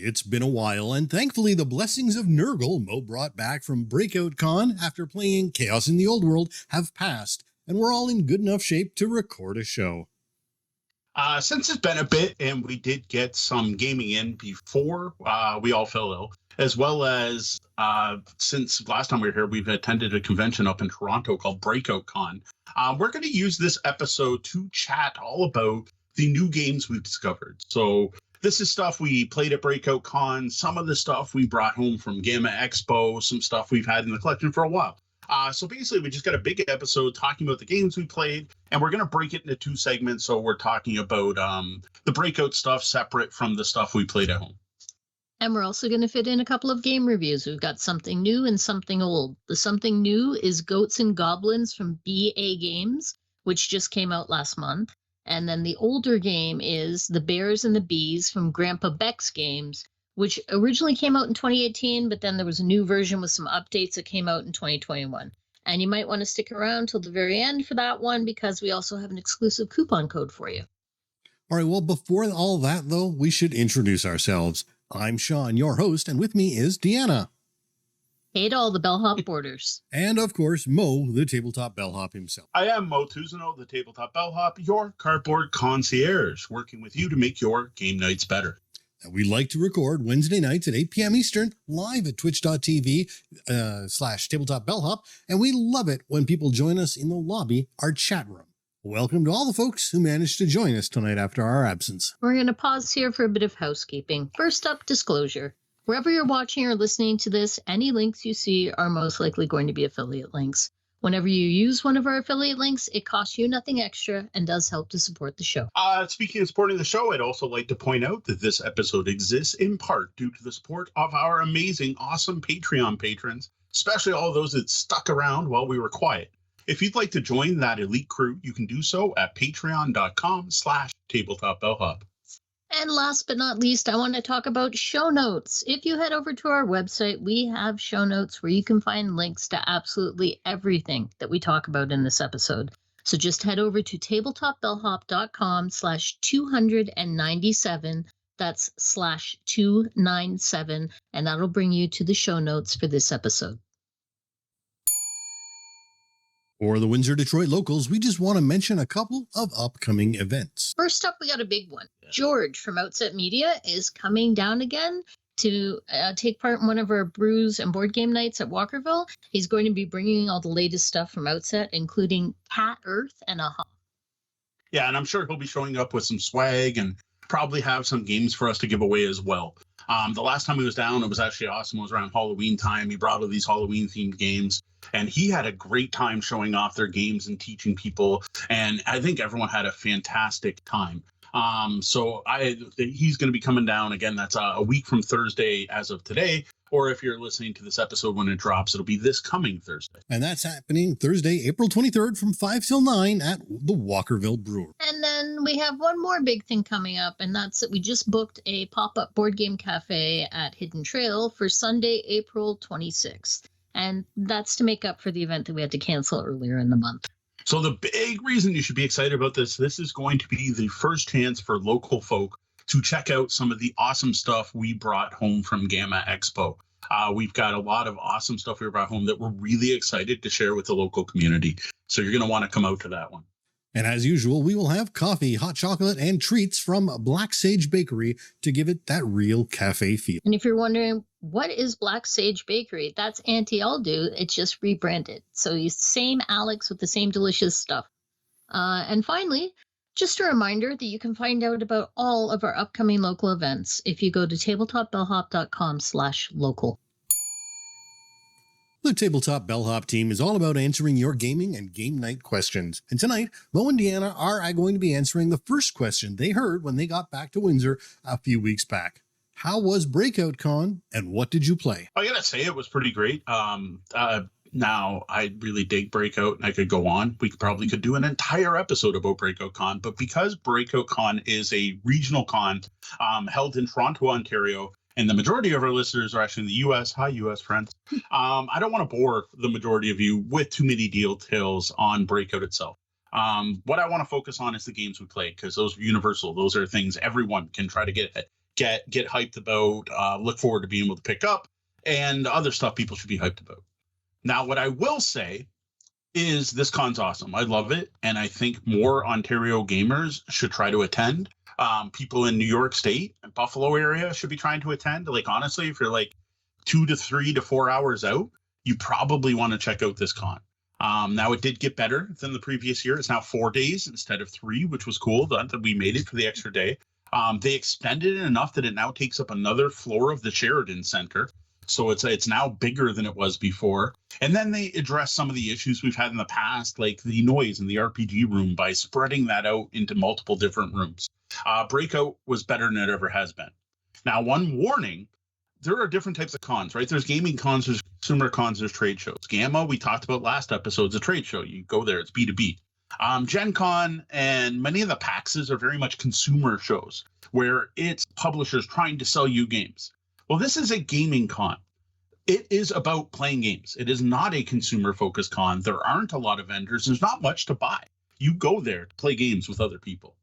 It's been a while, and thankfully the blessings of Nurgle Mo brought back from Breakout Con after playing Chaos in the Old World have passed, and we're all in good enough shape to record a show. Since it's been a bit, and we did get some gaming in before we all fell ill, as well as since last time we were here, we've attended a convention up in Toronto called Breakout Con. We're going to use this episode to chat all about the new games we've discovered. So this is stuff we played at Breakout Con, some of the stuff we brought home from GAMA Expo, some stuff we've had in the collection for a while. So basically, we just got a big episode talking about the games we played, and we're going to break it into two segments. So we're talking about the Breakout stuff separate from the stuff we played at home. And we're also going to fit in a couple of game reviews. We've got something new and something old. The something new is Goats and Goblins from BA Games, which just came out last month. And then the older game is The Bears and the Bees from Grandpa Beck's Games, which originally came out in 2018, but then there was a new version with some updates that came out in 2021. And you might want to stick around till the very end for that one, because we also have an exclusive coupon code for you. All right, well, before all that, though, we should introduce ourselves. I'm Sean, your host, and with me is Deanna. Hey to all the Bellhop boarders. And, of course, Mo, the Tabletop Bellhop himself. I am Mo Tuzano, the Tabletop Bellhop, your cardboard concierge, working with you to make your game nights better. And we like to record Wednesday nights at 8 p.m. Eastern, live at twitch.tv/Tabletop Bellhop, and we love it when people join us in the lobby, our chat room. Welcome to all the folks who managed to join us tonight after our absence. We're going to pause here for a bit of housekeeping. First up, disclosure. Wherever you're watching or listening to this, any links you see are most likely going to be affiliate links. Whenever you use one of our affiliate links, it costs you nothing extra and does help to support the show. Speaking of supporting the show, I'd also like to point out that this episode exists in part due to the support of our amazing, awesome Patreon patrons, especially all those that stuck around while we were quiet. If you'd like to join that elite crew, you can do so at patreon.com/tabletopbellhop. And last but not least, I want to talk about show notes. If you head over to our website, we have show notes where you can find links to absolutely everything that we talk about in this episode. So just head over to tabletopbellhop.com/297. That's /297, and that'll bring you to the show notes for this episode. For the Windsor Detroit locals, we just want to mention a couple of upcoming events. First up, we got a big one. George from Outset Media is coming down again to take part in one of our brews and board game nights at Walkerville. He's going to be bringing all the latest stuff from Outset, including Cat Earth and Aha. Yeah, and I'm sure he'll be showing up with some swag and probably have some games for us to give away as well. The last time he was down, it was actually awesome. It was around Halloween time. He brought all these Halloween-themed games, and he had a great time showing off their games and teaching people, and I think everyone had a fantastic time. So he's going to be coming down again. That's a week from Thursday as of today, or if you're listening to this episode when it drops, it'll be this coming Thursday. And that's happening Thursday, April 23rd from 5 till 9 at the Walkerville Brewery. And then we have one more big thing coming up, and that's that we just booked a pop-up board game cafe at Hidden Trail for Sunday, April 26th. And that's to make up for the event that we had to cancel earlier in the month. So the big reason you should be excited about this is going to be the first chance for local folk to check out some of the awesome stuff we brought home from GAMA Expo. We've got a lot of awesome stuff we brought home that we're really excited to share with the local community. So you're going to want to come out to that one. And as usual, we will have coffee, hot chocolate, and treats from Black Sage Bakery to give it that real cafe feel. And if you're wondering, what is Black Sage Bakery? That's Auntie Aldo. It's just rebranded. So you same Alex with the same delicious stuff. And finally, just a reminder that you can find out about all of our upcoming local events if you go to tabletopbellhop.com/local. The Tabletop Bellhop team is all about answering your gaming and game night questions. And tonight, Mo and Deanna are going to be answering the first question they heard when they got back to Windsor a few weeks back. How was Breakout Con, and what did you play? I gotta say, it was pretty great. Now, I really dig Breakout, and I could go on. We probably could do an entire episode about Breakout Con, but because Breakout Con is a regional con held in Toronto, Ontario, and the majority of our listeners are actually in the U.S. Hi, U.S. friends. I don't want to bore the majority of you with too many details on Breakout itself. What I want to focus on is the games we played, because those are universal. Those are things everyone can try to get get hyped about, look forward to being able to pick up, and other stuff people should be hyped about. Now, what I will say is this con's awesome. I love it, and I think more Ontario gamers should try to attend. People in New York State and Buffalo area should be trying to attend. Like, honestly, if you're like 2 to 3 to 4 hours out, you probably want to check out this con. Now, it did get better than the previous year. It's now 4 days instead of 3, which was cool that we made it for the extra day. They extended it enough that it now takes up another floor of the Sheridan Center. So it's now bigger than it was before. And then they address some of the issues we've had in the past, like the noise in the RPG room, by spreading that out into multiple different rooms. Breakout was better than it ever has been. Now, one warning, there are different types of cons, right? There's gaming cons, there's consumer cons, there's trade shows. GAMA, we talked about last episode, is a trade show. You go there, it's B2B. Gen Con and many of the PAXs are very much consumer shows where it's publishers trying to sell you games. Well, this is a gaming con. It is about playing games. It is not a consumer-focused con. There aren't a lot of vendors. There's not much to buy. You go there to play games with other people.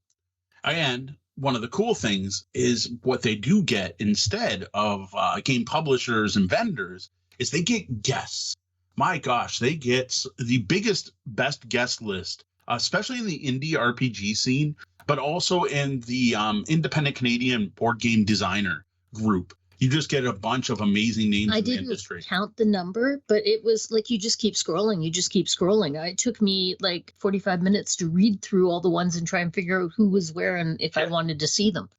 And one of the cool things is what they do get instead of game publishers and vendors is they get guests. My gosh, they get the biggest, best guest list, especially in the indie RPG scene, but also in the independent Canadian board game designer group. You just get a bunch of amazing names in the industry. I didn't count the number, but it was like you just keep scrolling. It took me like 45 minutes to read through all the ones and try and figure out who was where and if I wanted to see them.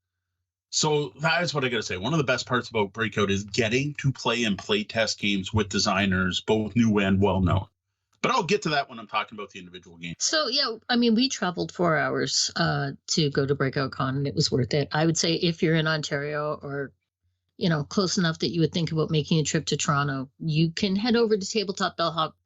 So that is what I got to say. One of the best parts about Breakout is getting to play and play test games with designers, both new and well-known. But I'll get to that when I'm talking about the individual games. So, yeah, I mean, we traveled 4 hours to go to Breakout Con, and it was worth it. I would say if you're in Ontario or, you know, close enough that you would think about making a trip to Toronto, you can head over to Tabletop Bellhop,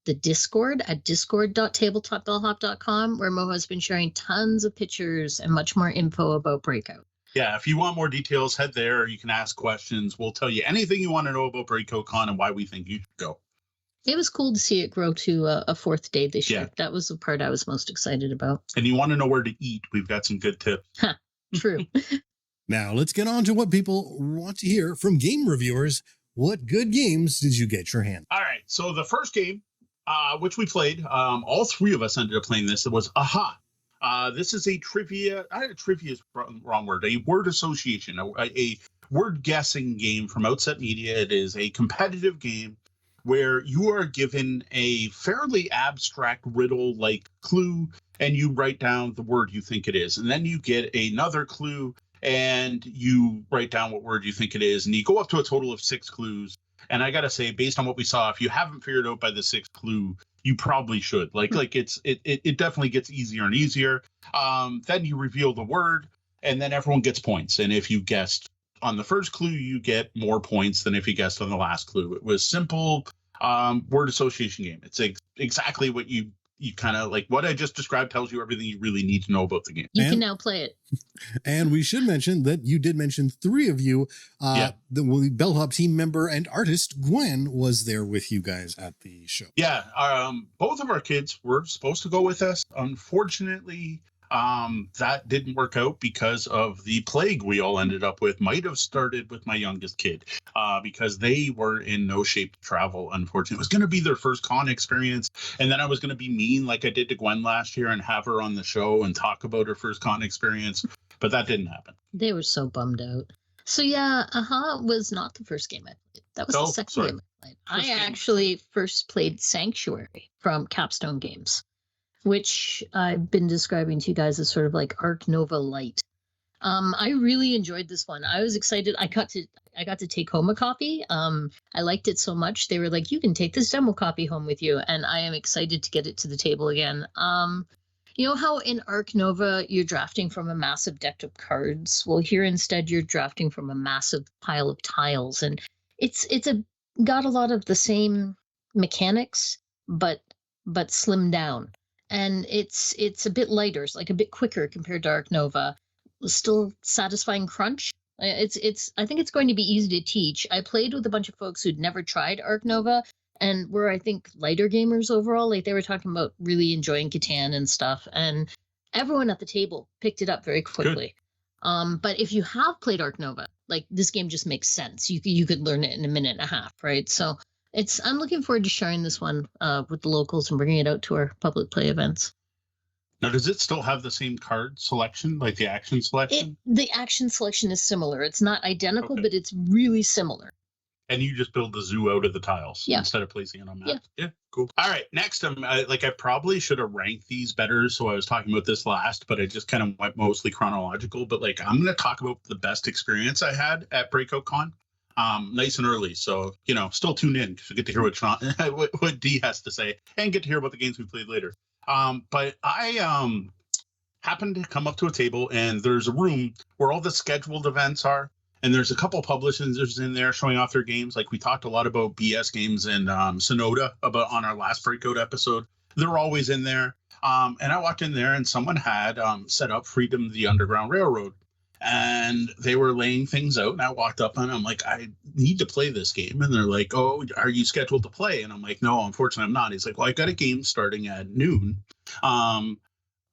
the Discord at discord.tabletopbellhop.com, where Mo has been sharing tons of pictures and much more info about Breakout. Yeah, if you want more details, head there. You can ask questions. We'll tell you anything you want to know about Breakout Con and why we think you should go. It was cool to see it grow to a fourth day this year. That was the part I was most excited about. And you want to know where to eat, we've got some good tips. True. Now, let's get on to what people want to hear from game reviewers. What good games did you get your hand? All right, so the first game, which we played, all three of us ended up playing this. It was Aha. This is a trivia. Trivia is the wrong word. A word association, a word guessing game from Outset Media. It is a competitive game where you are given a fairly abstract riddle-like clue, and you write down the word you think it is. And then you get another clue, and you write down what word you think it is. And you go up to a total of 6 clues. And I got to say, based on what we saw, if you haven't figured out by the 6th clue, you probably should. It definitely gets easier and easier. Then you reveal the word, and then everyone gets points. And if you guessed on the first clue, you get more points than if you guessed on the last clue. It was simple word association game. It's exactly what you kind of like. What I just described tells you everything you really need to know about the game. You can now play it. And we should mention that you did mention 3 of you. The Bellhop team member and artist Gwen was there with you guys at the show. Yeah, both of our kids were supposed to go with us. Unfortunately, that didn't work out because of the plague we all ended up with. Might have started with my youngest kid because they were in no shape to travel, unfortunately. It was going to be their first con experience, and then I was going to be mean like I did to Gwen last year and have her on the show and talk about her first con experience, but that didn't happen. They were so bummed out. So yeah, Aha was not the first game I played. That was the second game I played. I actually first played Sanctuary from Capstone Games, which I've been describing to you guys as sort of like Arc Nova Light. I really enjoyed this one. I was excited. I got to take home a copy. I liked it so much. They were like, you can take this demo copy home with you. And I am excited to get it to the table again. You know how in Arc Nova, you're drafting from a massive deck of cards? Well, here instead, you're drafting from a massive pile of tiles. And it's got a lot of the same mechanics, but slimmed down. And it's a bit lighter, it's like a bit quicker compared to Arc Nova. Still satisfying crunch. I think it's going to be easy to teach. I played with a bunch of folks who'd never tried Arc Nova and were, I think, lighter gamers overall. Like they were talking about really enjoying Catan and stuff. And everyone at the table picked it up very quickly. But if you have played Arc Nova, like this game just makes sense. You could learn it in a minute and a half, right? So I'm looking forward to sharing this one with the locals and bringing it out to our public play events. Now, does it still have the same card selection, like the action selection? The action selection is similar. It's not identical, Okay. but it's really similar. And you just build the zoo out of the tiles Yeah. instead of placing it on maps. Yeah, cool. All right, next, I probably should have ranked these better. So I was talking about this last, but I just kind of went mostly chronological. But like, I'm going to talk about the best experience I had at Breakout Con, nice and early. So still tune in because you get to hear what Sean, what D has to say, and get to hear about the games we played later. But I happened to come up to a table, and there's a room where all the scheduled events are. And there's a couple publishers in there showing off their games. Like we talked a lot about BS games and Sonoda on our last Breakout episode. They're always in there. And I walked in there and someone had set up Freedom the Underground Railroad. And they were laying things out. And I walked up and I'm like, I need to play this game. And they're like, oh, are you scheduled to play? And I'm like, no, unfortunately, I'm not. He's like, well, I got a game starting at noon.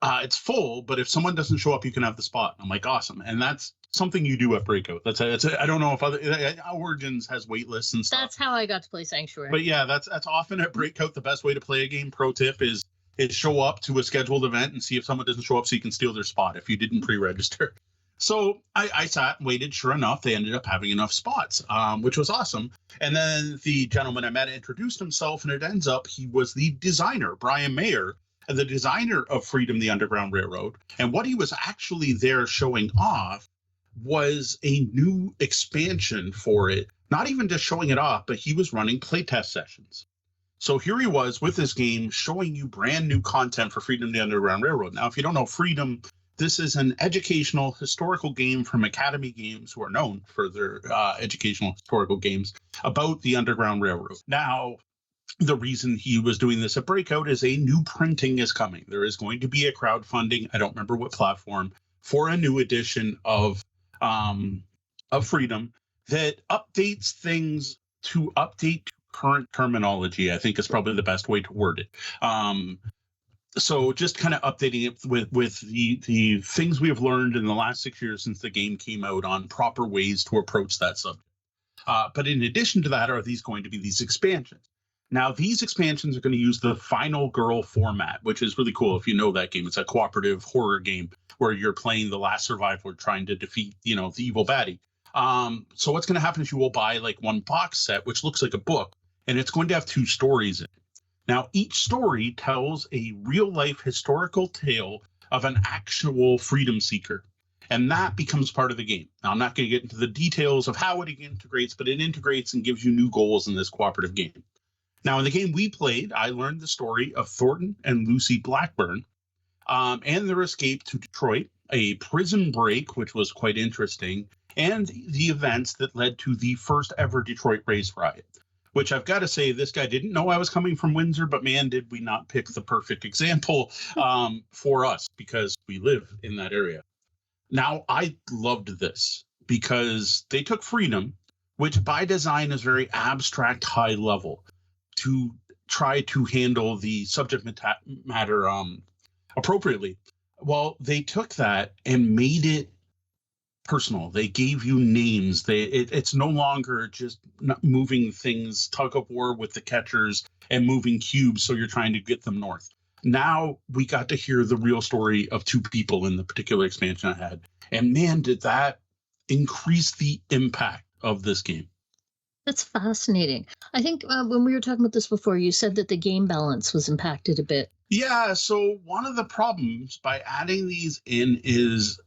It's full, but if someone doesn't show up, you can have the spot. I'm like, awesome. And that's something you do at Breakout. I don't know if Origins has wait lists and stuff. That's how I got to play Sanctuary. But yeah, that's often at Breakout the best way to play a game. Pro tip is show up to a scheduled event and see if someone doesn't show up so you can steal their spot if you didn't pre-register. So I sat and waited. Sure enough, they ended up having enough spots, which was awesome. And then the gentleman I met introduced himself, and it ends up he was the designer, Brian Mayer, the designer of Freedom the Underground Railroad. And what he was actually there showing off was a new expansion for it. Not even just showing it off, but he was running playtest sessions. So here he was with this game showing you brand new content for Freedom the Underground Railroad. Now, if you don't know Freedom, this is an educational historical game from Academy Games, who are known for their educational historical games about the Underground Railroad. Now, the reason he was doing this at Breakout is a new printing is coming. There is going to be a crowdfunding, I don't remember what platform, for a new edition of Freedom that updates things to update current terminology, I think is probably the best way to word it. So just kind of updating it with the things we have learned in the last 6 years since the game came out on proper ways to approach that subject. But in addition to that, are these going to be these expansions? Now, these expansions are going to use the Final Girl format, which is really cool if you know that game. It's a cooperative horror game where you're playing the last survivor trying to defeat, the evil baddie. So what's going to happen is you will buy like one box set, which looks like a book, and it's going to have 2 stories in it. Now, each story tells a real-life historical tale of an actual freedom seeker, and that becomes part of the game. Now, I'm not going to get into the details of how it integrates, but it integrates and gives you new goals in this cooperative game. Now, in the game we played, I learned the story of Thornton and Lucy Blackburn and their escape to Detroit, a prison break, which was quite interesting, and the events that led to the first ever Detroit race riot, which I've got to say, this guy didn't know I was coming from Windsor, but man, did we not pick the perfect example for us because we live in that area. Now, I loved this because they took Freedom, which by design is very abstract, high level, to try to handle the subject matter appropriately. Well, they took that and made it personal. They gave you names. It's no longer just moving things, tug of war with the catchers and moving cubes so you're trying to get them north. Now we got to hear the real story of 2 people in the particular expansion I had. And man, did that increase the impact of this game. That's fascinating. I think when we were talking about this before, you said that the game balance was impacted a bit. Yeah, so one of the problems by adding these in is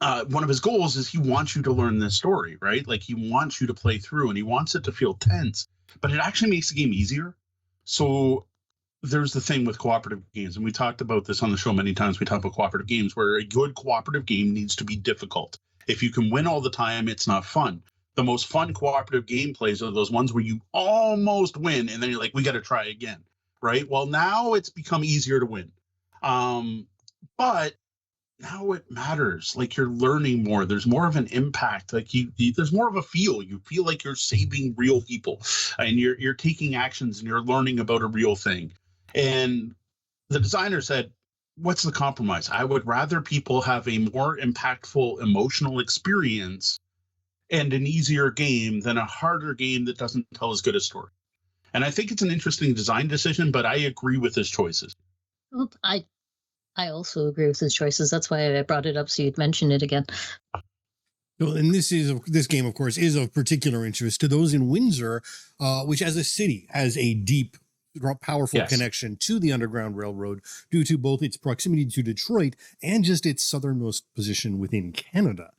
one of his goals is he wants you to learn this story, right? Like he wants you to play through and he wants it to feel tense, but it actually makes the game easier. So there's the thing with cooperative games, and we talked about this on the show many times. We talk about cooperative games where a good cooperative game needs to be difficult. If you can win all the time, it's not fun. The most fun cooperative gameplays are those ones where you almost win and then you're like, we got to try again, right? Well, now it's become easier to win. But now it matters. Like you're learning more. There's more of an impact. Like there's more of a feel. You feel like you're saving real people and you're taking actions and you're learning about a real thing. And the designer said, what's the compromise? I would rather people have a more impactful emotional experience and an easier game than a harder game that doesn't tell as good a story. And I think it's an interesting design decision, but I agree with his choices. Well, I also agree with his choices. That's why I brought it up so you'd mention it again. Well, and this game, of course, is of particular interest to those in Windsor, which as a city has a deep, powerful connection to the Underground Railroad due to both its proximity to Detroit and just its southernmost position within Canada.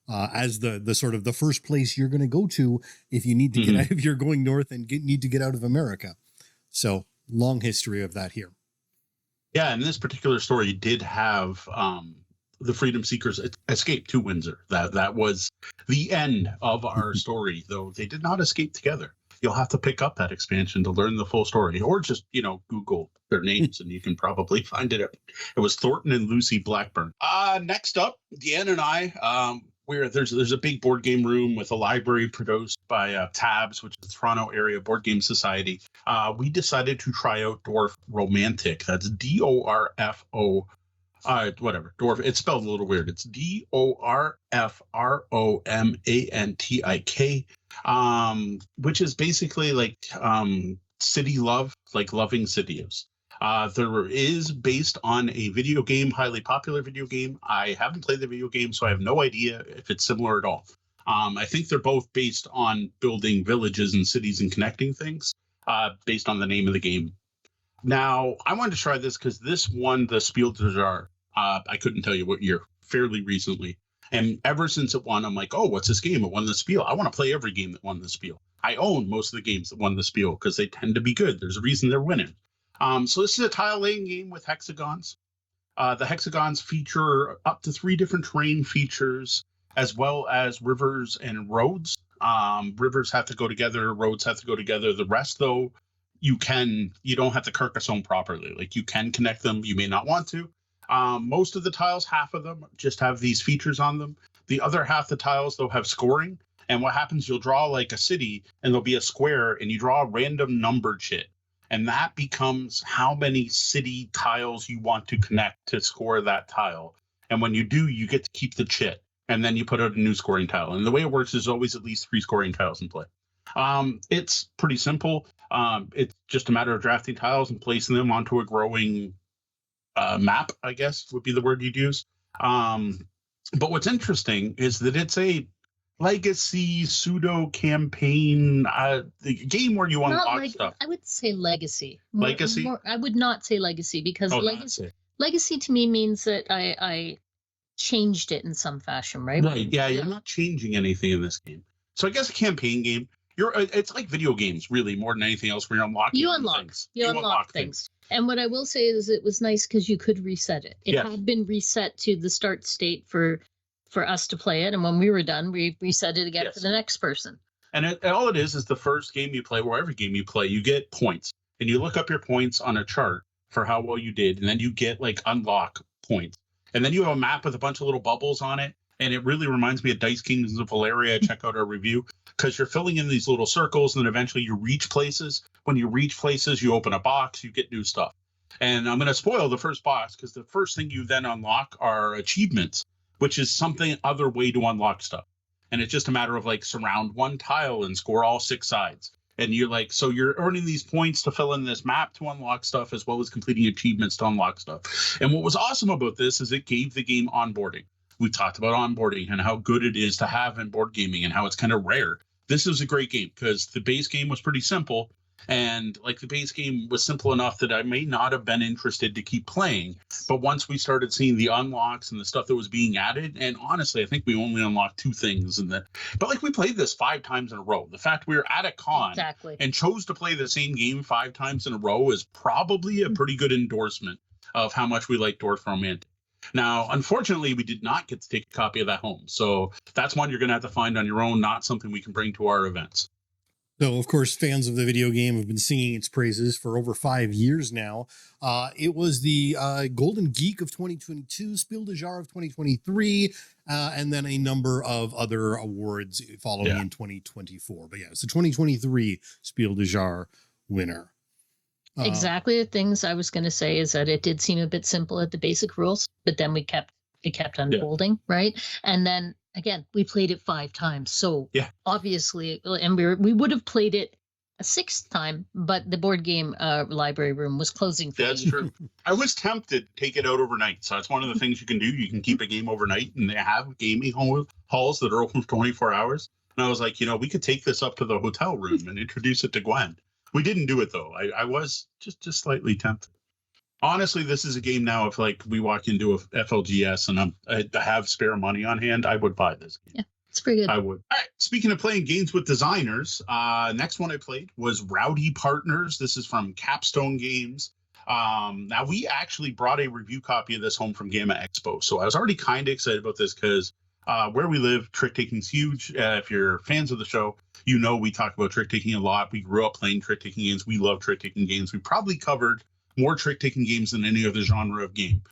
As the sort of the first place you're going to go to if you need to get out, if you're going north and need to get out of America. So long history of that here. Yeah, and this particular story did have the Freedom Seekers escape to Windsor. That was the end of our story, though they did not escape together. You'll have to pick up that expansion to learn the full story, or just, Google their names and you can probably find it. It was Thornton and Lucy Blackburn. Next up, Deanne and I, there's a big board game room with a library produced by TABS, which is the Toronto Area Board Game Society. We decided to try out Dorfromantik. That's DORFO. Whatever. Dorf. It's spelled a little weird. It's DORFROMANTIK, which is basically like city love, like loving cities. There is based on a video game, highly popular video game. I haven't played the video game, so I have no idea if it's similar at all. I think they're both based on building villages and cities and connecting things, based on the name of the game. Now, I wanted to try this because this won the Spiel des Jahres. I couldn't tell you what year, fairly recently. And ever since it won, I'm like, oh, what's this game? It won the Spiel. I want to play every game that won the Spiel. I own most of the games that won the Spiel because they tend to be good. There's a reason they're winning. So this is a tile-laying game with hexagons. The hexagons feature up to 3 different terrain features, as well as rivers and roads. Rivers have to go together, roads have to go together. The rest, though, you don't have to Carcassonne properly. Like, you can connect them, you may not want to. Most of the tiles, half of them, just have these features on them. The other half the tiles, they'll have scoring. And what happens, you'll draw like a city, and there'll be a square, and you draw a random numbered shit. And that becomes how many city tiles you want to connect to score that tile. And when you do, you get to keep the chit. And then you put out a new scoring tile. And the way it works is always at least 3 scoring tiles in play. It's pretty simple. It's just a matter of drafting tiles and placing them onto a growing map, I guess would be the word you'd use. But what's interesting is that it's a legacy pseudo campaign the game where you unlock stuff. I would say legacy. Legacy? I would not say legacy because legacy to me means that I changed it in some fashion, right? Right. Yeah, you're not changing anything in this game. So I guess a campaign game. It's like video games, really, more than anything else, where you're unlocking things. You unlock things. And what I will say is it was nice because you could reset it. It had been reset to the start state for us to play it. And when we were done, we reset it again for the next person. And all it is the first game you play, or every game you play, you get points. And you look up your points on a chart for how well you did. And then you get like unlock points. And then you have a map with a bunch of little bubbles on it. And it really reminds me of Dice Kingdoms of Valeria. Check out our review, because you're filling in these little circles and then eventually you reach places. When you reach places, you open a box, you get new stuff. And I'm going to spoil the first box because the first thing you then unlock are achievements, which is something other way to unlock stuff. And it's just a matter of like surround one tile and score all 6 sides. And you're like, so you're earning these points to fill in this map to unlock stuff, as well as completing achievements to unlock stuff. And what was awesome about this is it gave the game onboarding. We talked about onboarding and how good it is to have in board gaming and how it's kind of rare. This is a great game because the base game was pretty simple. And like the base game was simple enough that I may not have been interested to keep playing. But once we started seeing the unlocks and the stuff that was being added, and honestly, I think we only unlocked 2 things but like we played this 5 times in a row. The fact we were at a con and chose to play the same game 5 times in a row is probably a pretty good endorsement of how much we like Dorfromantik. Now, unfortunately, we did not get to take a copy of that home. So that's one you're going to have to find on your own, not something we can bring to our events. So, of course, fans of the video game have been singing its praises for over 5 years now. It was the Golden Geek of 2022, Spiel des Jahres of 2023, and then a number of other awards following in 2024. But yeah, it's the 2023 Spiel des Jahres winner. exactly the things I was going to say is that it did seem a bit simple at the basic rules, but then it kept unfolding, right? And then again, we played it 5 times. So obviously, and we would have played it a 6th time, but the board game library room was closing for That's the true. I was tempted to take it out overnight. So that's one of the things you can do. You can keep a game overnight, and they have gaming halls that are open for 24 hours. And I was like, we could take this up to the hotel room and introduce it to Gwen. We didn't do it, though. I was just slightly tempted. Honestly, this is a game now. If like we walk into a FLGS and I have spare money on hand, I would buy this game. Yeah, it's pretty good. I would. All right. Speaking of playing games with designers, next one I played was Rowdy Partners. This is from Capstone Games. Now we actually brought a review copy of this home from GAMA Expo, so I was already kind of excited about this because where we live, trick taking is huge. If you're fans of the show, we talk about trick taking a lot. We grew up playing trick taking games. We love trick taking games. We probably covered more trick taking games than any other genre of game,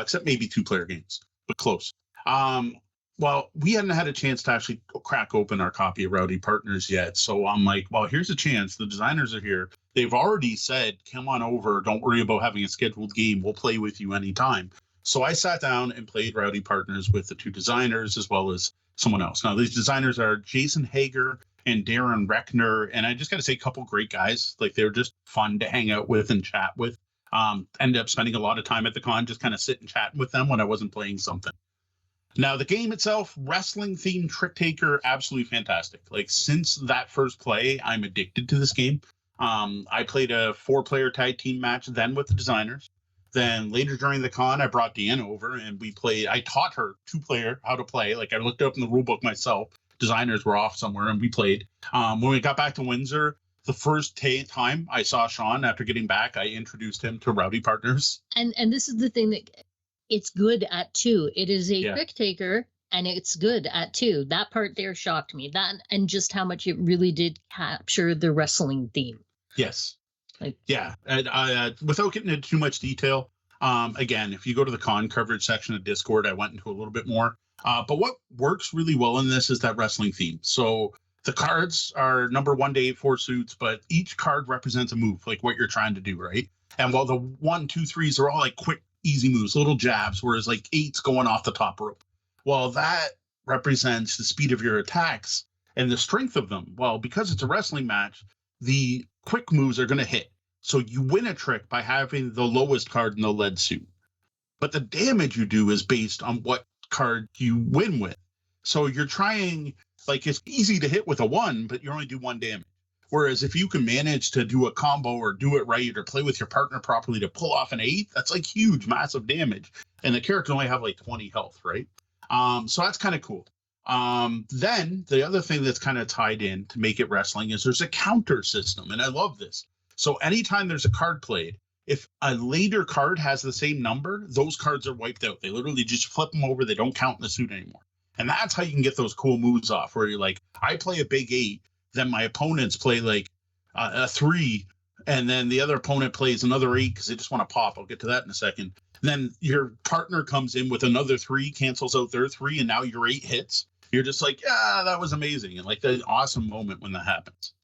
except maybe 2-player games, but close. Well, we hadn't had a chance to actually crack open our copy of Rowdy Partners yet. So I'm like, well, here's a chance. The designers are here. They've already said, come on over. Don't worry about having a scheduled game. We'll play with you anytime. So I sat down and played Rowdy Partners with the 2 designers as well as someone else. Now, these designers are Jason Hager and Darren Reckner. And I just got to say, a couple great guys. Like, they're just fun to hang out with and chat with. Ended up spending a lot of time at the con, just kind of sitting chatting with them when I wasn't playing something. Now, the game itself, wrestling-themed trick taker, absolutely fantastic. Like, since that first play, I'm addicted to this game. I played a 4-player tag team match then with the designers. Then later during the con, I brought Deanna over and we played. I taught her 2-player how to play. Like, I looked up in the rule book myself. Designers were off somewhere and we played. When we got back to Windsor, the first time I saw Sean after getting back, I introduced him to Rowdy Partners. And this is the thing that it's good at 2. It is a trick taker, and it's good at 2. That part there shocked me. That and just how much it really did capture the wrestling theme. Yes. And without getting into too much detail, again, if you go to the con coverage section of Discord, I went into a little bit more. But what works really well in this is that wrestling theme. So the cards are number 1 to 8 4 suits, but each card represents a move, like what you're trying to do, right? And while the 1, 2, 3s are all like quick, easy moves, little jabs, whereas like 8's going off the top rope. Well, that represents the speed of your attacks and the strength of them. Well, because it's a wrestling match, the quick moves are going to hit. So you win a trick by having the lowest card in the lead suit. But the damage you do is based on what card you win with. So you're trying, like, it's easy to hit with a 1, but you only do 1 damage. Whereas if you can manage to do a combo or do it right or play with your partner properly to pull off an 8, that's like huge, massive damage. And the character only have like 20 health, right? So that's kind of cool. Then the other thing that's kind of tied in to make it wrestling is there's a counter system. And I love this. So anytime there's a card played, if a later card has the same number, those cards are wiped out. They literally just flip them over. They don't count in the suit anymore. And that's how you can get those cool moves off where you're like, I play a big 8. Then my opponents play like a 3, and then the other opponent plays another 8 because they just want to pop. I'll get to that in a second. Then your partner comes in with another 3, cancels out their 3, and now your 8 hits. You're just like, yeah, that was amazing. And like the awesome moment when that happens.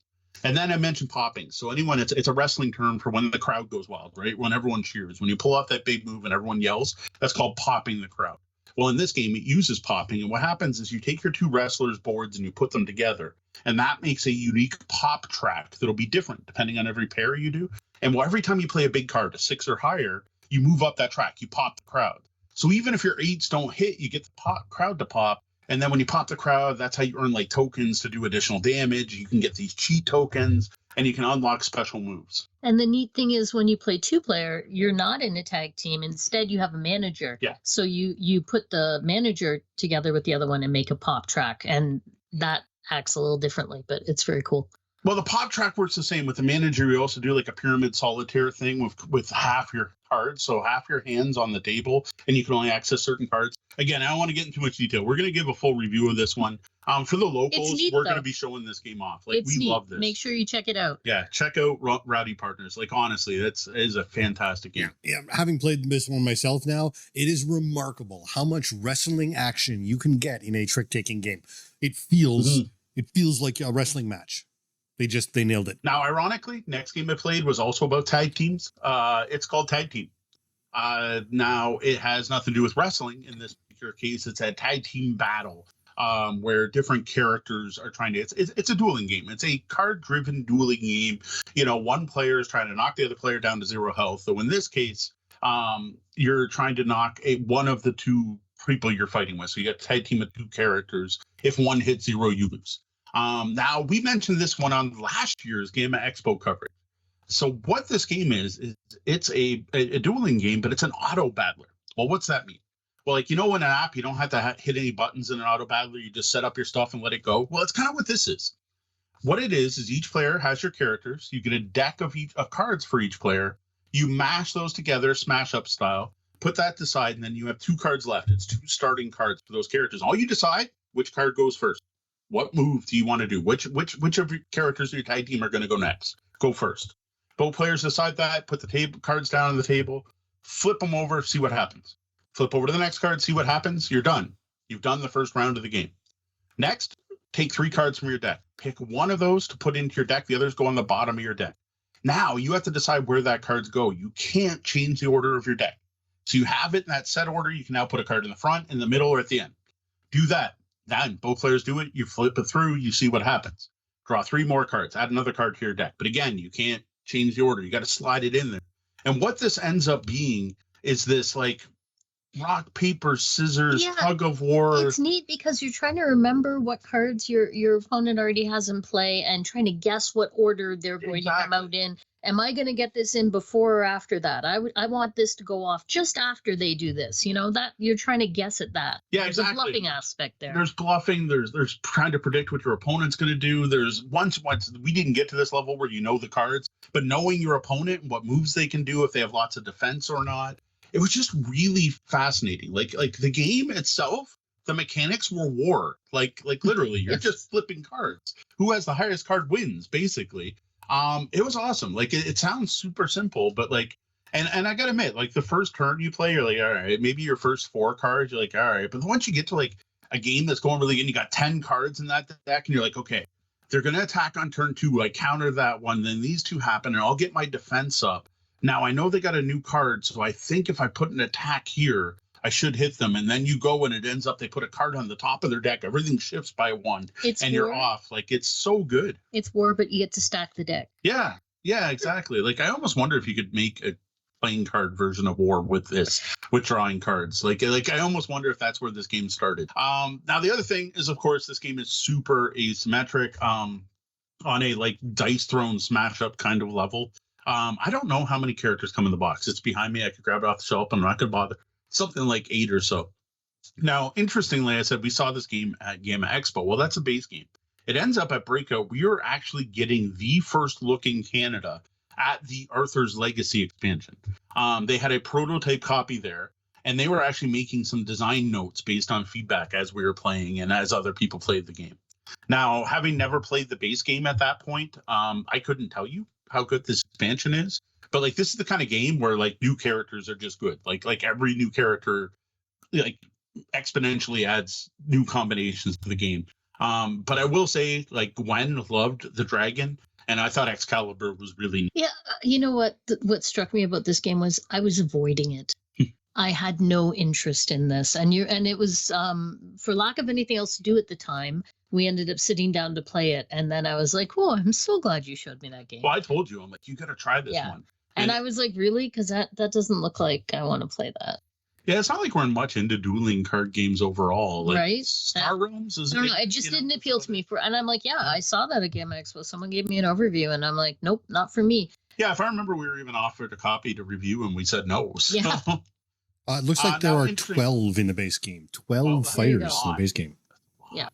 And then I mentioned popping. So it's a wrestling term for when the crowd goes wild, right? When everyone cheers. When you pull off that big move and everyone yells, that's called popping the crowd. Well, in this game, it uses popping. And what happens is you take your 2 wrestlers' boards and you put them together. And that makes a unique pop track that'll be different depending on every pair you do. And every time you play a big card, a 6 or higher, you move up that track. You pop the crowd. So even if your 8s don't hit, you get the crowd to pop. And then when you pop the crowd, that's how you earn like tokens to do additional damage. You can get these cheat tokens and you can unlock special moves. And the neat thing is when you play 2-player, you're not in a tag team. Instead, you have a manager. Yeah. So you put the manager together with the other one and make a pop track. And that acts a little differently, but it's very cool. Well, the pop track works the same. With the manager, you also do like a pyramid solitaire thing with half your cards. So half your hands on the table, and you can only access certain cards. Again, I don't want to get into much detail. We're going to give a full review of this one. For the locals, we're going to be showing this game off. Like, we love this. Make sure you check it out. Yeah, check out Rowdy Partners. Like, honestly, that is a fantastic game. Yeah, having played this one myself now, it is remarkable how much wrestling action you can get in a trick-taking game. It feels like a wrestling match. They nailed it. Now, ironically, next game I played was also about tag teams. It's called Tag Team. Now, it has nothing to do with wrestling. In this particular case, it's a tag team battle where different characters are trying to. It's a dueling game. It's a card-driven dueling game. One player is trying to knock the other player down to 0 health. So in this case, you're trying to knock one of the two people you're fighting with. So you got a tag team of 2 characters. If one hits 0, you lose. Now, we mentioned this one on last year's GAMA Expo coverage. So what this game is it's a dueling game, but it's an auto battler. Well, what's that mean? Well, in an app, you don't have to hit any buttons in an auto battler. You just set up your stuff and let it go. Well, it's kind of what this is. What it is each player has your characters. You get a deck of cards for each player. You mash those together, smash up style, put that to side, and then you have 2 cards left. It's 2 starting cards for those characters. All you decide which card goes first. What move do you want to do? Which of your characters in your tag team are going to go next? Go first. Both players decide that, put the cards down on the table, flip them over, see what happens. Flip over to the next card, see what happens. You're done. You've done the first round of the game. Next, take 3 cards from your deck. Pick one of those to put into your deck. The others go on the bottom of your deck. Now, you have to decide where that cards go. You can't change the order of your deck. So you have it in that set order. You can now put a card in the front, in the middle, or at the end. Do that. Then both players do it. You flip it through. You see what happens. Draw 3 more cards. Add another card to your deck. But again, you can't change the order. You got to slide it in there. And what this ends up being is this rock, paper, scissors, tug of war. It's neat because you're trying to remember what cards your opponent already has in play and trying to guess what order they're going to come out in. Am I going to get this in before or after that? I want this to go off just after they do this. That you're trying to guess at that. Yeah, There's exactly. a bluffing aspect there. There's bluffing. There's trying to predict what your opponent's going to do. There's once we didn't get to this level where you know the cards, but knowing your opponent and what moves they can do, if they have lots of defense or not. It was just really fascinating. Like the game itself, the mechanics were war. Like literally, you're just flipping cards. Who has the highest card wins, basically. It was awesome. It sounds super simple, but and I gotta admit, the first turn you play, you're like, all right, maybe your first 4 cards, you're like, all right. But once you get to a game that's going really good, and you got 10 cards in that deck, and you're like, okay, they're gonna attack on turn 2. I counter that one, then these 2 happen, and I'll get my defense up. Now I know they got a new card, so I think if I put an attack here, I should hit them. And then you go and it ends up they put a card on the top of their deck. Everything shifts by 1, and you're off. It's so good. It's war, but you get to stack the deck. Yeah, exactly. I almost wonder if you could make a playing card version of war with this, with drawing cards. I almost wonder if that's where this game started. Now the other thing is, of course, this game is super asymmetric. On a dice thrown smash up kind of level. I don't know how many characters come in the box. It's behind me. I could grab it off the shelf. I'm not going to bother. Something like 8 or so. Now, interestingly, I said we saw this game at GAMA Expo. Well, that's a base game. It ends up at Breakout. We are actually getting the first look in Canada at the Arthur's Legacy expansion. They had a prototype copy there, and they were actually making some design notes based on feedback as we were playing and as other people played the game. Now, having never played the base game at that point, I couldn't tell you how good this expansion is, but this is the kind of game where new characters are just good. Like every new character exponentially adds new combinations to the game. But I will say Gwen loved the dragon, and I thought Excalibur was really neat. Yeah, you know what struck me about this game was I was avoiding it. I had no interest in this, and it was for lack of anything else to do at the time. We ended up sitting down to play it, and then I was like, "Oh, I'm so glad you showed me that game." Well, I told you, I'm like, you got to try this one. And I was like, "Really?" Because that doesn't look like I want to play that. Yeah, it's not like we're much into dueling card games overall. Right? Star Realms is. I don't know. It just didn't appeal to me. And I'm like, yeah, I saw that at GAMA Expo. Someone gave me an overview, and I'm like, nope, not for me. Yeah, if I remember, we were even offered a copy to review, and we said no. So. Yeah. It looks like there are 12 in the base game. 12 fighters in the base game. Yeah.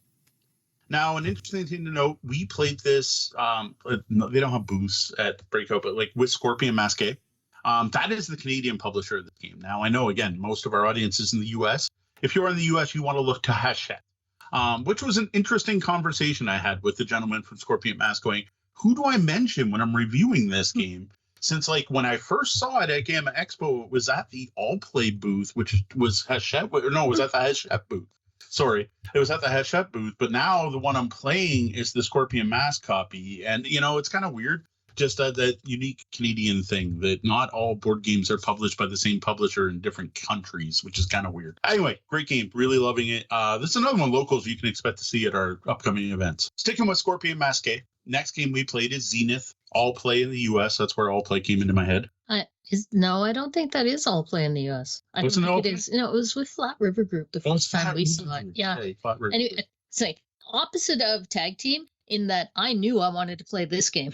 Now, an interesting thing to note, we played this, they don't have booths at Breakout, but with Scorpion Masqué. That is the Canadian publisher of the game. Now, I know, again, most of our audience is in the U.S. If you're in the U.S., you want to look to Hachette, which was an interesting conversation I had with the gentleman from Scorpion Mask going, who do I mention when I'm reviewing this game? Since when I first saw it at GAMA Expo, it was at the All Play booth, which was Hachette, or no, it was at the Hachette booth. Sorry. It was at the Hachette booth, but now the one I'm playing is the Scorpion Mask copy. And, it's kind of weird. Just that unique Canadian thing that not all board games are published by the same publisher in different countries, which is kind of weird. Anyway, great game. Really loving it. This is another one locals you can expect to see at our upcoming events. Sticking with Scorpion Masqué, next game we played is Zenith. All Play in the U.S. That's where All Play came into my head. No, I don't think that is All Play in the U.S. I don't think it is. No, it was with Flat River Group the first time we saw it. Yeah. Hey, Flat River. Anyway, it's like opposite of Tag Team in that I knew I wanted to play this game.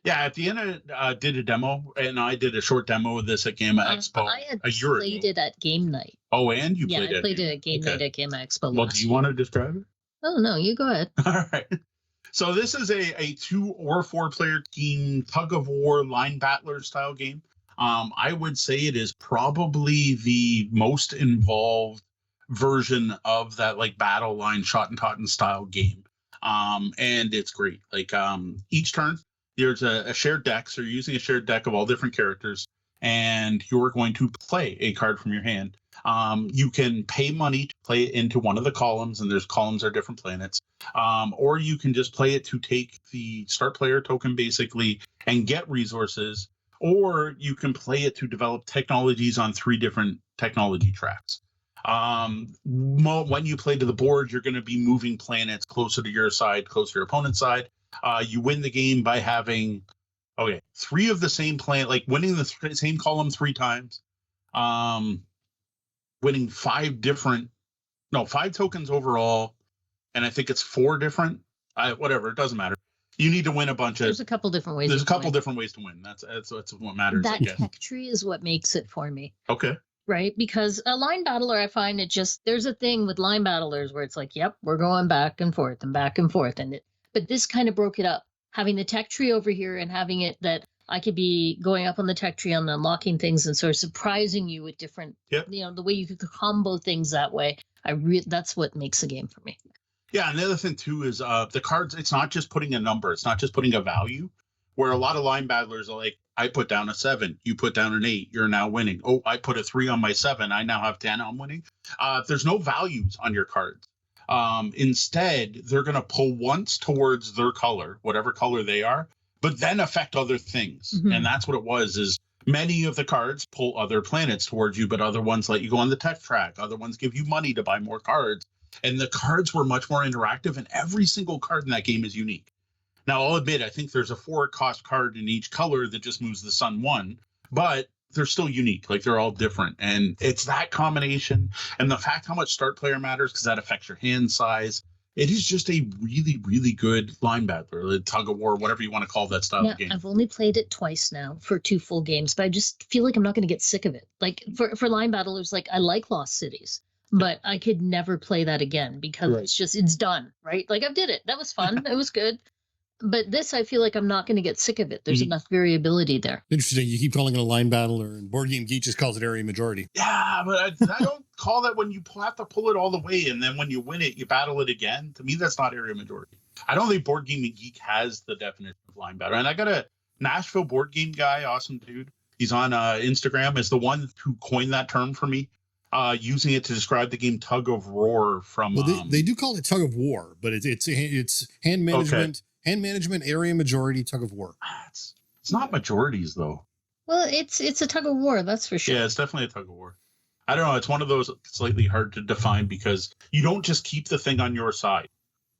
Yeah, at the end, I did a demo, and I did a short demo of this at GAMA Expo I had a year ago. played it at Game Night. Oh, and you played it? Yeah, I played it at Game Night at GAMA Expo. Well, do you want to describe it? Oh, no, you go ahead. All right. So this is a 2 or 4 player team tug of war line battler style game. I would say it is probably the most involved version of that like battle line shot and totten style game. And it's great. Like each turn there's a shared deck. So you're using a shared deck of all different characters, and you're going to play a card from your hand. You can pay money to play it into one of the columns, and there's columns are different planets. Or you can just play it to take the start player token basically and get resources, or you can play it to develop technologies on 3 different technology tracks. When you play to the board, you're going to be moving planets closer to your side, closer to your opponent's side. You win the game by having 3 of the same planet, like winning the same column 3 times. Winning 5 tokens overall, and I think it's 4 different. Whatever, it doesn't matter. You need to win a bunch of. There's a couple different ways. There's a couple different ways to win. That's what matters. That tech tree is what makes it for me. Okay. Right, because a line battler, I find there's a thing with line battlers where it's like, yep, we're going back and forth, but this kind of broke it up, having the tech tree over here and having it that I could be going up on the tech tree and unlocking things and sort of surprising you with different, the way you could combo things that way. That's what makes a game for me. Yeah, and the other thing too is the cards. It's not just putting a number. It's not just putting a value. Where a lot of line battlers are like, I put down a 7, you put down an 8, you're now winning. Oh, I put a 3 on my 7, I now have 10, I'm winning. There's no values on your cards. Instead, they're going to pull once towards their color, whatever color they are, but then affect other things. Mm-hmm. And that's what it was, is many of the cards pull other planets towards you, but other ones let you go on the tech track. Other ones give you money to buy more cards. And the cards were much more interactive, and every single card in that game is unique. Now, I'll admit, I think there's a 4-cost card in each color that just moves the sun 1, but they're still unique. Like, they're all different. And it's that combination and the fact how much start player matters, because that affects your hand size. It is just a really, really good line battler, tug of war, whatever you want to call that style of game. I've only played it twice now for 2 full games, but I just feel like I'm not going to get sick of it. Like, for line battlers, like, I like Lost Cities, but I could never play that again because it's done, right? Like, I did it. That was fun. It was good. But this, I feel like I'm not going to get sick of it. There's enough variability there. Interesting. You keep calling it a line battler, and Board Game Geek just calls it area majority. Yeah, but I don't call that when you have to pull it all the way, and then when you win it, you battle it again. To me, that's not area majority. I don't think Board Game Geek has the definition of line battler. And I got a Nashville board game guy, awesome dude. He's on Instagram, is the one who coined that term for me. Using it to describe the game Tug of War from. Well, they do call it Tug of War, but it's hand management. Okay. Hand management, area majority, tug of war. It's not majorities though. Well, it's a tug of war, that's for sure. Yeah, it's definitely a tug of war. I don't know. It's one of those slightly hard to define because you don't just keep the thing on your side,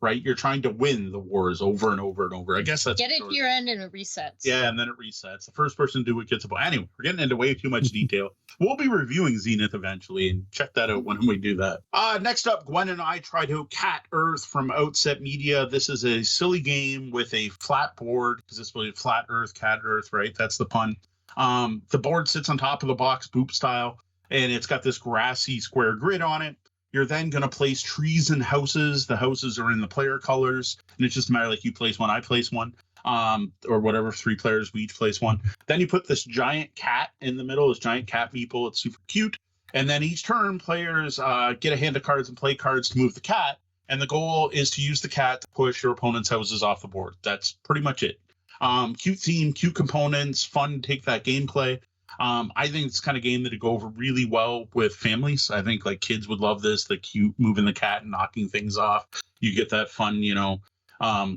right? You're trying to win the wars over and over and over. I guess that's get it to your end and it resets. Yeah, and then it resets. The first person to do it gets a point. Anyway, we're getting into way too much detail. We'll be reviewing Zenith eventually, and check that out when we do that. Next up, Gwen and I tried out Cat Earth from Outset Media. This is a silly game with a flat board, because this will be Flat Earth, Cat Earth, right? That's the pun. The board sits on top of the box, boop style, and it's got this grassy square grid on it. You're then going to place trees and houses. The houses are in the player colors, and it's just a matter like you place one, I place one, or whatever, 3 players, we each place one. Then you put this giant cat in the middle, this giant cat meeple. It's super cute. And then each turn, players get a hand of cards and play cards to move the cat. And the goal is to use the cat to push your opponent's houses off the board. That's pretty much it. Cute theme, cute components, fun to take that gameplay. I think it's the kind of game that'd go over really well with families. I think like kids would love this, the cute moving the cat and knocking things off. You get that fun,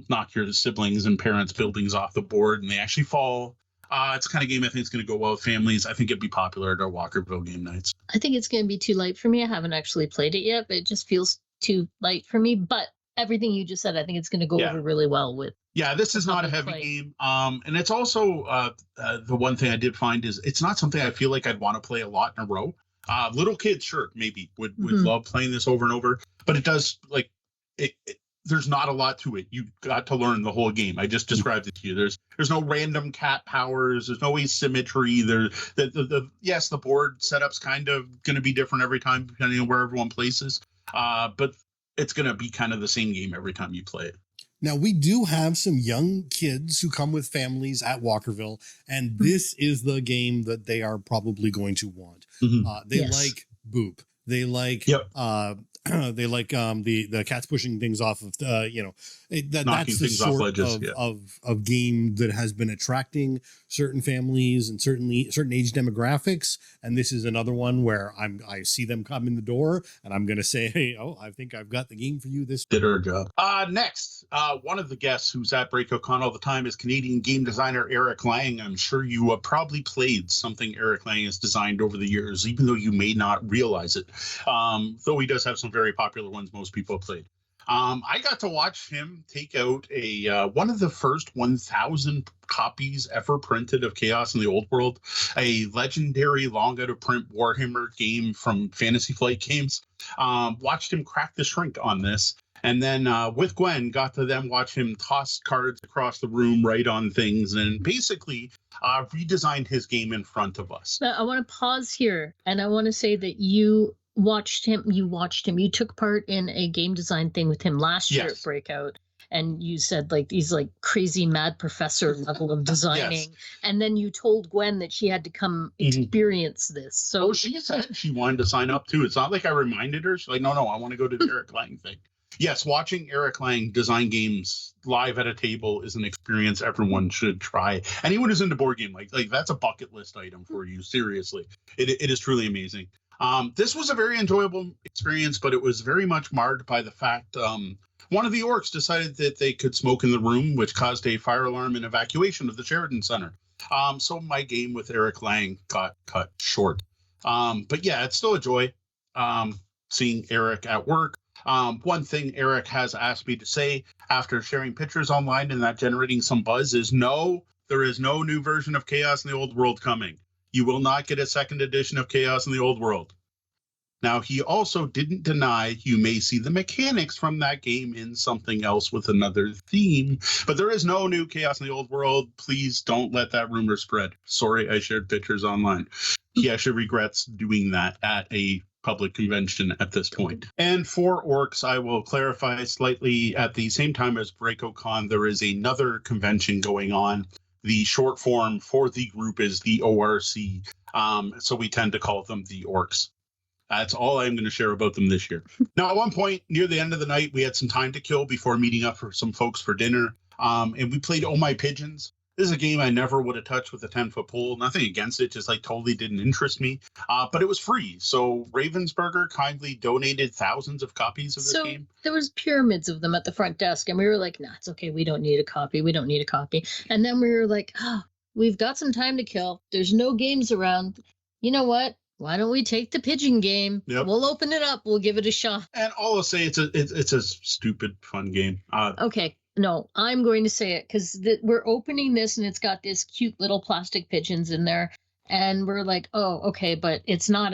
knock your siblings and parents' buildings off the board and they actually fall. It's the kind of game I think is going to go well with families. I think it'd be popular at our Walkerville game nights. I think it's going to be too light for me. I haven't actually played it yet, but it just feels too light for me. But everything you just said, I think it's going to go over really well with. Yeah, this is not a heavy game. And it's also the one thing I did find is it's not something I feel like I'd want to play a lot in a row. Little kids, sure, maybe would love playing this over and over, but it does like it there's not a lot to it. You got to learn the whole game. I just described it to you. There's no random cat powers. There's no asymmetry. Yes, the board setup's kind of going to be different every time depending on where everyone places. But it's going to be kind of the same game every time you play it. Now, we do have some young kids who come with families at Walkerville, and this is the game that they are probably going to want. They like Boop. They like they like the cats pushing things off of that's the sort of game that has been attracting certain families and certain age demographics, and this is another one where I see them come in the door and I'm gonna say, hey, I think I've got the game for you. This did our job. Next, one of the guests who's at Breakout Con all the time is Canadian game designer Eric Lang. I'm sure you have probably played something Eric Lang has designed over the years, even though you may not realize it. Though he does have some very popular ones most people have played. I got to watch him take out one of the first 1,000 copies ever printed of Chaos in the Old World, a legendary long out of print Warhammer game from Fantasy Flight Games. Watched him crack the shrink on this. And then with Gwen, got to then watch him toss cards across the room, write on things, and basically redesigned his game in front of us. I want to pause here, and I want to say that you watched him. You took part in a game design thing with him last year at Breakout, and you said like these like crazy mad professor level of designing, and then you told Gwen that she had to come experience this. So she said she wanted to sign up too. It's not like I reminded her. She's like, no, I want to go to the Eric Lang thing. Yes, watching Eric Lang design games live at a table is an experience everyone should try. Anyone who's into board game, like that's a bucket list item for you. Seriously, it is truly amazing. This was a very enjoyable experience, but it was very much marred by the fact one of the orcs decided that they could smoke in the room, which caused a fire alarm and evacuation of the Sheridan Center. So my game with Eric Lang got cut short. But yeah, it's still a joy seeing Eric at work. One thing Eric has asked me to say after sharing pictures online and that generating some buzz is no, there is no new version of Chaos in the Old World coming. You will not get a second edition of Chaos in the Old World. Now, he also didn't deny you may see the mechanics from that game in something else with another theme, but there is no new Chaos in the Old World. Please don't let that rumor spread. Sorry, I shared pictures online. He actually regrets doing that at a public convention at this point. And for orcs, I will clarify slightly, at the same time as Breakout Con, there is another convention going on. The short form for the group is the ORC. So we tend to call them the orcs. That's all I'm going to share about them this year. Now, at one point near the end of the night, we had some time to kill before meeting up for some folks for dinner. And we played Oh My Pigeons. This is a game I never would have touched with a 10-foot pole. Nothing against it, just like totally didn't interest me. But it was free. So Ravensburger kindly donated thousands of copies of this game. There was pyramids of them at the front desk. And we were like, nah, it's okay. We don't need a copy. And then we were like, we've got some time to kill. There's no games around. You know what? Why don't we take the pigeon game? Yep. We'll open it up. We'll give it a shot. And all I'll say, it's a stupid, fun game. Okay. No, I'm going to say it because we're opening this and it's got this cute little plastic pigeons in there. And we're like, oh, okay, but it's not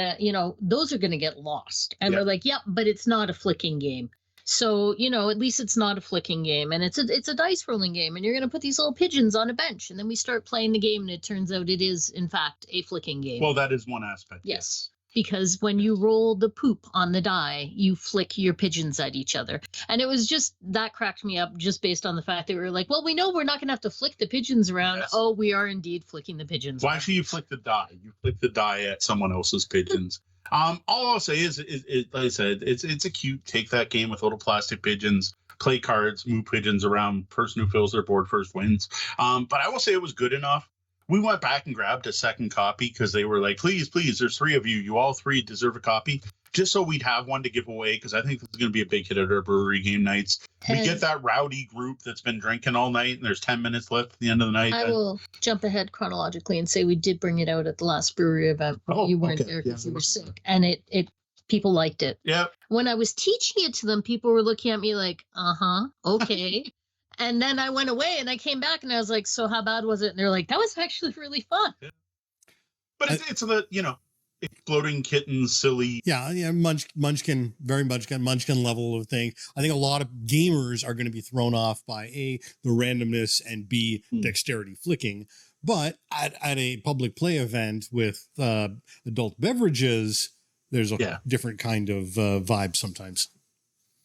those are going to get lost. And we're like, yep, but it's not a flicking game. So, at least it's not a flicking game. And it's a dice rolling game. And you're going to put these little pigeons on a bench. And then we start playing the game. And it turns out it is, in fact, a flicking game. Well, that is one aspect. Yes. Because when you roll the poop on the die, you flick your pigeons at each other. And it was just, that cracked me up just based on the fact that we were like, well, we know we're not going to have to flick the pigeons around. Yes. Oh, we are indeed flicking the pigeons. Why should you flick the die? You flick the die at someone else's pigeons. All I'll say is, like I said, it's a cute, take that game with little plastic pigeons, play cards, move pigeons around, person who fills their board first wins. But I will say it was good enough We went back and grabbed a second copy because they were like, please, there's 3 of you. You all 3 deserve a copy. Just so we'd have one to give away, because I think this is going to be a big hit at our brewery game nights. We get that rowdy group that's been drinking all night, and there's 10 minutes left at the end of the night. I will jump ahead chronologically and say we did bring it out at the last brewery event. But you weren't there because you were sick. And it people liked it. Yeah. When I was teaching it to them, people were looking at me like, okay. And then I went away and I came back and I was like, so how bad was it? And they're like, that was actually really fun. Yeah. But it's the, exploding kittens, silly. Yeah, Munchkin, very much Munchkin level of thing. I think a lot of gamers are going to be thrown off by A, the randomness, and B, dexterity flicking. But at a public play event with adult beverages, there's a different kind of vibe sometimes.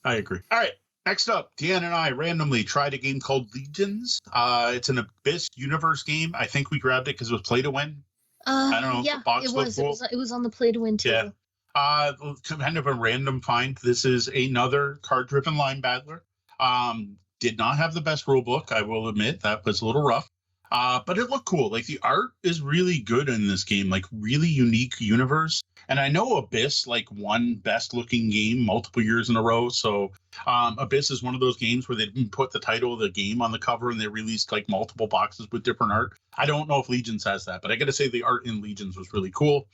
I agree. All right. Next up, Deanna and I randomly tried a game called Legions. It's an Abyss universe game. I think we grabbed it because it was play to win. I don't know. Yeah, the box it was. Cool. It was on the play to win too. Yeah. Kind of a random find. This is another card-driven line battler. Did not have the best rule book, I will admit. That was a little rough. But it looked cool. Like, the art is really good in this game. Like, really unique universe. And I know Abyss won best looking game multiple years in a row. So Abyss is one of those games where they didn't put the title of the game on the cover and they released multiple boxes with different art. I don't know if Legions has that, but I got to say the art in Legions was really cool.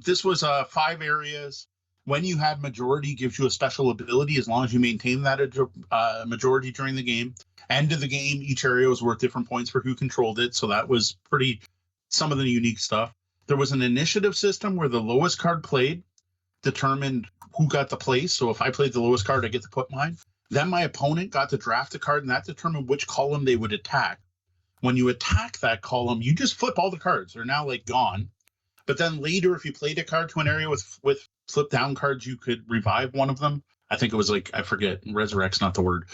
This was 5 areas. When you had majority, gives you a special ability as long as you maintain that majority during the game. End of the game, each area was worth different points for who controlled it. So that was some of the unique stuff. There was an initiative system where the lowest card played determined who got the place. So if I played the lowest card, I get to put mine. Then my opponent got to draft a card, and that determined which column they would attack. When you attack that column, you just flip all the cards. They're now gone. But then later, if you played a card to an area with flip down cards, you could revive one of them. I think it was I forget, resurrect's not the word.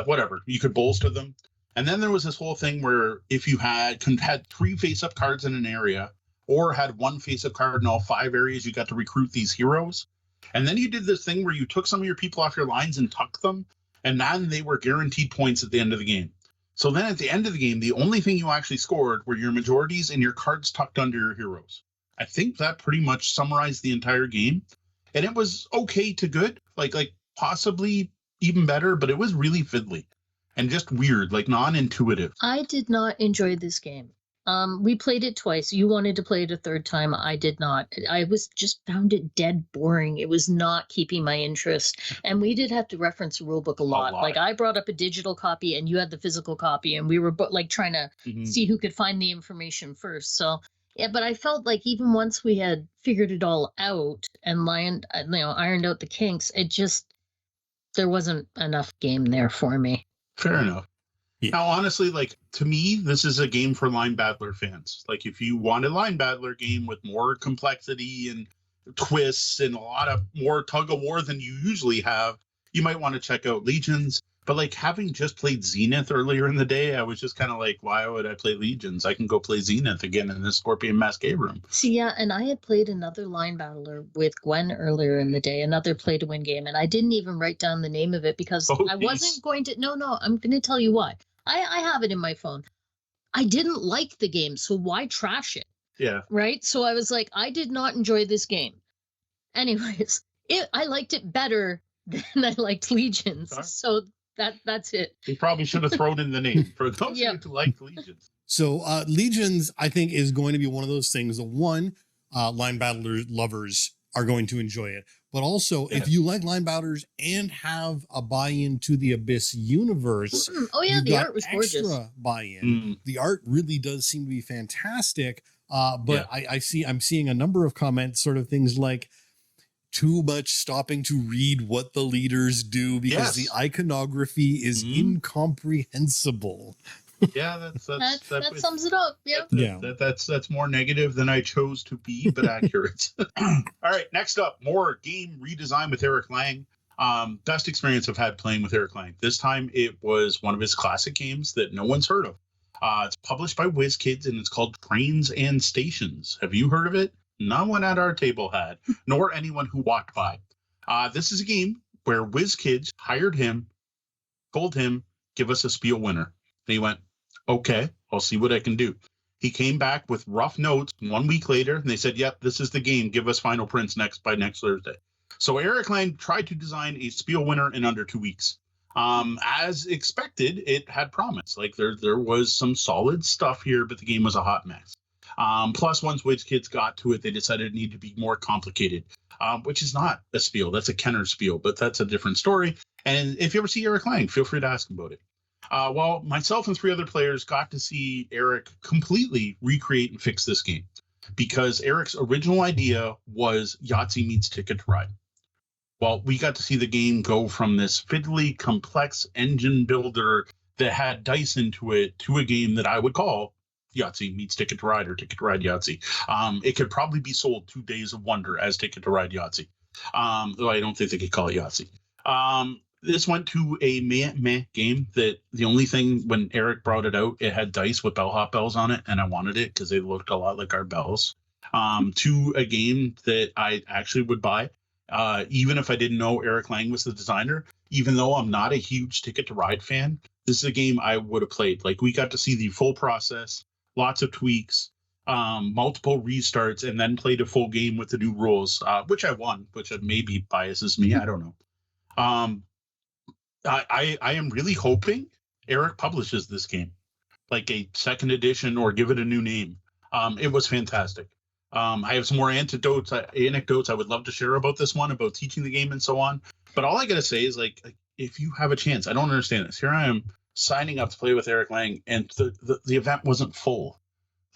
Whatever. You could bolster them. And then there was this whole thing where if you had 3 face-up cards in an area, or had 1 face-up card in all 5 areas, you got to recruit these heroes. And then you did this thing where you took some of your people off your lines and tucked them, and then they were guaranteed points at the end of the game. So then at the end of the game, the only thing you actually scored were your majorities and your cards tucked under your heroes. I think that pretty much summarized the entire game. And it was okay to good, like possibly even better, but it was really fiddly and just weird, non-intuitive. I did not enjoy this game. We played it twice. You wanted to play it a third time. I did not. I found it dead boring. It was not keeping my interest. And we did have to reference the rulebook a lot. I brought up a digital copy and you had the pphysical copy, and we were trying to see who could find the information first. So yeah, but I felt like even once we had figured it all out and ironed out the kinks, there wasn't enough game there for me. Fair enough. Yeah. Now, honestly, to me, this is a game for line battler fans. If you want a line battler game with more complexity and twists and a lot of more tug of war than you usually have, you might want to check out Legions. But having just played Zenith earlier in the day, I was just kind of why would I play Legions? I can go play Zenith again in the Scorpion Masquerade room. See, yeah, and I had played another line battler with Gwen earlier in the day, another play-to-win game, and I didn't even write down the name of it because I wasn't going to... No, I'm going to tell you why. I have it in my phone. I didn't like the game, so why trash it? Yeah. Right? So I was like, I did not enjoy this game. Anyways, I liked it better than I liked Legions. Sorry. So that's it. You probably should have thrown in the name for those of you who like Legions. So Legions, I think, is going to be one of those things. Line battler lovers are going to enjoy it. But also, if you like line battlers and have a buy-in to the Abyss universe, the art was gorgeous. Extra buy-in. The art really does seem to be fantastic. But I'm seeing a number of comments, sort of things like too much stopping to read what the leaders do because the iconography is incomprehensible. Yeah, that sums it up. Yeah. That's more negative than I chose to be, but accurate. All right, next up, more game redesign with Eric Lang. Best experience I've had playing with Eric Lang. This time it was one of his classic games that no one's heard of. It's published by WizKids and it's called Trains and Stations. Have you heard of it? No one at our table had, nor anyone who walked by. This is a game where WizKids hired him, told him, give us a Spiel winner. And he went, okay, I'll see what I can do. He came back with rough notes 1 week later, and they said, yep, this is the game. Give us final prints by next Thursday. So Eric Lang tried to design a Spiel winner in under 2 weeks. As expected, it had promise. Like there was some solid stuff here, but the game was a hot mess. Plus, once WizKids got to it, they decided it needed to be more complicated, which is not a Spiel. That's a Kenner Spiel, but that's a different story. And if you ever see Eric Lang, feel free to ask him about it. Well, myself and 3 other players got to see Eric completely recreate and fix this game, because Eric's original idea was Yahtzee meets Ticket to Ride. Well, we got to see the game go from this fiddly, complex engine builder that had dice into it to a game that I would call Yahtzee meets Ticket to Ride, or Ticket to Ride Yahtzee. It could probably be sold 2 Days of Wonder as Ticket to Ride Yahtzee. Though I don't think they could call it Yahtzee. This went to a meh game that the only thing, when Eric brought it out, it had dice with bellhop bells on it, and I wanted it because they looked a lot like our bells. To a game that I actually would buy. Even if I didn't know Eric Lang was the designer, even though I'm not a huge Ticket to Ride fan, this is a game I would have played. Like, we got to see the full process, lots of tweaks, multiple restarts, and then played a full game with the new rules, which I won, which maybe biases me. I don't know. I am really hoping Eric publishes this game, like a second edition, or give it a new name. It was fantastic. I have some more anecdotes I would love to share about this one, about teaching the game and so on. But all I got to say is, like, if you have a chance, I don't understand this. Here I am signing up to play with Eric Lang, and the event wasn't full.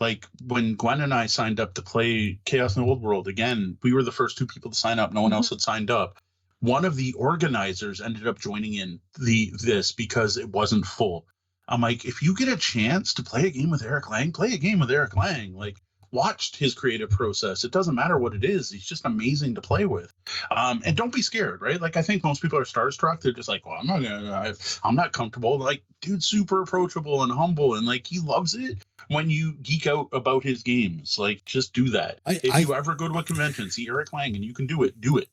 Like, when Gwen and I signed up to play Chaos in the Old World, again, we were the first 2 people to sign up. No one else had signed up. One of the organizers ended up joining in this because it wasn't full. I'm like, if you get a chance to play a game with Eric Lang, play a game with Eric Lang. Like, watched his creative process. It doesn't matter what it is. He's just amazing to play with. And don't be scared, right? Like, I think most people are starstruck. They're just like, well, I'm not comfortable. Like, dude's super approachable and humble, and like, he loves it when you geek out about his games. Like, just do that. If you ever go to a convention, see Eric Lang and you can do it, do it.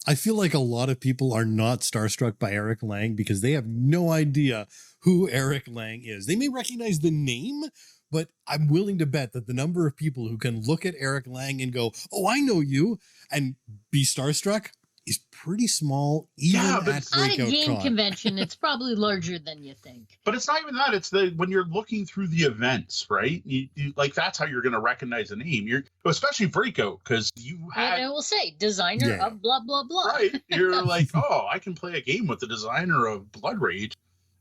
I feel like a lot of people are not starstruck by Eric Lang because they have no idea who Eric Lang is. They may recognize the name, but I'm willing to bet that the number of people who can look at Eric Lang and go, oh, I know you, and be starstruck is pretty small, even at Breakout Con. At a game convention, it's probably larger than you think. But it's not even that. It's when you're looking through the events, right? You like, that's how you're going to recognize a name. Especially Breakout, because you had... And I will say, designer of blah, blah, blah. Right. You're like, oh, I can play a game with the designer of Blood Rage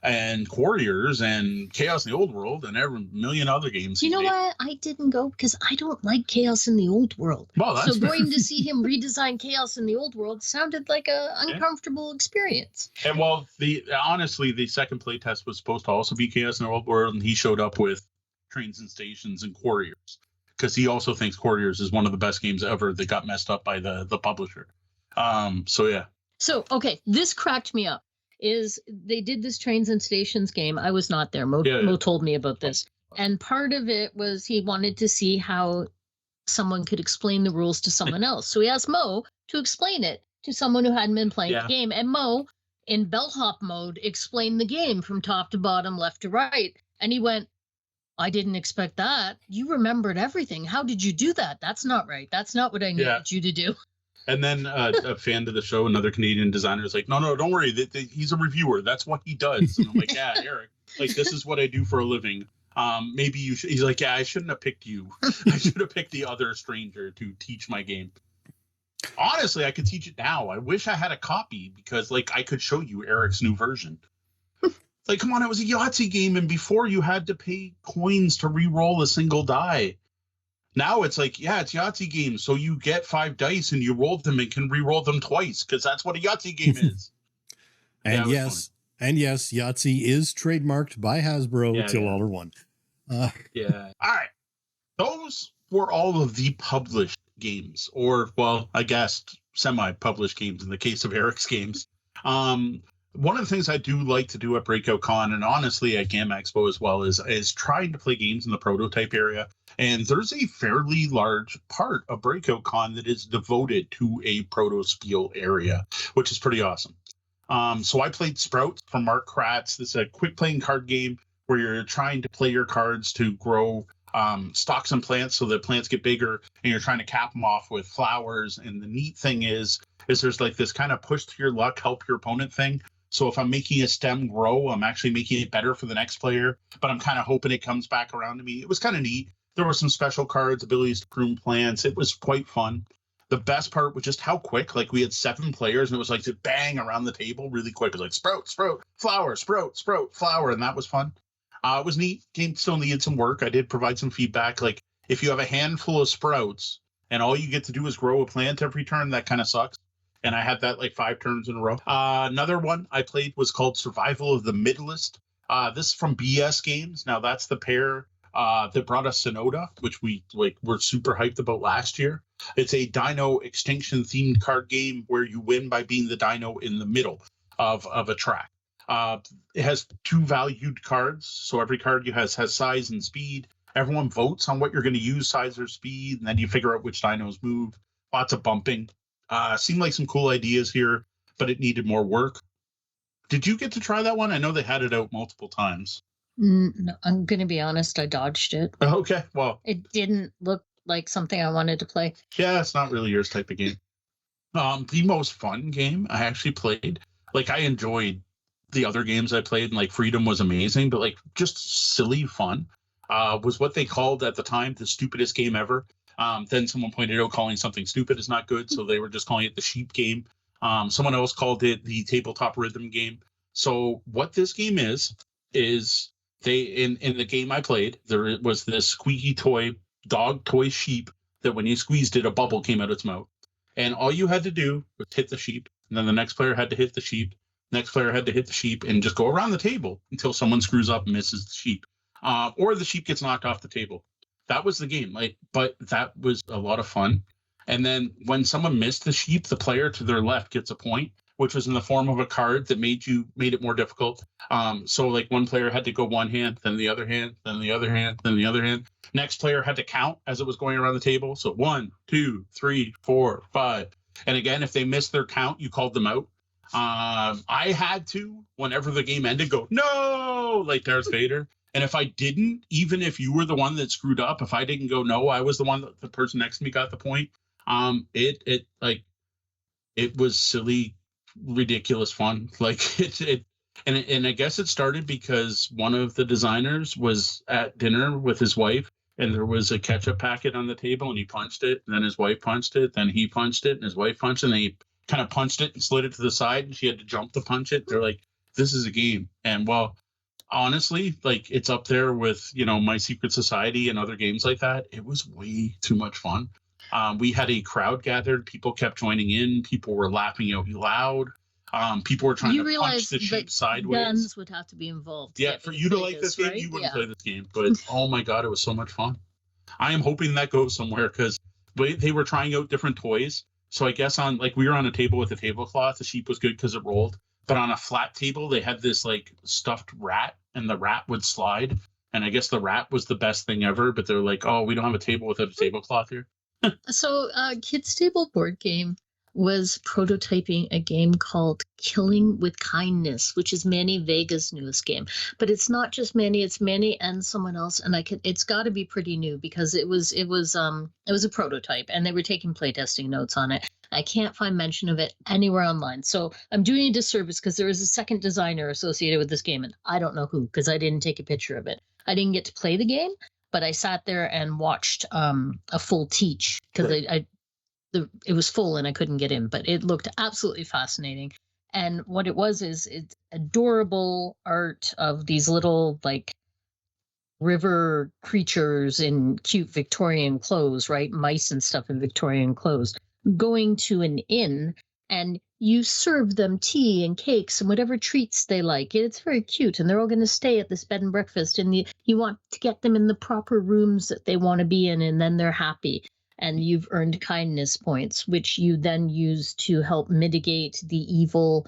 and Quarriers and Chaos in the Old World and every million other games. You know what? I didn't go because I don't like Chaos in the Old World. Well, so going to see him redesign Chaos in the Old World sounded like an uncomfortable experience. And well, honestly, the second playtest was supposed to also be Chaos in the Old World, and he showed up with Trains and Stations and Quarriers, because he also thinks Quarriers is one of the best games ever that got messed up by the publisher. So yeah. So, okay, this cracked me up. Is they did this Trains and Stations game. I was not there. Mo told me about this. And part of it was he wanted to see how someone could explain the rules to someone else. So he asked Mo to explain it to someone who hadn't been playing the game. And Mo, in bellhop mode, explained the game from top to bottom, left to right. And he went, I didn't expect that. You remembered everything. How did you do that? That's not right. That's not what I needed you to do. And then a fan of the show, another Canadian designer, is like, no, don't worry. He's a reviewer. That's what he does. And I'm like, yeah, Eric, like, this is what I do for a living. Maybe you should. He's like, yeah, I shouldn't have picked you. I should have picked the other stranger to teach my game. Honestly, I could teach it now. I wish I had a copy, because, like, I could show you Eric's new version. Like, come on, it was a Yahtzee game, and before you had to pay coins to re-roll a single die. Now it's like, yeah, it's Yahtzee game, so you get 5 dice and you roll them and can re-roll them twice, because that's what a Yahtzee game is. And yes, Yahtzee is trademarked by Hasbro till all are one. All right. Those were all of the published games, or, well, I guess semi-published games in the case of Eric's games. One of the things I do like to do at Breakout Con, and honestly at GAMA Expo as well, is trying to play games in the prototype area. And there's a fairly large part of Breakout Con that is devoted to a proto spiel area, which is pretty awesome. So I played Sprouts from Mark Kratz. This is a quick playing card game where you're trying to play your cards to grow stock some plants so the plants get bigger, and you're trying to cap them off with flowers. And the neat thing is there's like this kind of push to your luck, help your opponent thing. So if I'm making a stem grow, I'm actually making it better for the next player, but I'm kind of hoping it comes back around to me. It was kind of neat. There were some special cards, abilities to prune plants. It was quite fun. The best part was just how quick, like we had 7 players and it was like just bang around the table really quick. It was like sprout, flower, sprout, flower. And that was fun. It was neat. Game still needed some work. I did provide some feedback. Like if you have a handful of sprouts and all you get to do is grow a plant every turn, that kind of sucks. And I had that like 5 turns in a row. Another one I played was called Survival of the Middlest. This is from BS Games. Now that's the pair that brought us Sonoda, which we were super hyped about last year. It's a dino extinction themed card game where you win by being the dino in the middle of a track. It has 2 valued cards, so every card you has size and speed. Everyone votes on what you're going to use, size or speed, and then you figure out which dinos move. Lots of bumping. Seemed like some cool ideas here, but it needed more work. Did you get to try that one? I know they had it out multiple times. No, I'm going to be honest, I dodged it. Okay, well. It didn't look like something I wanted to play. Yeah, it's not really yours type of game. The most fun game I actually played, like I enjoyed the other games I played, and like Freedom was amazing, but like just silly fun, was what they called at the time the stupidest game ever. Then someone pointed out calling something stupid is not good, so they were just calling it the sheep game. Someone else called it the tabletop rhythm game. So what this game is they in the game I played, there was this squeaky toy dog toy sheep that when you squeezed it, a bubble came out its mouth. And all you had to do was hit the sheep, and then the next player had to hit the sheep, next player had to hit the sheep, and just go around the table until someone screws up and misses the sheep, or the sheep gets knocked off the table. That was the game, but that was a lot of fun. And then when someone missed the sheep, the player to their left gets a point, which was in the form of a card that made it more difficult. So like one player had to go one hand, then the other hand, then the other hand, then the other hand. Next player had to count as it was going around the table. So 1, 2, 3, 4, 5. And again, if they missed their count, you called them out. I had to, whenever the game ended, go, no, like Darth Vader. And if I didn't, even if you were the one that screwed up, if I didn't go no, I was the one that the person next to me got the point. It was silly, ridiculous fun. Like and I guess it started because one of the designers was at dinner with his wife, and there was a ketchup packet on the table, and he punched it, and then his wife punched it, then he punched it, and his wife punched it, and he kind of punched it and slid it to the side, and she had to jump to punch it. They're like, this is a game. And well, honestly, like it's up there with, My Secret Society and other games like that. It was way too much fun. We had a crowd gathered. People kept joining in. People were laughing out loud. People were trying to punch the sheep sideways. Guns would have to be involved. Yeah, for you to like this game, right? You wouldn't play this game. But oh my God, it was so much fun. I am hoping that goes somewhere because they were trying out different toys. So I guess we were on a table with a tablecloth. The sheep was good because it rolled. But on a flat table, they had this like stuffed rat, and the rat would slide. And I guess the rat was the best thing ever. But they're like, oh, we don't have a table without a tablecloth here. So Kids Table board game was prototyping a game called Killing with Kindness, which is Manny Vega's newest game. But it's not just Manny; it's Manny and someone else. And it's got to be pretty new because it was a prototype, and they were taking playtesting notes on it. I can't find mention of it anywhere online. So I'm doing a disservice because there is a second designer associated with this game, and I don't know who because I didn't take a picture of it. I didn't get to play the game, but I sat there and watched a full teach because it was full and I couldn't get in, but it looked absolutely fascinating. And what it was is it's adorable art of these little like river creatures in cute Victorian clothes, right? Mice and stuff in Victorian clothes, going to an inn, and you serve them tea and cakes and whatever treats they like. It's very cute, and they're all going to stay at this bed and breakfast, and you want to get them in the proper rooms that they want to be in, and then they're happy. And you've earned kindness points, which you then use to help mitigate the evil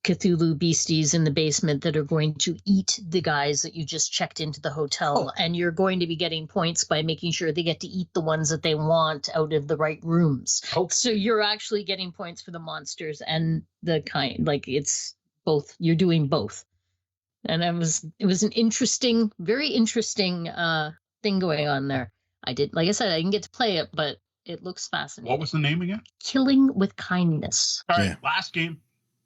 Cthulhu beasties in the basement that are going to eat the guys that you just checked into the hotel. And you're going to be getting points by making sure they get to eat the ones that they want out of the right rooms. So you're actually getting points for the monsters and the kind. Like it's both. You're doing both. And it was an interesting, very interesting thing going on there. I did, like I said, I didn't get to play it, but it looks fascinating. What was the name again? Killing with Kindness. All right, last game.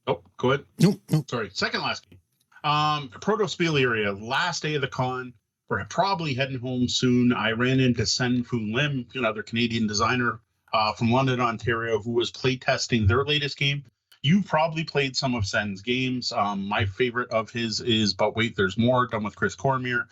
Oh, go ahead. Nope. Sorry, second last game. Proto-Spieleria, last day of the con. We're probably heading home soon. I ran into Sen Foon Lim, another Canadian designer from London, Ontario, who was playtesting their latest game. You've probably played some of Sen's games. My favorite of his is But Wait, There's More, done with Chris Cormier.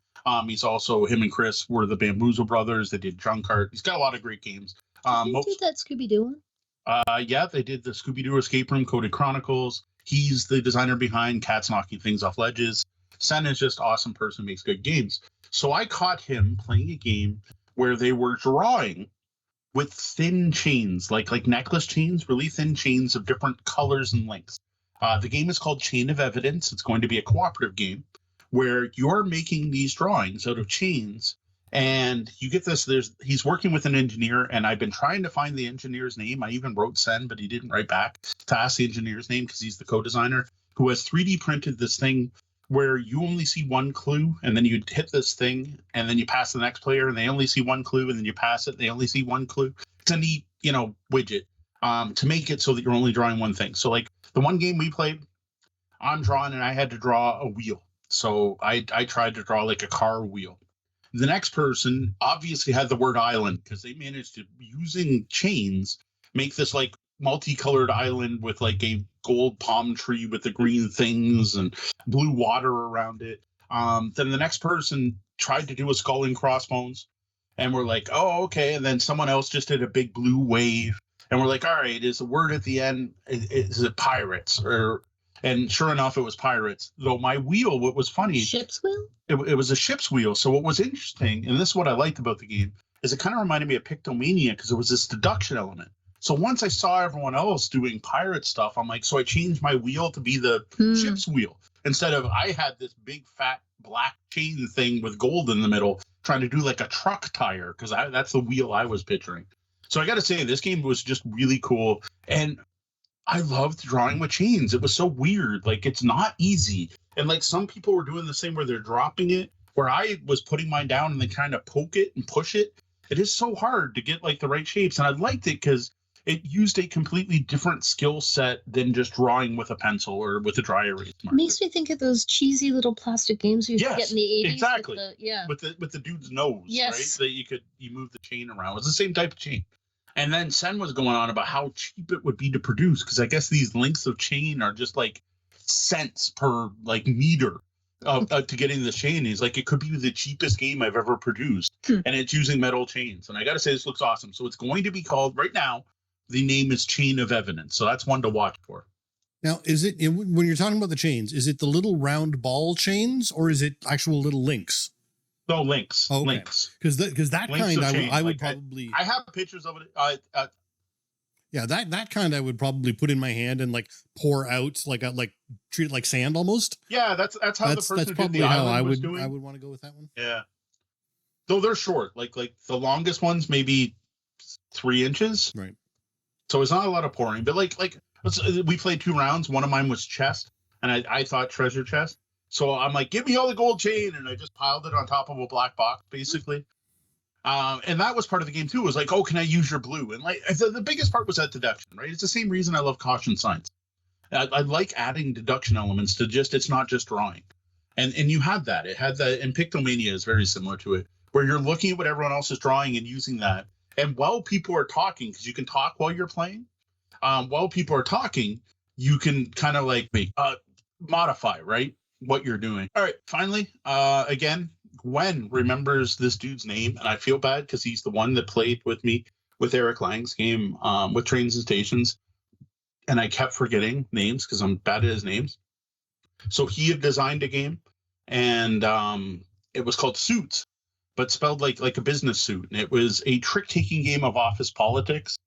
He's also, him and Chris were the Bamboozle brothers. They did Junkart. He's got a lot of great games. Did they do that Scooby-Doo one? Yeah, they did the Scooby-Doo Escape Room, Coded Chronicles. He's the designer behind Cats Knocking Things Off Ledges. Sen is just awesome person, makes good games. So I caught him playing a game where they were drawing with thin chains, like necklace chains, really thin chains of different colors and lengths. The game is called Chain of Evidence. It's going to be a cooperative game where you're making these drawings out of chains. And you get this, he's working with an engineer, and I've been trying to find the engineer's name. I even wrote Sen, but he didn't write back to ask the engineer's name because he's the co-designer who has 3D printed this thing where you only see one clue, and then you hit this thing, and then you pass the next player, and they only see one clue, and then you pass it, they only see one clue. It's a neat, widget to make it so that you're only drawing one thing. So like the one game we played, I'm drawing, and I had to draw a wheel. So I tried to draw like a car wheel. The next person obviously had the word island because they managed to, using chains, make this like multicolored island with like a gold palm tree with the green things and blue water around it. Then the next person tried to do a skull and crossbones, and we're like, oh, okay. And then someone else just did a big blue wave, and we're like, all right, is the word at the end, is it pirates? And sure enough, it was pirates. Though my wheel, what was funny, Ship's wheel? It was a ship's wheel. So what was interesting, and this is what I liked about the game, is it kind of reminded me of Pictomania because there was this deduction element. So once I saw everyone else doing pirate stuff, I'm like, so I changed my wheel to be the ship's wheel. Instead of, I had this big fat black chain thing with gold in the middle, trying to do like a truck tire, because that's the wheel I was picturing. So I got to say, this game was just really cool. And I loved drawing with chains. It was so weird. Like, it's not easy. And like some people were doing the same where they're dropping it, where I was putting mine down and then kind of poke it and push it. It is so hard to get like the right shapes. And I liked it because it used a completely different skill set than just drawing with a pencil or with a dry erase marker. It makes me think of those cheesy little plastic games you used to get in the 80s. Exactly. With the dude's nose, yes. Right? That you move the chain around. It's the same type of chain. And then Sen was going on about how cheap it would be to produce, because I guess these lengths of chain are just like cents per like meter to get in the chain. He's like, it could be the cheapest game I've ever produced, and it's using metal chains. And I got to say, this looks awesome. So it's going to be called, right now, the name is Chain of Evidence. So that's one to watch for. Now, is it, when you're talking about the chains, is it the little round ball chains or is it actual little links? No, links. Oh, okay. Links. Because that Links kind I would like probably... I have pictures of it. Yeah, that kind I would probably put in my hand and like pour out, treat it like sand almost. Yeah, that's how the person that's who probably did the how island I was would doing. I would want to go with that one. Yeah, though they're short. Like the longest ones maybe 3 inches. Right. So it's not a lot of pouring, but like we played 2 rounds. One of mine was chest, and I thought treasure chest. So I'm like, give me all the gold chain, and I just piled it on top of a black box, basically. And that was part of the game too. It was like, oh, can I use your blue? And like the biggest part was that deduction, right? It's the same reason I love caution signs. I like adding deduction elements to it's not just drawing. And you had that. It had that, and Pictomania is very similar to it, where you're looking at what everyone else is drawing and using that. And while people are talking, because you can talk while you're playing, while people are talking, you can kind of like modify, right, what you're doing. All right, finally, again, Gwen remembers this dude's name, and I feel bad because he's the one that played with me with Eric Lang's game with Trains and Stations, and I kept forgetting names because I'm bad at his names. So he had designed a game, and it was called Suits, but spelled like a business suit, and it was a trick-taking game of office politics,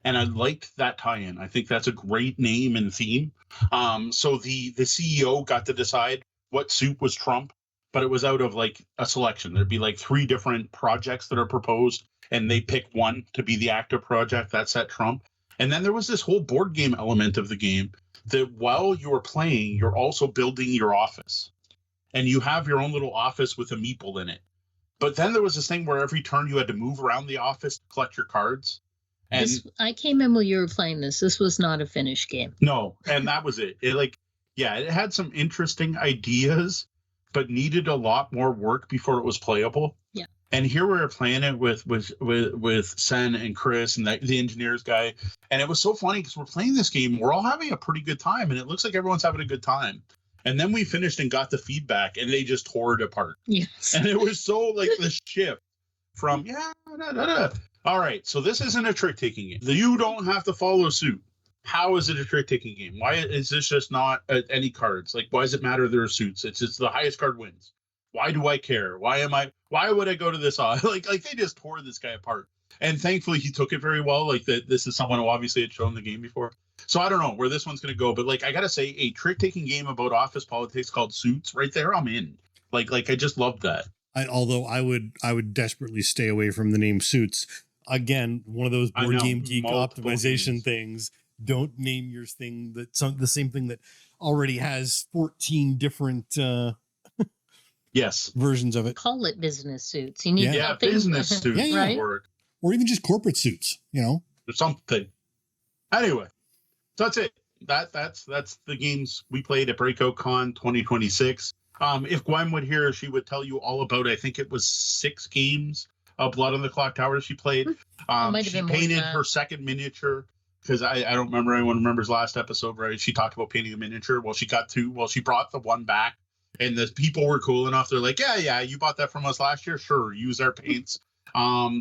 and I liked that tie-in. I think that's a great name and theme. So the CEO got to decide what suit was Trump, but it was out of like a selection. There'd be like 3 different projects that are proposed, and they pick one to be the active project that set Trump. And then there was this whole board game element of the game that while you're playing, you're also building your office. And you have your own little office with a meeple in it. But then there was this thing where every turn you had to move around the office to collect your cards. And I came in while you were playing this. This was not a finished game. no, and that was it. It had some interesting ideas, but needed a lot more work before it was playable. Yeah. And here we were playing it with Sen and Chris and the engineers guy. And it was so funny because we're playing this game. We're all having a pretty good time. And it looks like everyone's having a good time. And then we finished and got the feedback and they just tore it apart. Yes. And it was so like the shift from, all right, so this isn't a trick-taking game. You don't have to follow suit. How is it a trick-taking game? Why is this just not any cards? Like, why does it matter there are suits? It's just the highest card wins. Why do I care? Why would I go to this? Like they just tore this guy apart. And thankfully he took it very well. Like that, this is someone who obviously had shown the game before. So I don't know where this one's going to go, but like, I got to say a trick-taking game about office politics called Suits right there. I'm in. Like I just loved that. Although I would desperately stay away from the name Suits. Again, one of those board game geek optimization things. Don't name your thing the same thing that already has 14 different yes versions of it. Call it business suits. You need business suits, right? Or even just corporate suits, or something. Anyway, so that's it. That's the games we played at Breakout Con 2026. If Gwen would hear, she would tell you all about, I think it was 6 games of Blood on the Clock Tower she played. She painted her second miniature because I don't remember, anyone remembers last episode, right? She talked about painting a miniature. Well, she got 2. Well, she brought the one back and the people were cool enough. They're like, yeah, you bought that from us last year. Sure. Use our paints.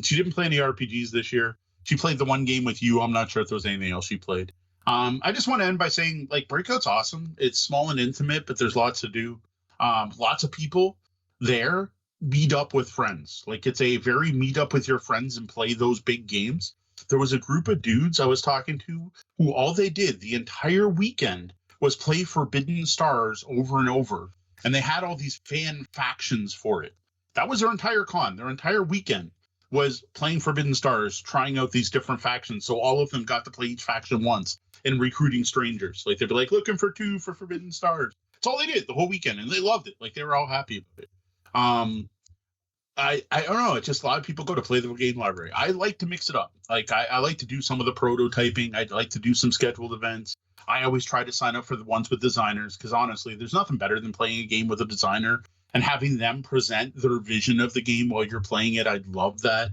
She didn't play any RPGs this year. She played the one game with you. I'm not sure if there was anything else she played. I just want to end by saying, like, Breakout's awesome. It's small and intimate, but there's lots to do. Lots of people there meet up with friends. Like, it's a very meet up with your friends and play those big games. There was a group of dudes I was talking to who all they did the entire weekend was play Forbidden Stars over and over. And they had all these fan factions for it. That was their entire con. Their entire weekend was playing Forbidden Stars, trying out these different factions. So all of them got to play each faction once and recruiting strangers. Like, they'd be like, looking for 2 for Forbidden Stars. That's all they did the whole weekend. And they loved it. Like, they were all happy about it. I don't know. It's just a lot of people go to play the game library. I like to mix it up. Like, I like to do some of the prototyping. I'd like to do some scheduled events. I always try to sign up for the ones with designers because honestly, there's nothing better than playing a game with a designer and having them present their vision of the game while you're playing it. I'd love that.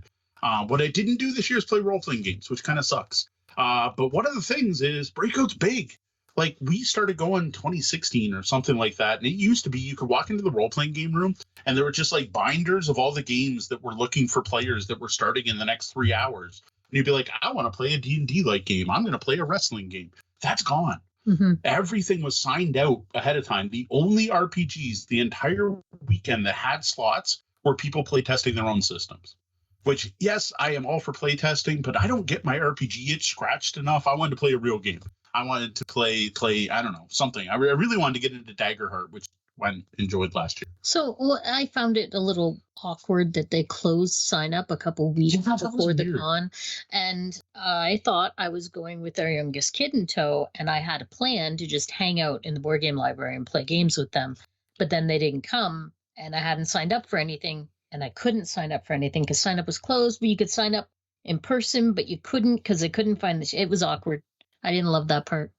What I didn't do this year is play role-playing games, which kind of sucks. But one of the things is Breakout's big. Like, we started going 2016 or something like that. And it used to be you could walk into the role-playing game room and there were just like binders of all the games that were looking for players that were starting in the next 3 hours. And you'd be like, I want to play a D&D-like game. I'm going to play a wrestling game. That's gone. Mm-hmm. Everything was signed out ahead of time. The only RPGs the entire weekend that had slots were people play testing their own systems. Which, yes, I am all for play testing, but I don't get my RPG itch scratched enough. I wanted to play a real game. I wanted to play I don't know, something. I really wanted to get into Daggerheart, which Gwen enjoyed last year. So I found it a little awkward that they closed sign up a couple weeks before the con. And I thought I was going with our youngest kid in tow, and I had a plan to just hang out in the board game library and play games with them. But then they didn't come, and I hadn't signed up for anything, and I couldn't sign up for anything because sign up was closed. But you could sign up in person, but you couldn't because they couldn't find it was awkward. I didn't love that part.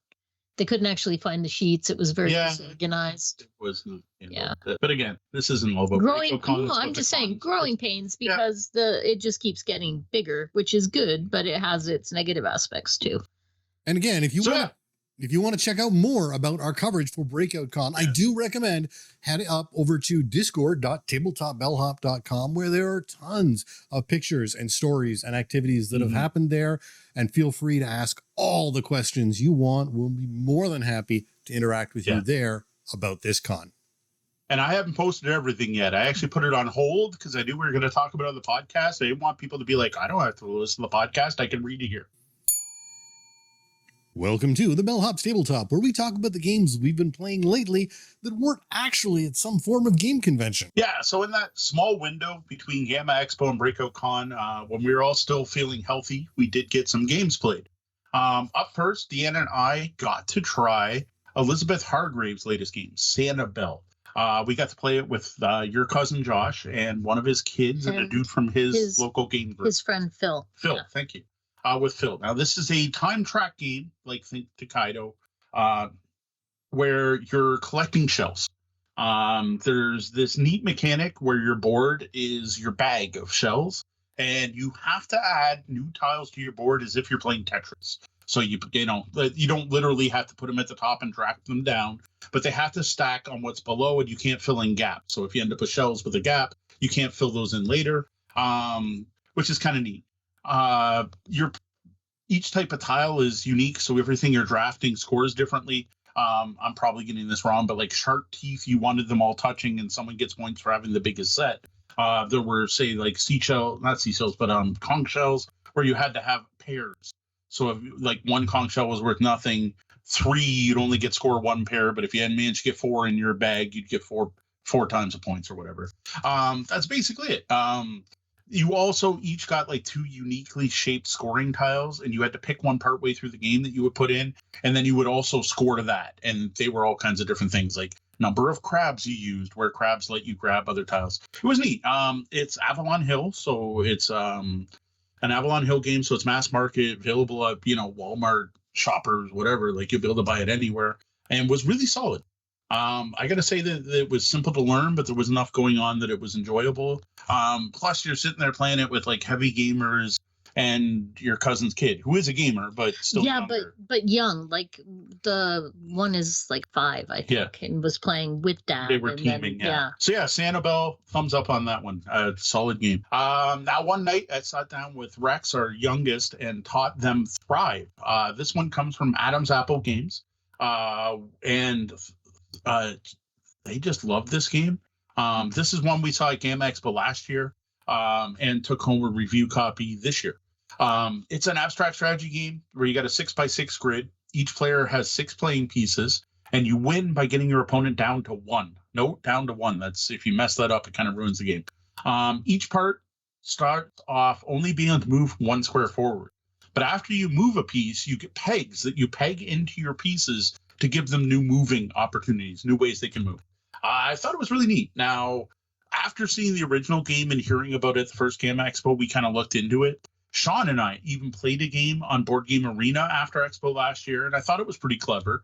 They couldn't actually find the sheets. It was very disorganized. It was, but again, this isn't all about growing. No, I'm just saying growing pains because it just keeps getting bigger, which is good, but it has its negative aspects too. And again, if you want to check out more about our coverage for Breakout Con, I do recommend heading up over to discord.tabletopbellhop.com, where there are tons of pictures and stories and activities that have happened there. And feel free to ask all the questions you want. We'll be more than happy to interact with you there about this con. And I haven't posted everything yet. I actually put it on hold because I knew we were going to talk about it on the podcast. I didn't want people to be like, I don't have to listen to the podcast. I can read it here. Welcome to the Bellhop's Tabletop, where we talk about the games we've been playing lately that weren't actually at some form of game convention. Yeah, so in that small window between GAMA Expo and Breakout Con, when we were all still feeling healthy, we did get some games played. Up first, Deanna and I got to try Elizabeth Hargrave's latest game, Sanibel. We got to play it with your cousin Josh and one of his kids and a dude from his local game group. His friend Phil. Phil, thank you. With Phil. Now, this is a time track game, like think Tokaido, where you're collecting shells. There's this neat mechanic where your board is your bag of shells, and you have to add new tiles to your board as if you're playing Tetris. So you don't literally have to put them at the top and drag them down, but they have to stack on what's below, and you can't fill in gaps. So if you end up with shells with a gap, you can't fill those in later, which is kind of neat. Each type of tile is unique, so everything you're drafting scores differently. I'm probably getting this wrong, but like shark teeth, you wanted them all touching, and someone gets points for having the biggest set. There were, say, like conch shells, where you had to have pairs. So if like one conch shell was worth nothing, 3 you'd only get score 1 pair, but if you had managed to get 4 in your bag, you'd get four times the points or whatever. That's basically it. You also each got like 2 uniquely shaped scoring tiles, and you had to pick one partway through the game that you would put in, and then you would also score to that. And they were all kinds of different things, like number of crabs you used, where crabs let you grab other tiles. It was neat. It's Avalon Hill, so it's an Avalon Hill game, so it's mass market, available at Walmart, Shoppers, whatever. Like you'll be able to buy it anywhere, and was really solid. I got to say that it was simple to learn, but there was enough going on that it was enjoyable. Plus, you're sitting there playing it with like heavy gamers and your cousin's kid, who is a gamer, but still younger. but young. Like the one is like 5, I think, and was playing with dad. They were teaming, So Sanibel, thumbs up on that one. Solid game. Now one night I sat down with Rex, our youngest, and taught them Thrive. This one comes from Adam's Apple Games, and they just love this game. This is one we saw at GAMA Expo last year, and took home a review copy this year. It's an abstract strategy game where you got a 6x6 grid. Each player has 6 playing pieces, and you win by getting your opponent down to 1. Note, down to 1. That's if you mess that up, it kind of ruins the game. Each part starts off only being able to move 1 square forward. But after you move a piece, you get pegs that you peg into your pieces to give them new moving opportunities, new ways they can move. I thought it was really neat. Now, after seeing the original game and hearing about it at the first GAMA Expo, we kind of looked into it. Sean and I even played a game on Board Game Arena after Expo last year, and I thought it was pretty clever.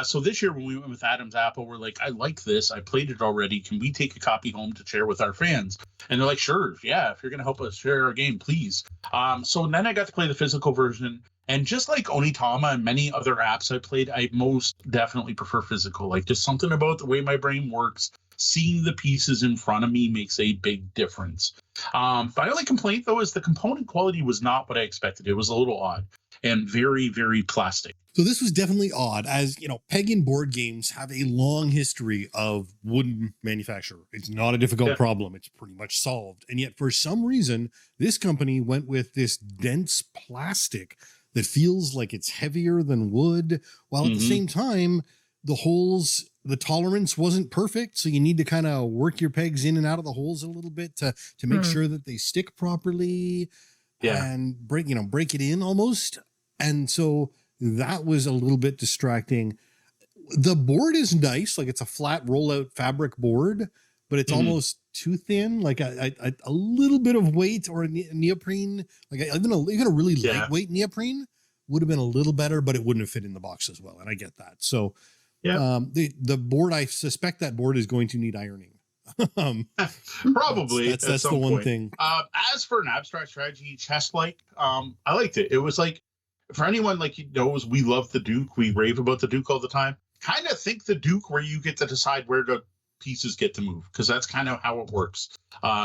So this year when we went with Adam's Apple, we're like, I like this. I played it already. Can we take a copy home to share with our fans? And they're like, sure. Yeah, if you're going to help us share our game, please. So then I got to play the physical version. And just like Onitama and many other apps I played, I most definitely prefer physical. Like just something about the way my brain works. Seeing the pieces in front of me makes a big difference. My only complaint, though, is the component quality was not what I expected. It was a little odd and very, very plastic. So this was definitely odd, as Peg and board games have a long history of wooden manufacture. It's not a difficult problem. It's pretty much solved. And yet for some reason, this company went with this dense plastic that feels like it's heavier than wood, while at the same time, the holes, the tolerance wasn't perfect. So you need to kind of work your pegs in and out of the holes a little bit to make sure that they stick properly and break it in almost. And so that was a little bit distracting. The board is nice. Like it's a flat rollout fabric board, but it's almost too thin. Like a little bit of weight or a neoprene, like even a really lightweight neoprene would have been a little better, but it wouldn't have fit in the box as well. And I get that. So the board, I suspect that board is going to need ironing. Probably that's the one thing. As for an abstract strategy chess-like, I liked it. It was like, for anyone knows, we love the Duke. We rave about the Duke all the time. Kind of think the Duke where you get to decide where the pieces get to move, because that's kind of how it works.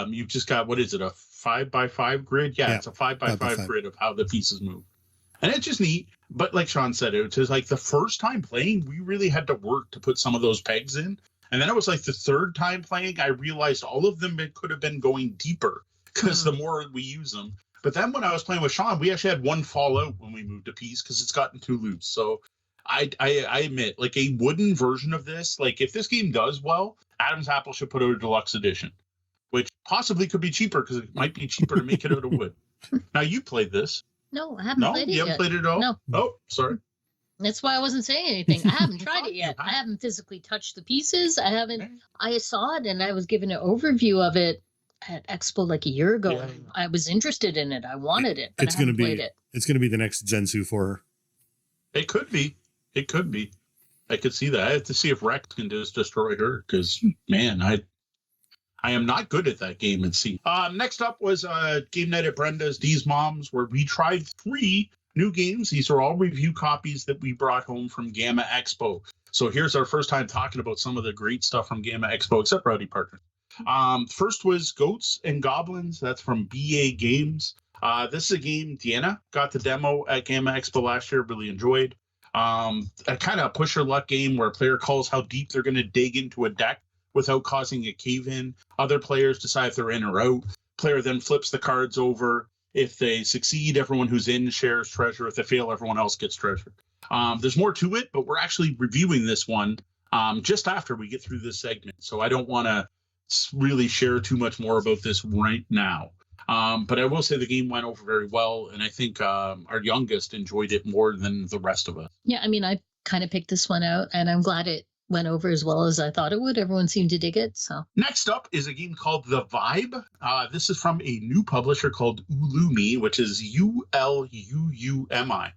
You've just got, what is it, a 5x5 grid? Yeah, it's a 5x5 grid of how the pieces move. And it's just neat. But like Sean said, it was like the first time playing, we really had to work to put some of those pegs in. And then it was like the third time playing, I realized all of them could have been going deeper because the more we use them. But then when I was playing with Sean, we actually had one fall out when we moved a piece because it's gotten too loose. So I admit, like a wooden version of this, like if this game does well, Adam's Apple should put out a deluxe edition, which possibly could be cheaper because it might be cheaper to make it out of wood. Now you played this. No, I haven't played it yet. You haven't played it at all? No. Oh, sorry. That's why I wasn't saying anything. I haven't tried it You yet. I have. haven't physically touched the pieces. I haven't. Okay. I saw it and I was given an overview of it at Expo like a year ago. Yeah. And I was interested in it. I wanted it, but It's I gonna haven't played be it. it's gonna be the next Zensu for her. It could be. It could be. I could see that. I have to see if Rex can just destroy her because, man, I am not good at that game. And see. Next up was game night at Brenda's D's Moms, where we tried 3 new games. These are all review copies that we brought home from GAMA Expo. So here's our first time talking about some of the great stuff from GAMA Expo, except Rowdy Partners. First was Goats and Goblins. That's from BA Games. This is a game Deanna got the demo at GAMA Expo last year, really enjoyed. A kind of push your luck game where a player calls how deep they're going to dig into a deck without causing a cave-in. Other players decide if they're in or out. Player then flips the cards over. If they succeed, everyone who's in shares treasure. If they fail, everyone else gets treasure. There's more to it, but we're actually reviewing this one just after we get through this segment. So I don't want to really share too much more about this right now. But I will say the game went over very well, and I think our youngest enjoyed it more than the rest of us. Yeah, I mean, I kind of picked this one out, and I'm glad it went over as well as I thought it would. Everyone seemed to dig it. So next up is a game called The Vibe. This is from a new publisher called Ulumi, which is Ulumi.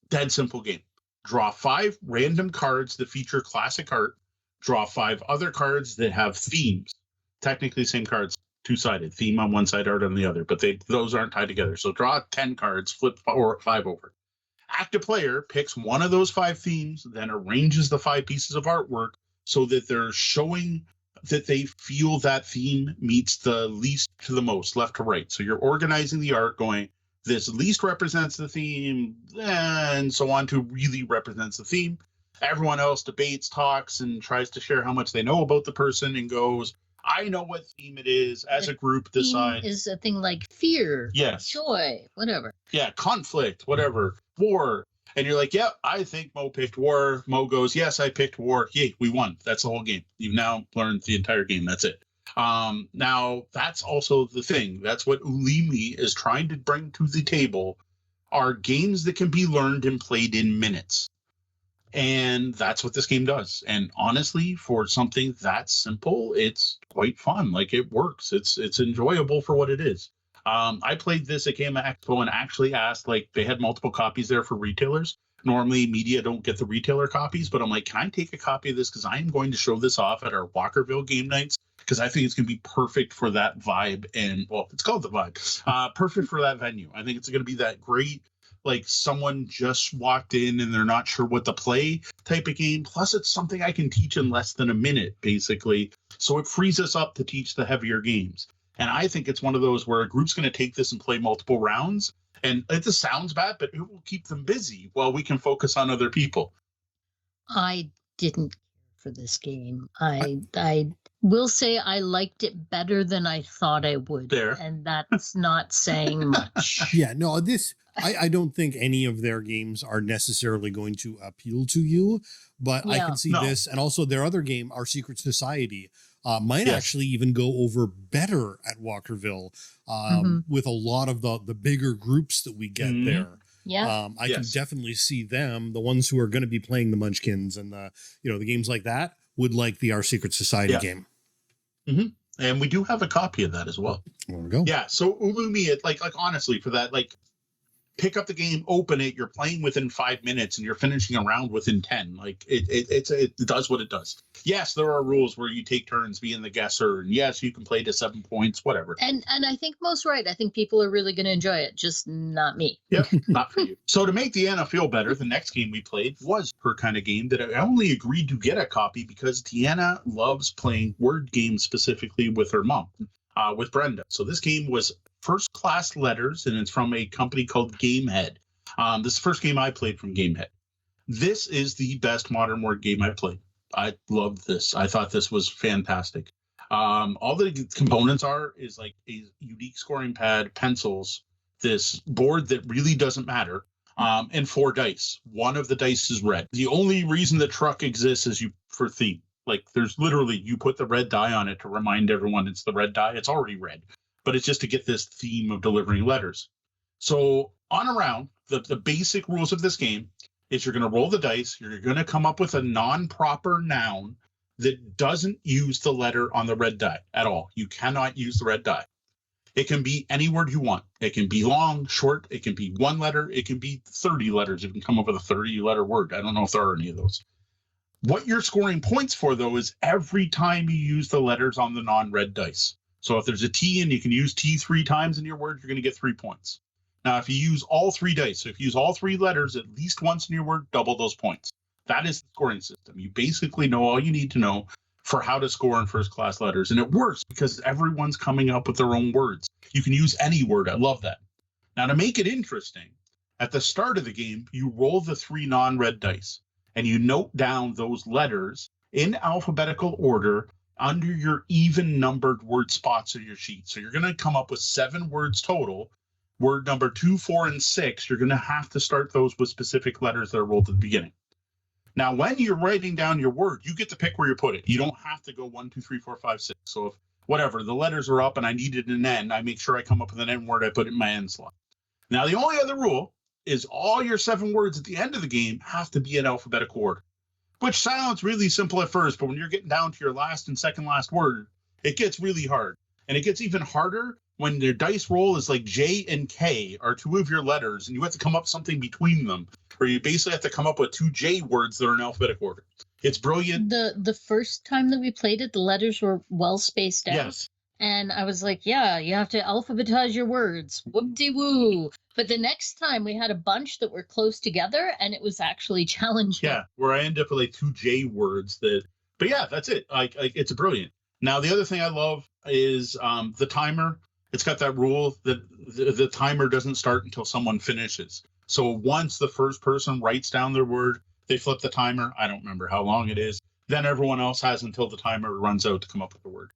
Dead simple game. Draw 5 random cards that feature classic art. Draw 5 other cards that have themes. Technically, same cards, 2-sided. Theme on one side, art on the other, but those aren't tied together. So draw 10 cards, flip 5 over. Active player picks one of those 5 themes, then arranges the 5 pieces of artwork so that they're showing that they feel that theme meets the least to the most, left to right. So you're organizing the art going, this least represents the theme, and so on to really represents the theme. Everyone else debates, talks, and tries to share how much they know about the person and goes, I know what theme it is. As a group, decide. Theme is a thing like fear, yes, joy, whatever. Yeah, conflict, whatever, war. And you're like, yeah, I think Mo picked war. Mo goes, yes, I picked war. Yay, we won. That's the whole game. You've now learned the entire game. That's it. Now, that's also the thing. That's what Ulimi is trying to bring to the table are games that can be learned and played in minutes. And that's what this game does. And honestly, for something that simple, it's quite fun. Like, it works. It's enjoyable for what it is. I played this at GAMA Expo and actually asked, like, they had multiple copies there for retailers. Normally, media don't get the retailer copies, but I'm like, can I take a copy of this? Because I am going to show this off at our Walkerville game nights, because I think it's going to be perfect for that vibe. And, well, it's called The Vibe. Perfect for that venue. I think it's going to be that great, like, someone just walked in and they're not sure what to play type of game. Plus, it's something I can teach in less than a minute, basically. So it frees us up to teach the heavier games. And I think it's one of those where a group's going to take this and play multiple rounds. And it just sounds bad, but it will keep them busy while we can focus on other people. I didn't care for this game. I will say I liked it better than I thought I would. There. And that's not saying much. Yeah, no, I don't think any of their games are necessarily going to appeal to you, but I can see this. And also their other game, Our Secret Society, might actually even go over better at Walkerville with a lot of the bigger groups that we get there. Yeah. I can definitely see them, the ones who are going to be playing the Munchkins and the games like that, would like the Our Secret Society game. Mm-hmm. And we do have a copy of that as well. There we go. Yeah. So Ulumi, like honestly, for that, like, pick up the game, open it, you're playing within 5 minutes and you're finishing a round within 10. Like, it does what it does. Yes, there are rules where you take turns being the guesser, and yes, you can play to 7 points, whatever. And I think Mo's right. I think people are really going to enjoy it, just not me. Yep, not for you. So to make Deanna feel better, the next game we played was her kind of game that I only agreed to get a copy because Deanna loves playing word games specifically with her mom, with Brenda. So this game was First Class Letters, and it's from a company called Gamehead. This is the first game I played from Gamehead. This is the best modern word game I've played. I loved this. I thought this was fantastic. All the components is like a unique scoring pad, pencils, this board that really doesn't matter, and 4 dice. One of the dice is red. The only reason the truck exists is for theme. Like, there's literally, you put the red die on it to remind everyone it's the red die. It's already red. But it's just to get this theme of delivering letters. So on a round, the basic rules of this game is you're going to roll the dice. You're going to come up with a non-proper noun that doesn't use the letter on the red die at all. You cannot use the red die. It can be any word you want. It can be long, short. It can be one letter. It can be 30 letters. You can come up with a 30-letter word. I don't know if there are any of those. What you're scoring points for, though, is every time you use the letters on the non-red dice. So if there's a T and you can use T 3 times in your word, you're going to get 3 points. Now, if you use all 3 dice, so if you use all 3 letters at least once in your word, double those points. That is the scoring system. You basically know all you need to know for how to score in first-class letters. And it works because everyone's coming up with their own words. You can use any word. I love that. Now, to make it interesting, at the start of the game, you roll the 3 non-red dice, and you note down those letters in alphabetical order under your even-numbered word spots of your sheet. So you're going to come up with 7 words total. Word number 2, 4, and 6, you're going to have to start those with specific letters that are rolled at the beginning. Now, when you're writing down your word, you get to pick where you put it. You don't have to go 1, 2, 3, 4, 5, 6. So if whatever, the letters are up and I needed an N, I make sure I come up with an N word, I put it in my N slot. Now, the only other rule is all your 7 words at the end of the game have to be in alphabetical order, which sounds really simple at first, but when you're getting down to your last and second last word, it gets really hard. And it gets even harder when your dice roll is like J and K are 2 of your letters, and you have to come up with something between them, or you basically have to come up with 2 J words that are in alphabetical order. It's brilliant. The first time that we played it, the letters were well spaced out. Yes. And I was like, yeah, you have to alphabetize your words. Whoop-de-woo. But the next time we had a bunch that were close together, and it was actually challenging. Yeah, where I end up with like 2 J words that, but yeah, that's it. Like it's brilliant. Now, the other thing I love is the timer. It's got that rule that the timer doesn't start until someone finishes. So once the first person writes down their word, they flip the timer. I don't remember how long it is. Then everyone else has until the timer runs out to come up with the word.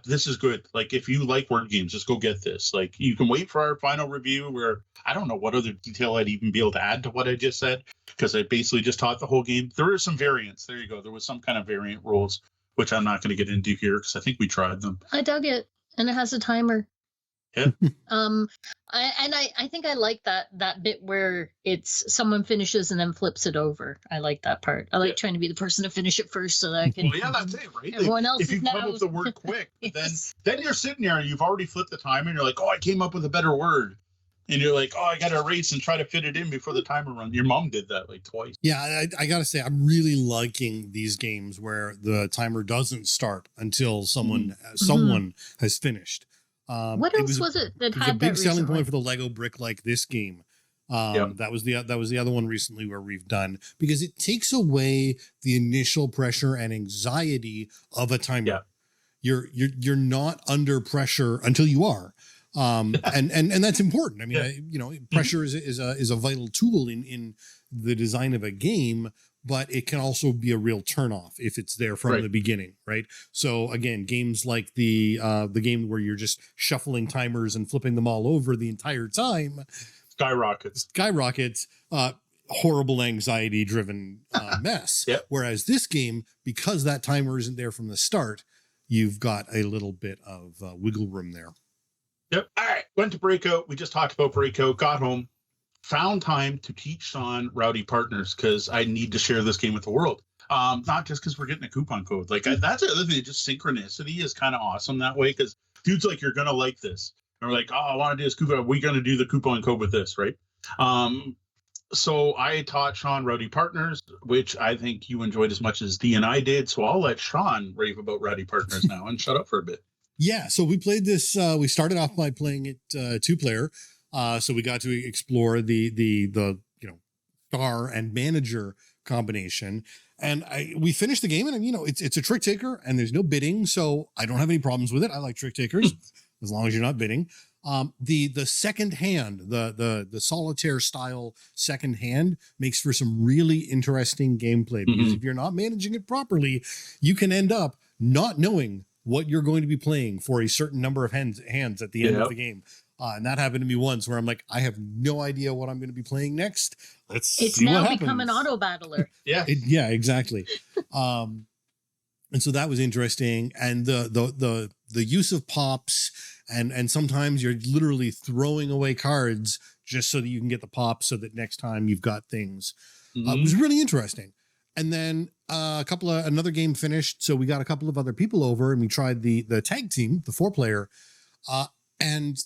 This is good. Like, if you like word games, just go get this. Like, you can wait for our final review where I don't know what other detail I'd even be able to add to what I just said, because I basically just taught the whole game. There is some variants. There you go. There was some kind of variant rules, which I'm not going to get into here because I think we tried them. I dug it, and it has a timer. Yeah. I think I like that bit where it's someone finishes and then flips it over. I like that part. I like trying to be the person to finish it first so that I can. Well, yeah, that's it, right? Everyone else if you is come now. up with the word quick, Yes. then you're sitting there and you've already flipped the timer and you're like, oh, I came up with a better word. And you're like, oh, I got to erase and try to fit it in before the timer runs. Your mom did that like twice. Yeah, I got to say, I'm really liking these games where the timer doesn't start until someone has finished. What else was it that it was had a big that selling recently? point for the Lego brick like this game. That was the other one recently where we've done, because it takes away the initial pressure and anxiety of a timer. Yeah. You're not under pressure until you are. And that's important. I mean, pressure is a vital tool in the design of a game, but it can also be a real turnoff if it's there from the beginning, right? So again, games like the game where you're just shuffling timers and flipping them all over the entire time, skyrockets, horrible anxiety-driven mess. Yep. Whereas this game, because that timer isn't there from the start, you've got a little bit of wiggle room there. Yep. All right. Went to Breakout. We just talked about Breakout. Got home. Found time to teach Sean Rowdy Partners because I need to share this game with the world. Not just because we're getting a coupon code. Like that's the other thing. Just synchronicity is kind of awesome that way, because dude's like, you're gonna like this. And we're like, oh, I want to do this coupon. We're gonna do the coupon code with this, right? So I taught Sean Rowdy Partners, which I think you enjoyed as much as Dee and I did. So I'll let Sean rave about Rowdy Partners now and shut up for a bit. Yeah, so we played this. We started off by playing it 2-player. So we got to explore the star and manager combination, and we finished the game. And it's a trick taker, and there's no bidding, so I don't have any problems with it. I like trick takers as long as you're not bidding. The second hand, the solitaire style second hand makes for some really interesting gameplay, because if you're not managing it properly, you can end up not knowing what you're going to be playing for a certain number of hands at the end of the game. And that happened to me once where I'm like, I have no idea what I'm going to be playing next. It's now become an auto battler. Yeah, exactly. And so that was interesting. And the the use of pops, and sometimes you're literally throwing away cards just so that you can get the pops so that next time you've got things. It was really interesting. And then another game finished. So we got a couple of other people over and we tried the tag team, the 4-player. And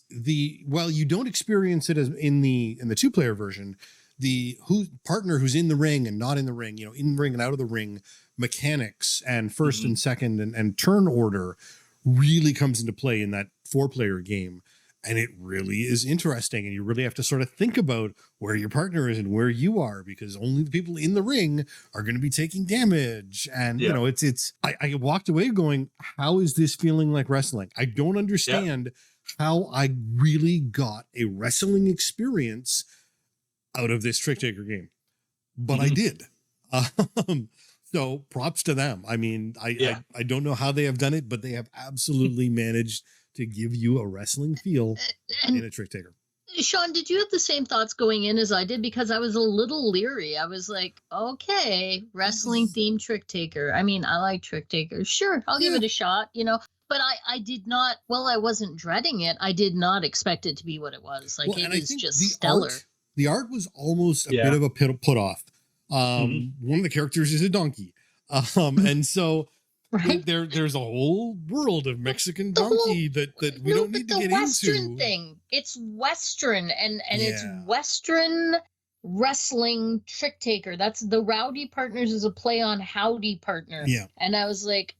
while you don't experience it as in the 2-player version, the partner who's in the ring and not in the ring, in the ring and out of the ring mechanics and first and second and turn order really comes into play in that 4-player game. And it really is interesting. And you really have to sort of think about where your partner is and where you are, because only the people in the ring are going to be taking damage. And, I walked away going, how is this feeling like wrestling? I don't understand how I really got a wrestling experience out of this Trick Taker game, but I did. So props to them. I mean, I don't know how they have done it, but they have absolutely managed to give you a wrestling feel in a Trick Taker. Sean, did you have the same thoughts going in as I did? Because I was a little leery. I was like, okay, wrestling themed Trick Taker. I mean, I like Trick Takers. Sure, I'll give it a shot, But I did not, I wasn't dreading it. I did not expect it to be what it was. Like, it was just stellar. The art was almost a bit of a put off. One of the characters is a donkey. And so there's a whole world of Mexican donkey that we don't need to get Western into. Thing. It's Western and it's Western wrestling Trick Taker. That's the Rowdy Partners is a play on Howdy Partner. Yeah. And I was like,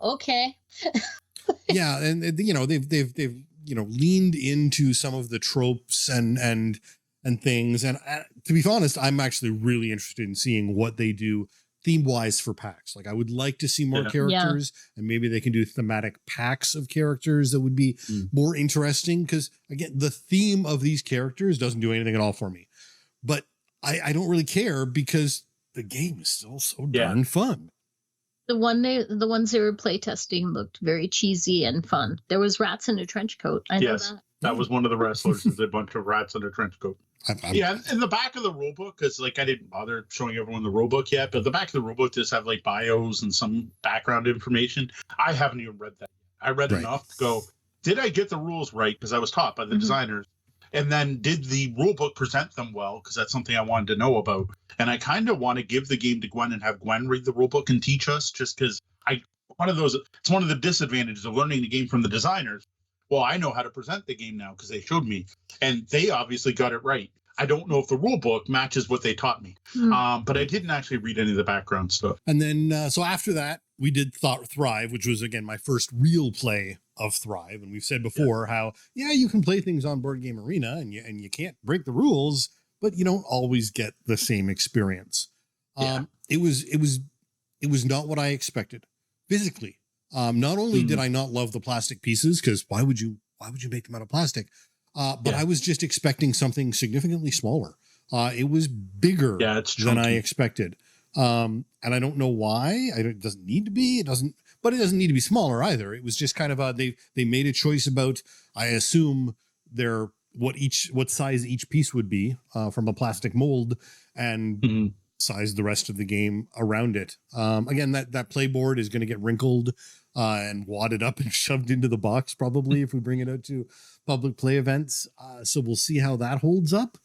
okay. Yeah, and they've leaned into some of the tropes and things. And to be honest, I'm actually really interested in seeing what they do theme-wise for packs. Like, I would like to see more characters, and maybe they can do thematic packs of characters that would be more interesting. Because again, the theme of these characters doesn't do anything at all for me. But I don't really care because the game is still so darn fun. The ones they were playtesting looked very cheesy and fun. There was rats in a trench coat. I know that. That was one of the wrestlers. Is a bunch of rats in a trench coat. In the back of the rulebook, because I didn't bother showing everyone the rulebook yet, but the back of the rulebook does have bios and some background information. I haven't even read that. I read enough to go, did I get the rules right? Because I was taught by the designers. And then did the rulebook present them well? Because that's something I wanted to know about. And I kind of want to give the game to Gwen and have Gwen read the rulebook and teach us, just because it's one of the disadvantages of learning the game from the designers. Well, I know how to present the game now because they showed me, and they obviously got it right. I don't know if the rule book matches what they taught me, but I didn't actually read any of the background stuff. And then, so after that, we did Thrive, which was, again, my first real play of Thrive. And we've said before how, you can play things on Board Game Arena and you can't break the rules, but you don't always get the same experience. It was not what I expected physically. Not only did I not love the plastic pieces, because why would you make them out of plastic? But I was just expecting something significantly smaller. It was bigger than I expected. And I don't know why. It doesn't need to be. But it doesn't need to be smaller either. It was just kind of they made a choice about, I assume, what size each piece would be from a plastic mold, and size the rest of the game around it. Again, that playboard is going to get wrinkled and wadded up and shoved into the box probably if we bring it out to public play events. So we'll see how that holds up.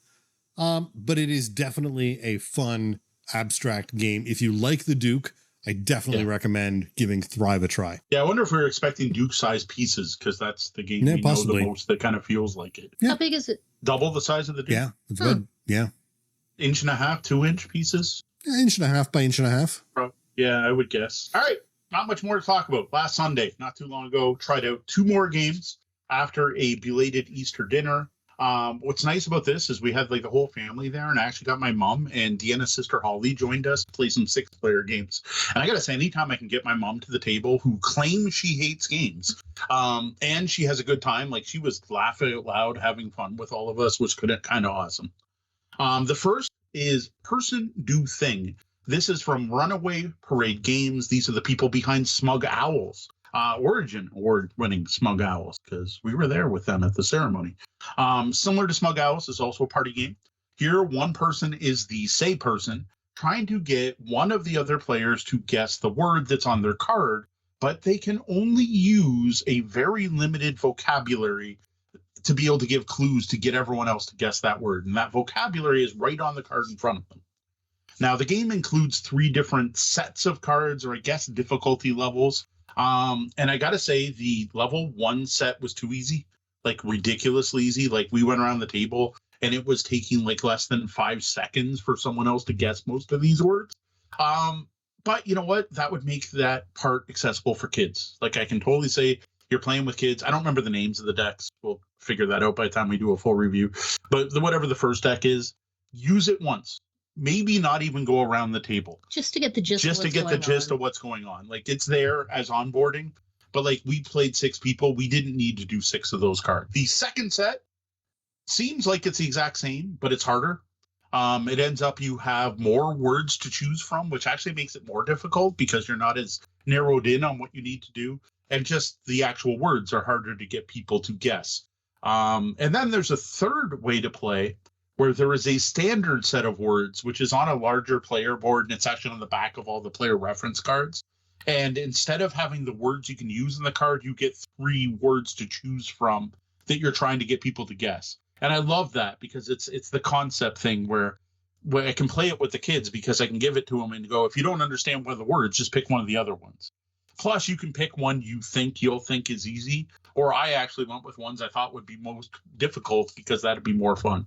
But it is definitely a fun abstract game. If you like the Duke, I definitely recommend giving Thrive a try. Yeah, I wonder if we're expecting Duke-sized pieces, because that's the game we know the most that kind of feels like it. Yeah. How big is it? Double the size of the Duke. Yeah, it's good. Yeah. 1.5, 2-inch pieces? 1.5 by 1.5. Yeah, I would guess. All right. Not much more to talk about. Last Sunday, not too long ago, tried out 2 more games after a belated Easter dinner. What's nice about this is we had the whole family there, and I actually got my mom and Deanna's sister Holly joined us to play some 6-player games. And I got to say, anytime I can get my mom to the table, who claims she hates games, and she has a good time, she was laughing out loud, having fun with all of us, was kind of awesome. The first is Person Do Thing. This is from Runaway Parade Games. These are the people behind Smug Owls. Origin Award-winning Smug Owls, because we were there with them at the ceremony. Similar to Smug Owls, is also a party game. Here, one person is the say person, trying to get one of the other players to guess the word that's on their card but they can only use a very limited vocabulary to be able to give clues to get everyone else to guess that word. And that vocabulary is right on the card in front of them. Now, the game includes 3 different sets of cards, or I guess difficulty levels. And I got to say, the level 1 set was too easy, like ridiculously easy. Like, we went around the table and it was taking like less than 5 seconds for someone else to guess most of these words. But you know what? That would make that part accessible for kids. Like, I can totally say you're playing with kids. I don't remember the names of the decks. We'll figure that out by the time we do a full review. But whatever the first deck is, use it once. Maybe not even go around the table. Just to get the gist of what's going on. Like, it's there as onboarding. But like, we played 6 people. We didn't need to do 6 of those cards. The second set seems like it's the exact same, but it's harder. It ends up you have more words to choose from, which actually makes it more difficult because you're not as narrowed in on what you need to do. And just the actual words are harder to get people to guess. And then there's a third way to play where there is a standard set of words, which is on a larger player board, and it's actually on the back of all the player reference cards. And instead of having the words you can use in the card, you get 3 words to choose from that you're trying to get people to guess. And I love that because it's the concept thing where I can play it with the kids because I can give it to them and go, if you don't understand one of the words, just pick one of the other ones. Plus, you can pick one you'll think is easy. Or I actually went with ones I thought would be most difficult because that'd be more fun.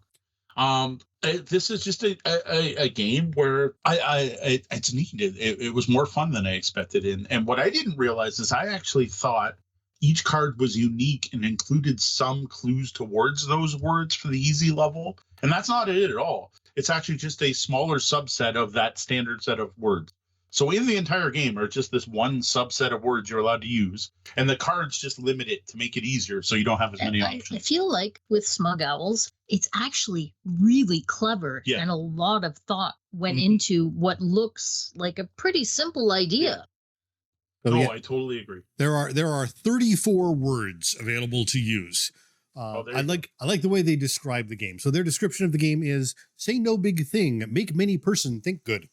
This is just a game where it's neat. It was more fun than I expected. And what I didn't realize is I actually thought each card was unique and included some clues towards those words for the easy level. And that's not it at all. It's actually just a smaller subset of that standard set of words. So in the entire game are just this one subset of words you're allowed to use. And the cards just limit it to make it easier so you don't have as many options. I feel like with Smug Owls, it's actually really clever. Yeah. And a lot of thought went into what looks like a pretty simple idea. So, I totally agree. There are 34 words available to use. I like the way they describe the game. So their description of the game is: say no big thing, make many person think good.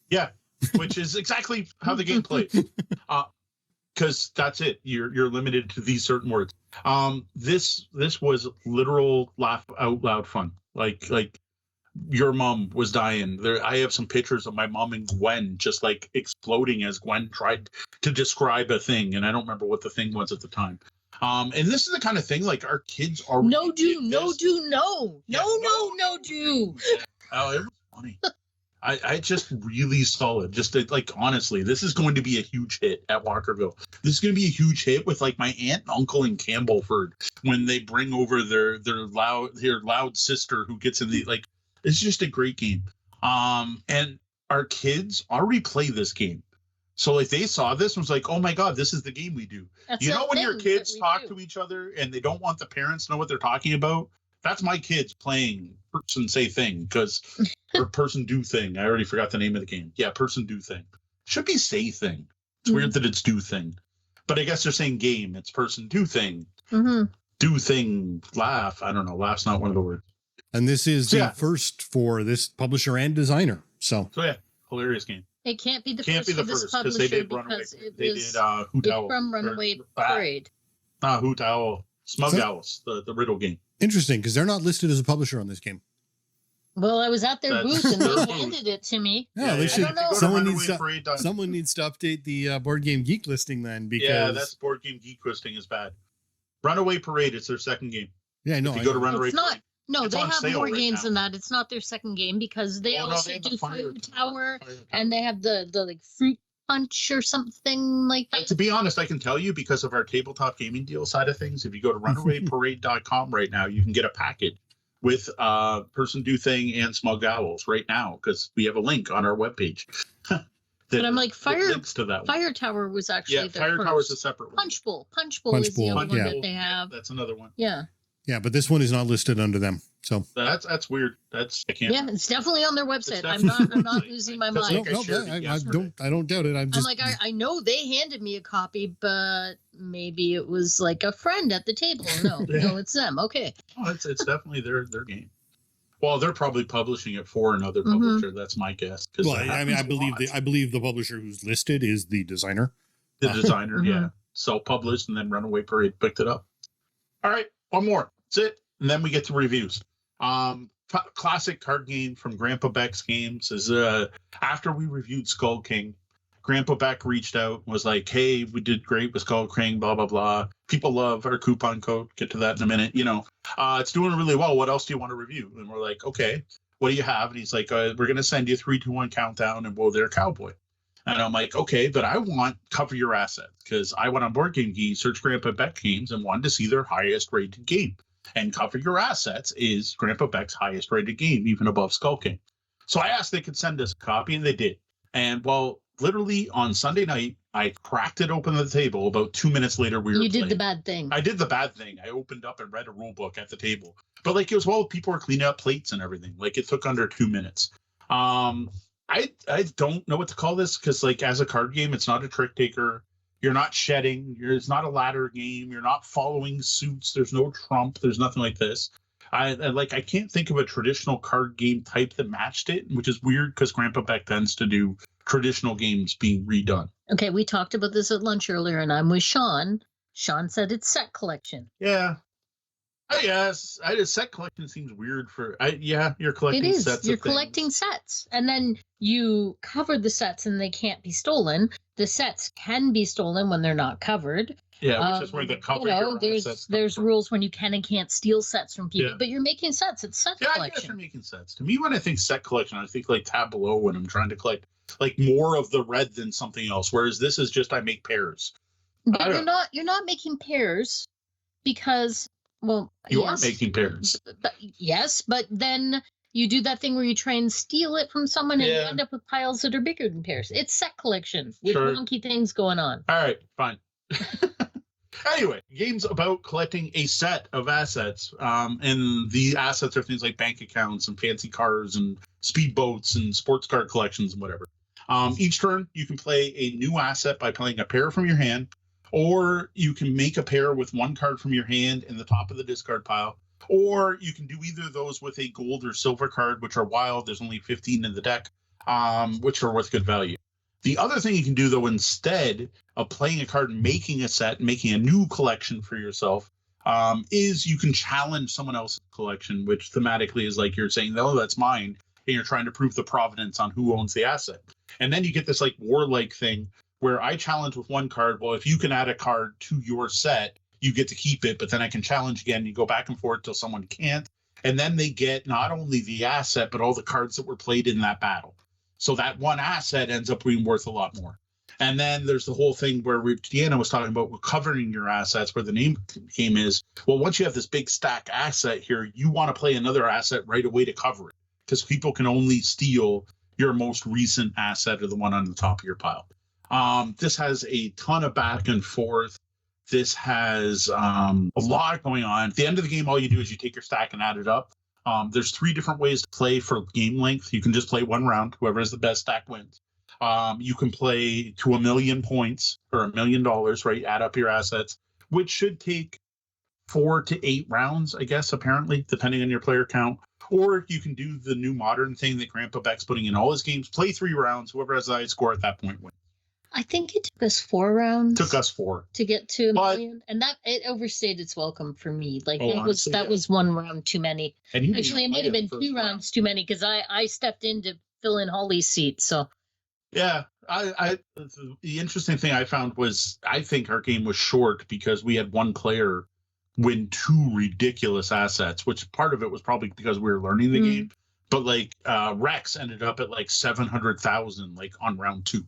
Yeah, which is exactly how the game plays. Because that's it. You're limited to these certain words. This was literal laugh out loud fun. Like your mom was dying. I have some pictures of my mom and Gwen just like exploding as Gwen tried to describe a thing, and I don't remember what the thing was at the time. And this is the kind of thing like our kids are. No. Oh, it was funny. I just really solid. Just like, honestly, this is going to be a huge hit at Walkerville. This is going to be a huge hit with like my aunt and uncle in Campbellford when they bring over their loud sister who gets in the like. It's just a great game. And our kids already play this game. So like they saw this and was like, oh my God, this is the game we do. That's when your kids talk to each other and they don't want the parents to know what they're talking about? That's my kids playing person say thing or person do thing. I already forgot the name of the game. Yeah, person do thing. Should be say thing. It's weird that it's do thing. But I guess they're saying game. It's person do thing. Mm-hmm. Do thing, laugh. I don't know. Laugh's not one of the words. And this is the first for this publisher and designer. So yeah, hilarious game. It can't be the Can't first be the for this first because publisher they did Runaway. They did Hoot it's Owl. from Runaway Parade. Hoot Owl. Smug Owls, the riddle game. Interesting, because they're not listed as a publisher on this game. Well, I was at their booth and they handed it to me. Yeah, they should. I don't know. Someone needs to update the Board Game Geek listing then, because that's Board Game Geek listing is bad. Runaway Parade is their second game. Yeah, no, if you go to Runaway Parade. No, it's they have more right games now. than that. It's not their second game because they also do Food Tower, and they have the like Fruit Punch or something like that. To be honest, I can tell you because of our tabletop gaming deal side of things, if you go to runawayparade.com right now, you can get a packet with Person Do Thing and Smug Owls right now because we have a link on our webpage. But I'm like, Fire Tower was actually Fire Tower is a separate one. Punch Bowl is the other one that they have. That's another one. Yeah. Yeah, but this one is not listed under them. So that's weird. I can't. Yeah, it's definitely on their website. I'm not losing my mind. I don't doubt it. I'm like, I know they handed me a copy, but maybe it was like a friend at the table. No, it's them. Okay. Oh, it's definitely their game. Well, they're probably publishing it for another publisher. That's my guess. Well, I believe the publisher who's listed is the designer. The designer, Mhm. yeah. Self-published and then Runaway Parade picked it up. All right, one more. That's it. And then we get to reviews. Classic card game from Grandpa Beck's Games is after we reviewed Skull King, Grandpa Beck reached out and was like, hey, we did great with Skull King, blah, blah, blah. People love our coupon code. Get to that in a minute. It's doing really well. What else do you want to review? And we're like, okay, what do you have? And he's like, we're going to send you 3, 2, 1 countdown and Whoa There Cowboy. And I'm like, okay, but I want Cover Your Assets because I went on Board Game Geek, searched Grandpa Beck Games, and wanted to see their highest rated game. And Cover Your Assets is Grandpa Beck's highest rated game, even above Skull King. So I asked they could send us a copy, and they did. And literally on Sunday night, I cracked it open at the table. About 2 minutes later, You did the bad thing. I did the bad thing. I opened up and read a rule book at the table. But it was while people were cleaning up plates and everything. It took under 2 minutes. I don't know what to call this because as a card game, it's not a trick taker. You're not shedding. It's not a ladder game. You're not following suits. There's no trump. There's nothing like this. I can't think of a traditional card game type that matched it, which is weird because Grandpa Beck tends to do traditional games being redone. Okay, we talked about this at lunch earlier, and I'm with Sean. Sean said it's set collection. Yeah. Yes, set collection seems weird you're collecting it is. sets. You're collecting sets, and then you cover the sets, and they can't be stolen. The sets can be stolen when they're not covered. Yeah, which is where the cover. There's rules when you can and can't steal sets from people, but you're making sets. It's set collection. I guess you're making sets. To me, when I think set collection, I think Tableau when I'm trying to collect more of the red than something else. Whereas this is just I make pairs. But you're not making pairs because. Well, you are making pairs. Yes, but then you do that thing where you try and steal it from someone and you end up with piles that are bigger than pairs. It's set collection with wonky things going on. All right, fine. Anyway, games about collecting a set of assets. And the assets are things like bank accounts and fancy cars and speedboats and sports car collections and whatever. Each turn, you can play a new asset by playing a pair from your hand. Or you can make a pair with one card from your hand in the top of the discard pile. Or you can do either of those with a gold or silver card, which are wild. There's only 15 in the deck, which are worth good value. The other thing you can do, though, instead of playing a card and making a set, making a new collection for yourself, is you can challenge someone else's collection, which thematically is you're saying, oh, that's mine. And you're trying to prove the provenance on who owns the asset. And then you get this warlike thing where I challenge with one card. Well, if you can add a card to your set, you get to keep it, but then I can challenge again. You go back and forth till someone can't. And then they get not only the asset, but all the cards that were played in that battle. So that one asset ends up being worth a lot more. And then there's the whole thing where Deanna was talking about covering your assets, where the name game is, well, once you have this big stack asset here, you want to play another asset right away to cover it because people can only steal your most recent asset or the one on the top of your pile. This has a ton of back and forth. This has a lot going on. At the end of the game, all you do is you take your stack and add it up. There's 3 different ways to play for game length. You can just play one round. Whoever has the best stack wins. You can play to 1 million points or $1 million, right? Add up your assets, which should take 4 to 8 rounds, I guess, apparently, depending on your player count. Or you can do the new modern thing that Grandpa Beck's putting in all his games. Play 3 rounds. Whoever has the highest score at that point wins. I think it took us 4 rounds. Took us 4 to get to a million, and that it overstayed its welcome for me. That was 1 round too many. Actually, it might have been 2 rounds too many because I stepped in to fill in Holly's seat. So yeah, the interesting thing I found was I think our game was short because we had one player win 2 ridiculous assets, which part of it was probably because we were learning the game. But Rex ended up at 700,000 on round 2.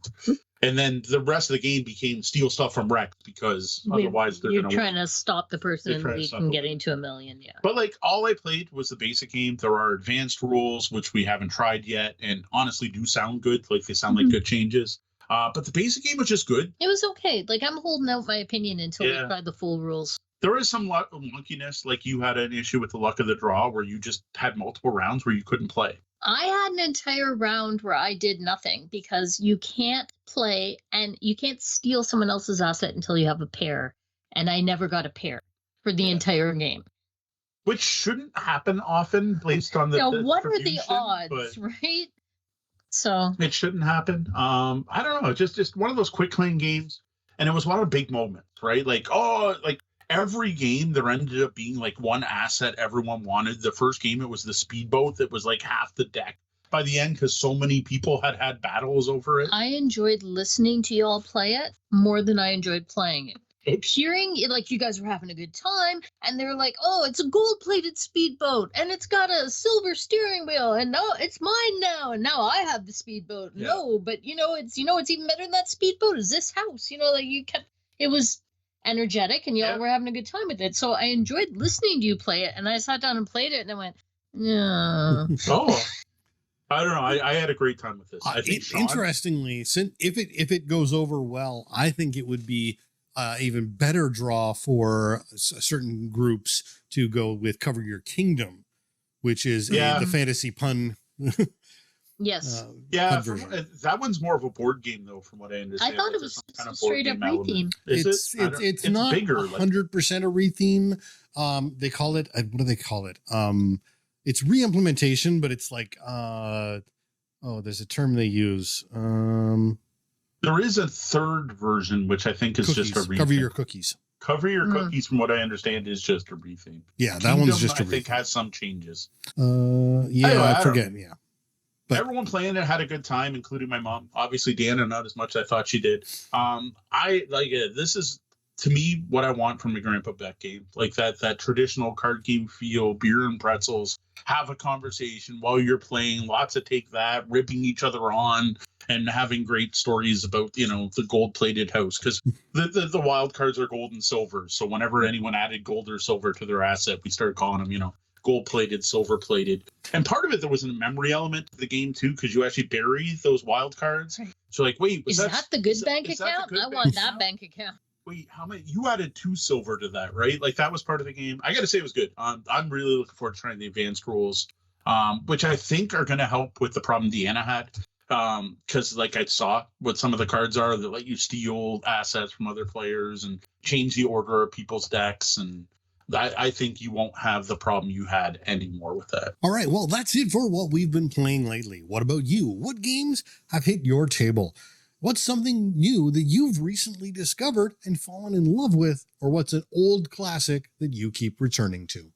And then the rest of the game became steal stuff from Rex because otherwise they're going to trying to stop the person in the lead from getting to 1 million. Yeah. But all I played was the basic game. There are advanced rules, which we haven't tried yet, and honestly do sound good. They sound like good changes. But the basic game was just good. It was okay. I'm holding out my opinion until we try the full rules. There is some wonkiness. You had an issue with the luck of the draw where you just had multiple rounds where you couldn't play. I had an entire round where I did nothing because you can't play and you can't steal someone else's asset until you have a pair. And I never got a pair for the entire game. Which shouldn't happen often based on the what are the odds, right? So it shouldn't happen. I don't know. Just one of those quick clean games. And it was one of the big moments, right? Like, like every game there ended up being like one asset everyone wanted. The first game, it was the speedboat that was like half the deck by the end because so many people had battles over it. I enjoyed listening to y'all play it more than I enjoyed playing it. Hearing it, like you guys were having a good time, and they're like, "Oh, it's a gold-plated speedboat, and it's got a silver steering wheel, and no, it's mine now, and now I have the speedboat." Yeah. No, but it's even better than that speedboat is this house. Like you kept. It was energetic, and y'all were having a good time with it. So I enjoyed listening to you play it, and I sat down and played it, and I went, "Yeah." Oh. I don't know. I had a great time with this. I think interestingly, if it goes over well, I think it would be even better draw for certain groups to go with Cover Your Kingdom, which is the fantasy pun. Yes. That one's more of a board game, though, from what I understand. I thought it was kind of straight up retheme. It's not bigger, 100% a retheme. They call it, what do they call it? It's re-implementation, but it's like, there's a term they use. There is a third version, which I think is just a retheme. Cover Your Cookies. Cover Your Cookies, from what I understand, is just a retheme. Yeah, that one's just a retheme. I think has some changes. I forget. Yeah. But everyone playing it had a good time, including my mom. Obviously, Deanna, not as much as I thought she did. I like it. This is, to me, what I want from a Grandpa Beck game. Like that traditional card game feel, beer and pretzels, have a conversation while you're playing, lots of take that, ripping each other on, and having great stories about, the gold-plated house. Because the wild cards are gold and silver. So whenever anyone added gold or silver to their asset, we started calling them, gold-plated, silver-plated. And part of it, there was a memory element to the game, too, because you actually bury those wild cards. So like, wait, is that the good bank account? I want that bank account. Wait, how many? You added 2 silver to that, right? Like that was part of the game. I got to say it was good. I'm really looking forward to trying the advanced rules, which I think are going to help with the problem Deanna had. Because like I saw what some of the cards are that let you steal assets from other players and change the order of people's decks. And I think you won't have the problem you had anymore with that. All right. Well, that's it for what we've been playing lately. What about you? What games have hit your table? What's something new that you've recently discovered and fallen in love with, or what's an old classic that you keep returning to?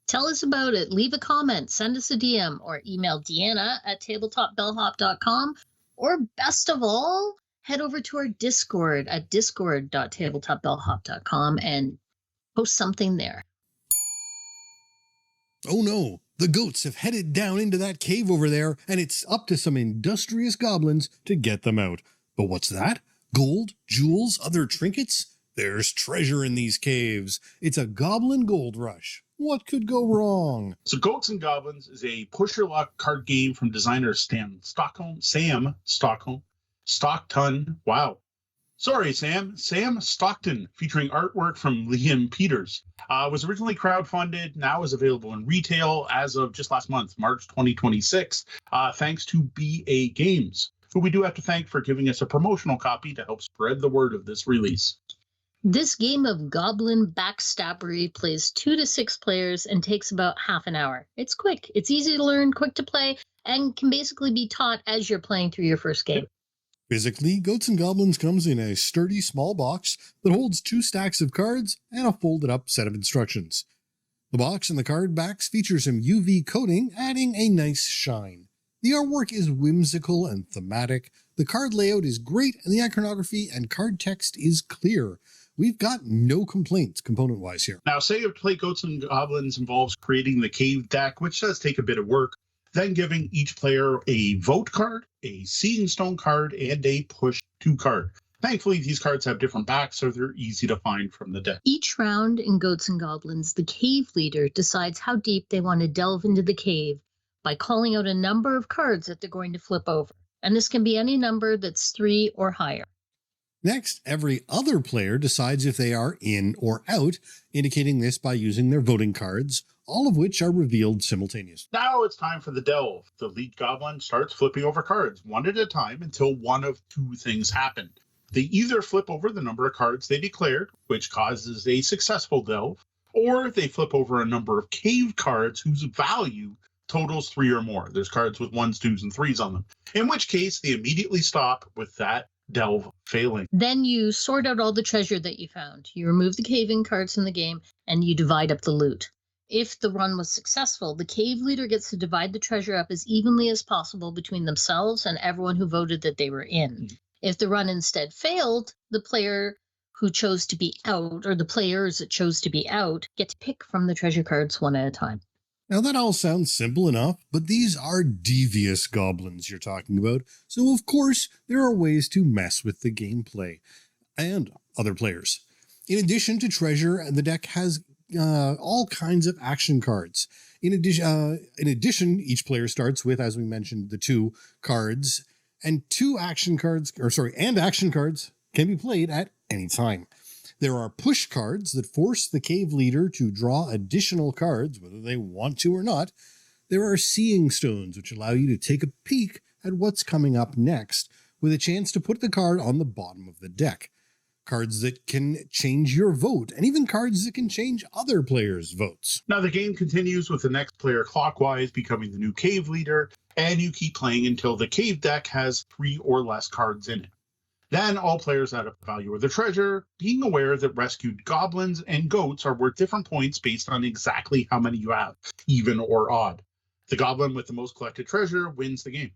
Tell us about it. Leave a comment, send us a DM, or email Deanna at tabletopbellhop.com. Or best of all, head over to our Discord at discord.tabletopbellhop.com and post something there. Oh no, the goats have headed down into that cave over there, and it's up to some industrious goblins to get them out. But what's that? Gold, jewels, other trinkets? There's treasure in these caves. It's a goblin gold rush. What could go wrong? So Goats and Goblins is a push your luck card game from designer Sam Stockton. Wow. Sorry, Sam Stockton, featuring artwork from Liam Peters. Was originally crowdfunded, now is available in retail as of just last month, March 2026, thanks to BA Games, who we do have to thank for giving us a promotional copy to help spread the word of this release. This game of goblin backstabbery plays 2 to 6 players and takes about half an hour. It's quick, it's easy to learn, quick to play, and can basically be taught as you're playing through your first game. Physically, Goats and Goblins comes in a sturdy small box that holds 2 stacks of cards and a folded up set of instructions. The box and the card backs feature some UV coating, adding a nice shine. The artwork is whimsical and thematic, the card layout is great, and the iconography and card text is clear. We've got no complaints component-wise here. Now, say you play Goats and Goblins involves creating the cave deck, which does take a bit of work, then giving each player a vote card, a seeing stone card, and a push 2 card. Thankfully, these cards have different backs, so they're easy to find from the deck. Each round in Goats and Goblins, the cave leader decides how deep they want to delve into the cave by calling out a number of cards that they're going to flip over. And this can be any number that's 3 or higher. Next, every other player decides if they are in or out, indicating this by using their voting cards, all of which are revealed simultaneously. Now it's time for the delve. The lead goblin starts flipping over cards one at a time until one of 2 things happen. They either flip over the number of cards they declared, which causes a successful delve, or they flip over a number of cave cards whose value totals 3 or more. There's cards with 1s, 2s, and 3s on them. In which case, they immediately stop with that delve failing. Then you sort out all the treasure that you found. You remove the cave-in cards from the game, and you divide up the loot. If the run was successful, the cave leader gets to divide the treasure up as evenly as possible between themselves and everyone who voted that they were in. If the run instead failed, the player who chose to be out, or the players that chose to be out, get to pick from the treasure cards one at a time. Now that all sounds simple enough, but these are devious goblins you're talking about, so of course there are ways to mess with the gameplay and other players. In addition to treasure, the deck has all kinds of action cards. In addition, each player starts with, as we mentioned, the 2 cards, and action cards can be played at any time. There are push cards that force the cave leader to draw additional cards, whether they want to or not. There are seeing stones, which allow you to take a peek at what's coming up next, with a chance to put the card on the bottom of the deck. Cards that can change your vote, and even cards that can change other players' votes. Now the game continues with the next player clockwise becoming the new cave leader, and you keep playing until the cave deck has 3 or less cards in it. Then all players add up the value of the treasure, being aware that rescued goblins and goats are worth different points based on exactly how many you have, even or odd. The goblin with the most collected treasure wins the game.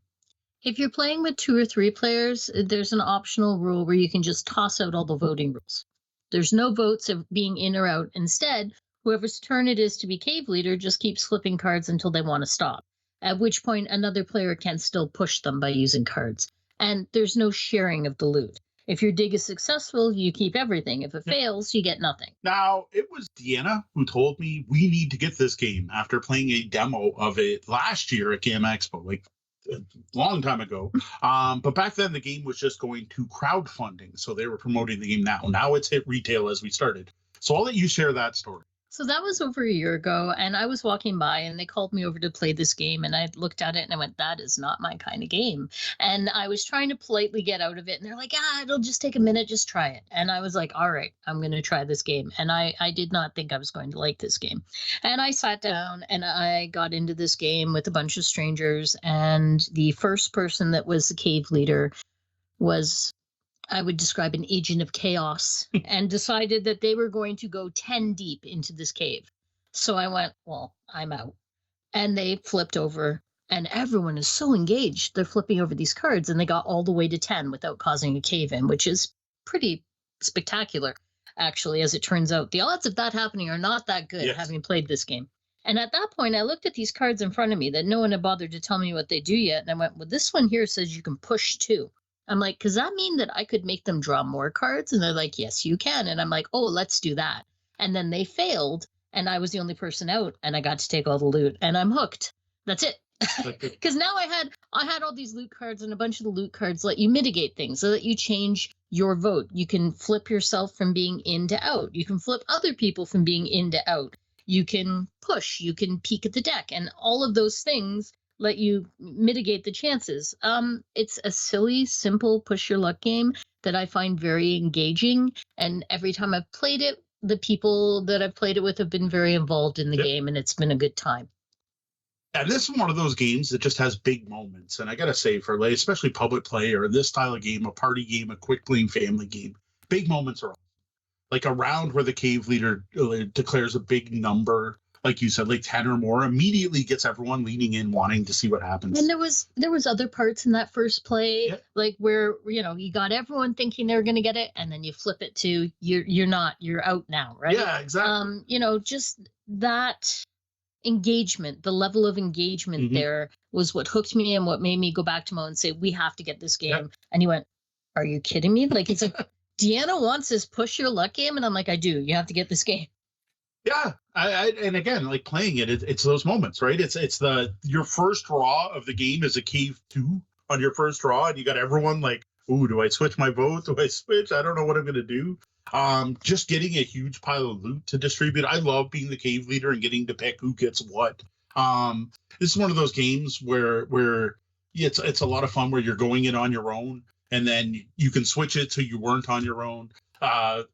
If you're playing with 2 or 3 players, there's an optional rule where you can just toss out all the voting rules. There's no votes of being in or out. Instead, whoever's turn it is to be cave leader just keeps flipping cards until they want to stop, at which point another player can still push them by using cards. And there's no sharing of the loot. If your dig is successful, you keep everything. If it fails, you get nothing. Now, it was Deanna who told me we need to get this game after playing a demo of it last year at GAMA Expo, like a long time ago. But back then, the game was just going to crowdfunding. So they were promoting the game now. Now it's hit retail as we started. So I'll let you share that story. So that was over a year ago, and I was walking by, and they called me over to play this game, and I looked at it, and I went, that is not my kind of game. And I was trying to politely get out of it, and they're like, it'll just take a minute, just try it. And I was like, all right, I'm going to try this game. And I did not think I was going to like this game. And I sat down, and I got into this game with a bunch of strangers, and the first person that was the cave leader was, I would describe, an agent of chaos, and decided that they were going to go 10 deep into this cave. So I went, well, I'm out. And they flipped over, and everyone is so engaged. They're flipping over these cards, and they got all the way to 10 without causing a cave in, which is pretty spectacular, actually, as it turns out. The odds of that happening are not that good, having played this game. And at that point, I looked at these cards in front of me that no one had bothered to tell me what they do yet. And I went, well, this one here says you can push 2. I'm like, does that mean that I could make them draw more cards? And they're like, yes, you can. And I'm like, oh, let's do that. And then they failed, and I was the only person out, and I got to take all the loot, and I'm hooked. That's it. Because now I had all these loot cards, and a bunch of the loot cards let you mitigate things so that you change your vote. You can flip yourself from being in to out. You can flip other people from being in to out. You can push. You can peek at the deck, and all of those things let you mitigate the chances. It's a silly, simple push your luck game that I find very engaging. And every time I've played it, the people that I've played it with have been very involved in the game, and it's been a good time. And this is one of those games that just has big moments. And I got to say, for like, especially public play or this style of game, a party game, a quick playing family game, big moments are like a round where the cave leader declares a big number, like you said, like 10 or more, immediately gets everyone leaning in, wanting to see what happens. And there was other parts in that first play, like where, you got everyone thinking they were going to get it, and then you flip it to you're not, you're out now, right? Yeah, exactly. Just that engagement, the level of engagement there was what hooked me and what made me go back to Mo and say, we have to get this game. Yep. And he went, are you kidding me? Like, it's like, Deanna wants this push your luck game, and I'm like, I do. You have to get this game. Yeah, and again, like playing it's those moments, right? It's your first draw of the game is a cave 2 on your first draw, and you got everyone like, ooh, do I switch my vote? Do I switch? I don't know what I'm gonna do. Just getting a huge pile of loot to distribute. I love being the cave leader and getting to pick who gets what. This is one of those games where it's a lot of fun where you're going in on your own, and then you can switch it so you weren't on your own.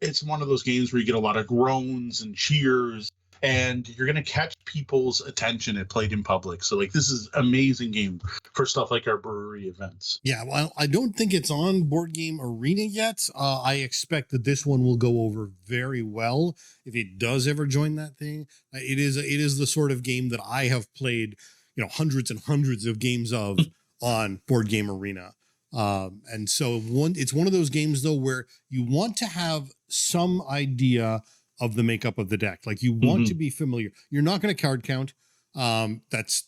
It's one of those games where you get a lot of groans and cheers, and you're going to catch people's attention if played in public. So like this is amazing game for stuff like our brewery events. Yeah, well, I don't think it's on Board Game Arena yet. I expect that this one will go over very well if it does ever join that thing. It is the sort of game that I have played, hundreds and hundreds of games of on Board Game Arena. And so it's one of those games though where you want to have some idea of the makeup of the deck. Like you want to be familiar. You're not going to card count. That's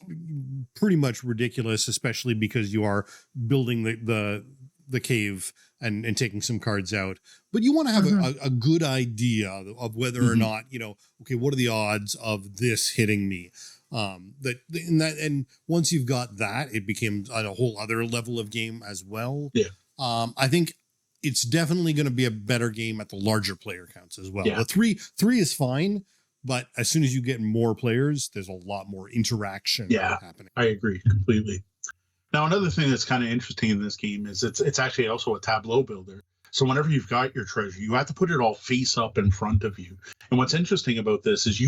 pretty much ridiculous, especially because you are building the cave and taking some cards out. But you want to have a good idea of whether or not, okay, what are the odds of this hitting me? And once you've got that, it becomes a whole other level of game as well. Yeah. I think it's definitely going to be a better game at the larger player counts as well. Yeah. The three is fine, but as soon as you get more players, there's a lot more interaction happening. I agree completely. Now, another thing that's kind of interesting in this game is it's actually also a tableau builder. So whenever you've got your treasure, you have to put it all face up in front of you. And what's interesting about this is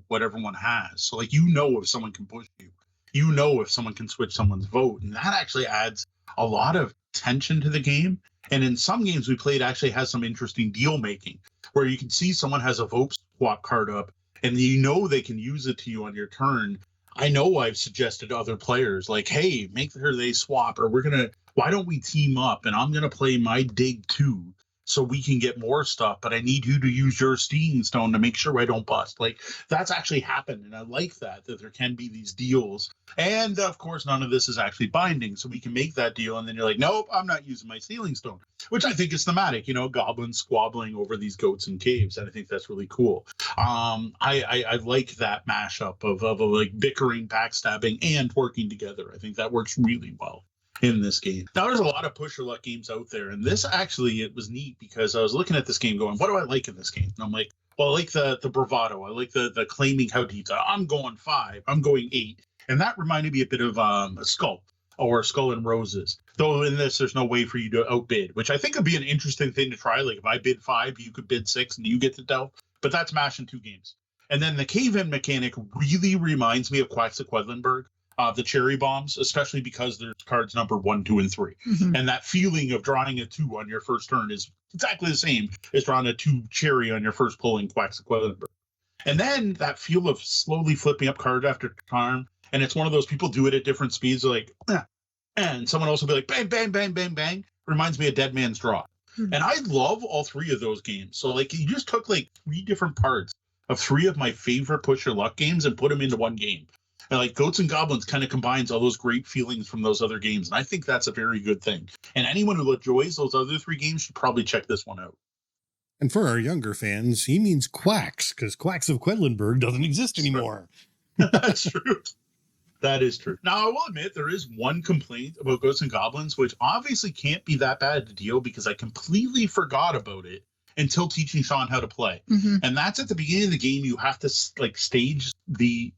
what everyone has. So like if someone can push you, if someone can switch someone's vote. And that actually adds a lot of tension to the game. And in some games we played actually has some interesting deal making where you can see someone has a vote swap card up and they can use it to you on your turn. I know I've suggested other players like, hey, make sure they swap, or why don't we team up and I'm going to play my dig 2 so we can get more stuff, but I need you to use your Steam Stone to make sure I don't bust. Like that's actually happened. And I like that there can be these deals. And of course, none of this is actually binding. So we can make that deal. And then you're like, nope, I'm not using my Stealing Stone, which I think is thematic, goblins squabbling over these goats and caves. And I think that's really cool. I like that mashup of like bickering, backstabbing, and working together. I think that works really well in this game. Now, there's a lot of push your luck games out there, and this actually, it was neat because I was looking at this game going, what do I like in this game? And I'm like, well, I like the bravado. I like the claiming how deep. I'm going 5. I'm going 8. And that reminded me a bit of a Skull or Skull and Roses. Though in this, there's no way for you to outbid, which I think would be an interesting thing to try. Like if I bid 5, you could bid 6 and you get to delve. But that's mashing 2 games. And then the cave-in mechanic really reminds me of Quacks of Quedlinburg. The cherry bombs, especially because there's cards number 1, 2, and 3. And that feeling of drawing a 2 on your first turn is exactly the same as drawing a 2 cherry on your first pull in Quacks of Quedlinburg. And then that feel of slowly flipping up card after turn. And it's one of those people do it at different speeds, like, and someone else will be like, bang, bang, bang, bang, bang. Reminds me of Dead Man's Draw. And I love all 3 of those games. So like you just took like 3 different parts of 3 of my favorite push your luck games and put them into one game. And like Goats and Goblins kind of combines all those great feelings from those other games. And I think that's a very good thing. And anyone who enjoys those other 3 games should probably check this one out. And for our younger fans, he means Quacks, because Quacks of Quedlinburg doesn't exist anymore. That's true. That is true. Now, I will admit there is one complaint about Goats and Goblins, which obviously can't be that bad to deal because I completely forgot about it until teaching Sean how to play. And that's at the beginning of the game. You have to like stage the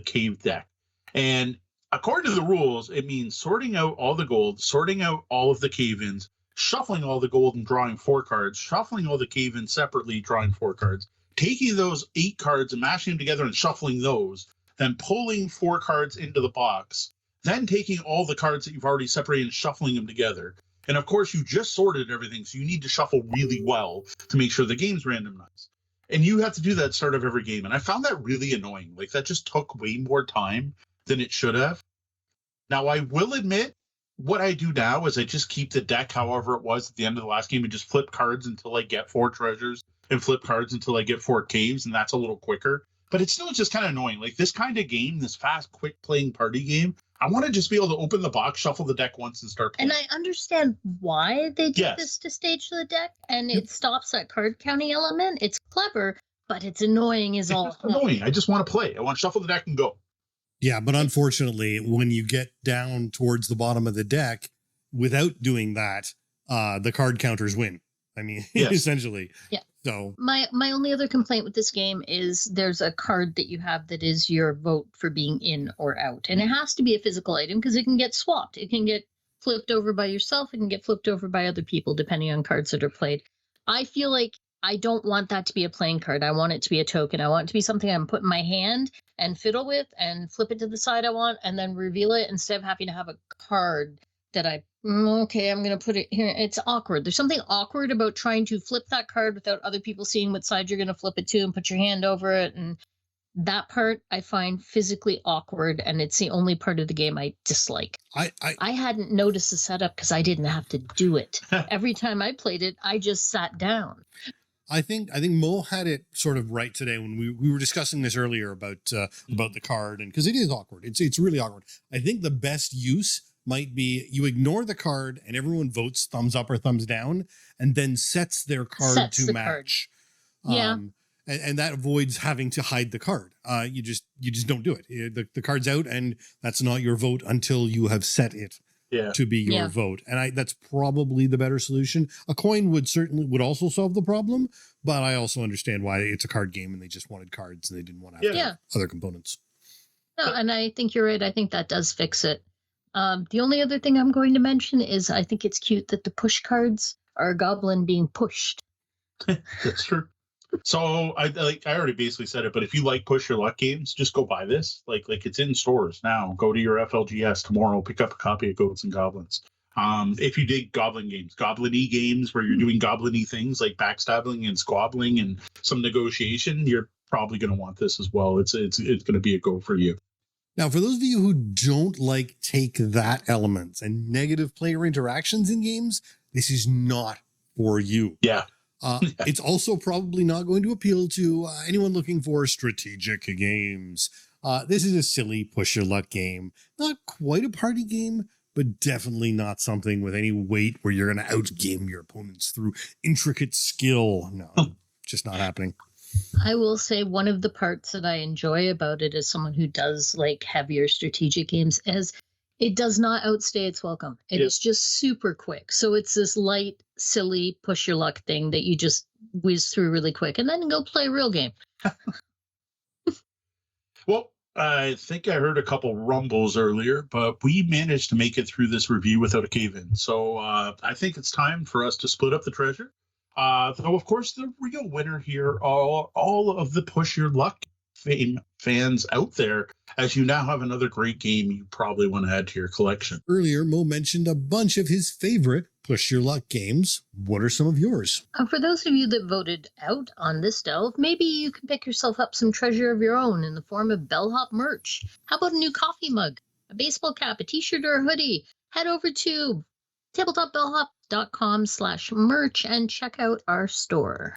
cave deck. And according to the rules, it means sorting out all the gold, sorting out all of the cave-ins, shuffling all the gold and drawing 4 cards, shuffling all the cave-ins separately, drawing 4 cards, taking those 8 cards and mashing them together and shuffling those, then pulling 4 cards into the box, then taking all the cards that you've already separated and shuffling them together. And of course, you just sorted everything, so you need to shuffle really well to make sure the game's randomized. And you have to do that at the start of every game. And I found that really annoying. Like, that just took way more time than it should have. Now, I will admit, what I do now is I just keep the deck however it was at the end of the last game and just flip cards until I get 4 treasures and flip cards until I get 4 caves, and that's a little quicker. But it's still just kind of annoying. Like, this kind of game, this fast, quick-playing party game, I want to just be able to open the box, shuffle the deck once, and start playing. And I understand why they did this to stage the deck, and it stops that card counting element. It's clever, but it's annoying as all. It's annoying. I just want to play. I want to shuffle the deck and go. Yeah, but unfortunately, when you get down towards the bottom of the deck, without doing that, the card counters win. I mean, essentially. Yeah. So my only other complaint with this game is there's a card that you have that is your vote for being in or out. And it has to be a physical item because it can get swapped. It can get flipped over by yourself. It can get flipped over by other people, depending on cards that are played. I feel like I don't want that to be a playing card. I want it to be a token. I want it to be something I'm putting my hand and fiddle with and flip it to the side I want and then reveal it instead of having to have a card that okay, I'm going to put it here. It's awkward. There's something awkward about trying to flip that card without other people seeing what side you're going to flip it to and put your hand over it. And that part I find physically awkward, and it's the only part of the game I dislike. I hadn't noticed the setup because I didn't have to do it. Every time I played it, I just sat down. I think Mo had it sort of right today when we were discussing this earlier about the card, and because it is awkward. It's really awkward. I think the best use might be you ignore the card and everyone votes thumbs up or thumbs down and then sets their card to match. Yeah. And that avoids having to hide the card. You just don't do it. The card's out and that's not your vote until you have set it to be your vote. And that's probably the better solution. A coin would also solve the problem, but I also understand why it's a card game and they just wanted cards and they didn't want to have other components. No, and I think you're right. I think that does fix it. The only other thing I'm going to mention is I think it's cute that the push cards are a goblin being pushed. That's true. So I already basically said it, but if you like push your luck games, just go buy this. Like it's in stores now. Go to your FLGS tomorrow, pick up a copy of Goats and Goblins. If you dig goblin games, goblin-y games where you're doing goblin-y things like backstabbing and squabbling and some negotiation, you're probably going to want this as well. It's going to be a go for you. Now, for those of you who don't like take that elements and negative player interactions in games, this is not for you. Yeah. It's also probably not going to appeal to anyone looking for strategic games. This is a silly push your luck game. Not quite a party game, but definitely not something with any weight where you're going to outgame your opponents through intricate skill. No, just not happening. I will say one of the parts that I enjoy about it as someone who does like heavier strategic games is it does not outstay its welcome. It is just super quick. So it's this light, silly push your luck thing that you just whiz through really quick and then go play a real game. Well, I think I heard a couple rumbles earlier, but we managed to make it through this review without a cave-in. So I think it's time for us to split up the treasure. Though, of course, the real winner here are all of the Push Your Luck fans out there, as you now have another great game you probably want to add to your collection. Earlier, Mo mentioned a bunch of his favorite Push Your Luck games. What are some of yours? For those of you that voted out on this delve, maybe you can pick yourself up some treasure of your own in the form of Bellhop merch. How about a new coffee mug, a baseball cap, a t-shirt, or a hoodie? Head over to tabletopbellhop.com/merch and check out our store.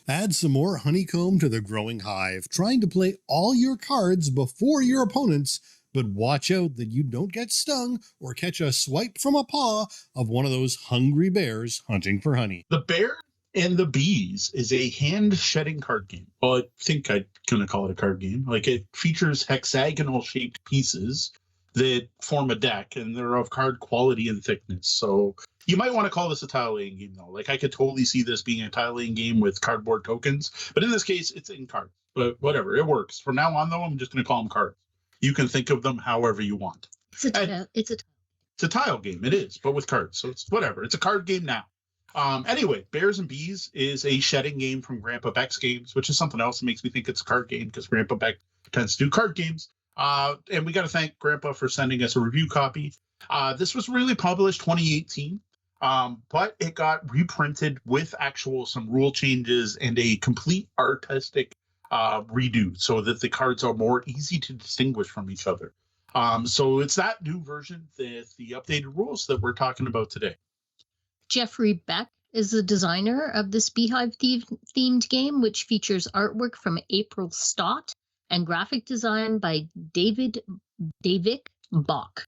Add some more honeycomb to the growing hive, trying to play all your cards before your opponents, but watch out that you don't get stung or catch a swipe from a paw of one of those hungry bears hunting for honey. The Bear and the Bees is a hand-shedding card game. Well, I think I'm going to call it a card game. Like, it features hexagonal-shaped pieces that form a deck, and they're of card quality and thickness. So you might want to call this a tile-laying game, though. Like, I could totally see this being a tile-laying game with cardboard tokens, but in this case, it's in cards. But whatever, it works. From now on, though, I'm just going to call them cards. You can think of them however you want. It's a tile game. It is, but with cards. So it's whatever. It's a card game now. Anyway, Bears and Bees is a shedding game from Grandpa Beck's games, which is something else that makes me think it's a card game because Grandpa Beck tends to do card games. And we got to thank Grandpa for sending us a review copy. This was really published 2018, but it got reprinted with some rule changes and a complete artistic redo so that the cards are more easy to distinguish from each other. So it's that new version with the updated rules that we're talking about today. Jeffrey Beck is the designer of this Beehive themed game, which features artwork from April Stott and graphic design by David Bach.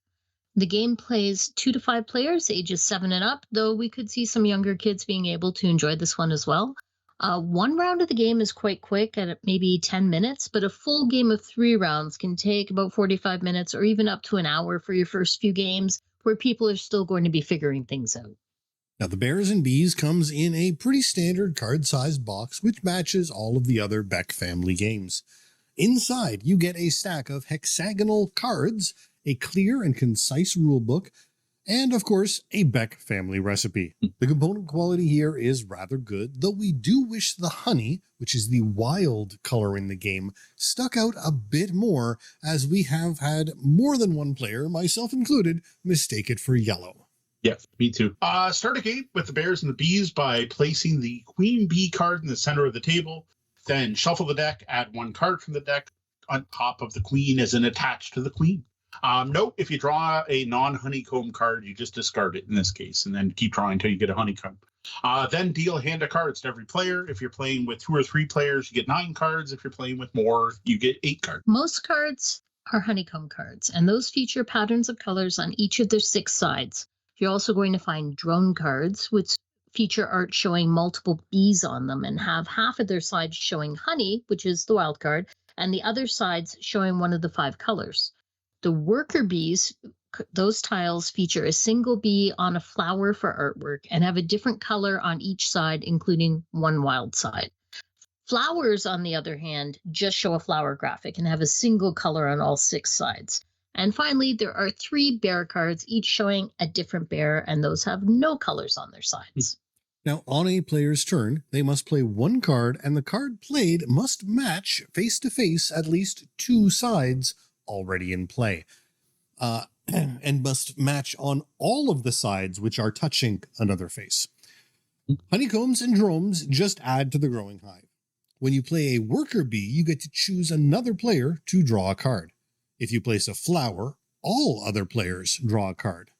The game plays 2 to 5 players, ages 7 and up, though we could see some younger kids being able to enjoy this one as well. One round of the game is quite quick at maybe 10 minutes, but a full game of 3 rounds can take about 45 minutes or even up to an hour for your first few games where people are still going to be figuring things out. Now, the Bears and Bees comes in a pretty standard card-sized box, which matches all of the other Beck family games. Inside, you get a stack of hexagonal cards, a clear and concise rule book, And of course, a Beck family recipe. The component quality here is rather good, though we do wish the honey, which is the wild color in the game, stuck out a bit more, as we have had more than one player, myself included, mistake it for yellow. Yeah, me too. Start a game with the bears and the bees by placing the queen bee card in the center of the table. Then shuffle the deck, add one card from the deck on top of the queen as an attached to the queen. Note, if you draw a non-honeycomb card, you just discard it in this case, and then keep drawing until you get a honeycomb. Then deal a hand of cards to every player. If you're playing with 2 or 3 players, you get 9 cards. If you're playing with more, you get 8 cards. Most cards are honeycomb cards, and those feature patterns of colors on each of their 6 sides. You're also going to find drone cards, which feature art showing multiple bees on them and have half of their sides showing honey, which is the wild card, and the other sides showing one of the 5 colors. The worker bees, those tiles feature a single bee on a flower for artwork and have a different color on each side, including one wild side. Flowers, on the other hand, just show a flower graphic and have a single color on all 6 sides. And finally, there are 3 bear cards, each showing a different bear, and those have no colors on their sides. Now, on a player's turn, they must play 1 card, and the card played must match face-to-face at least 2 sides already in play, and must match on all of the sides which are touching another face. Honeycombs and drones just add to the growing hive. When you play a worker bee, you get to choose another player to draw a card. If you place a flower, all other players draw a card.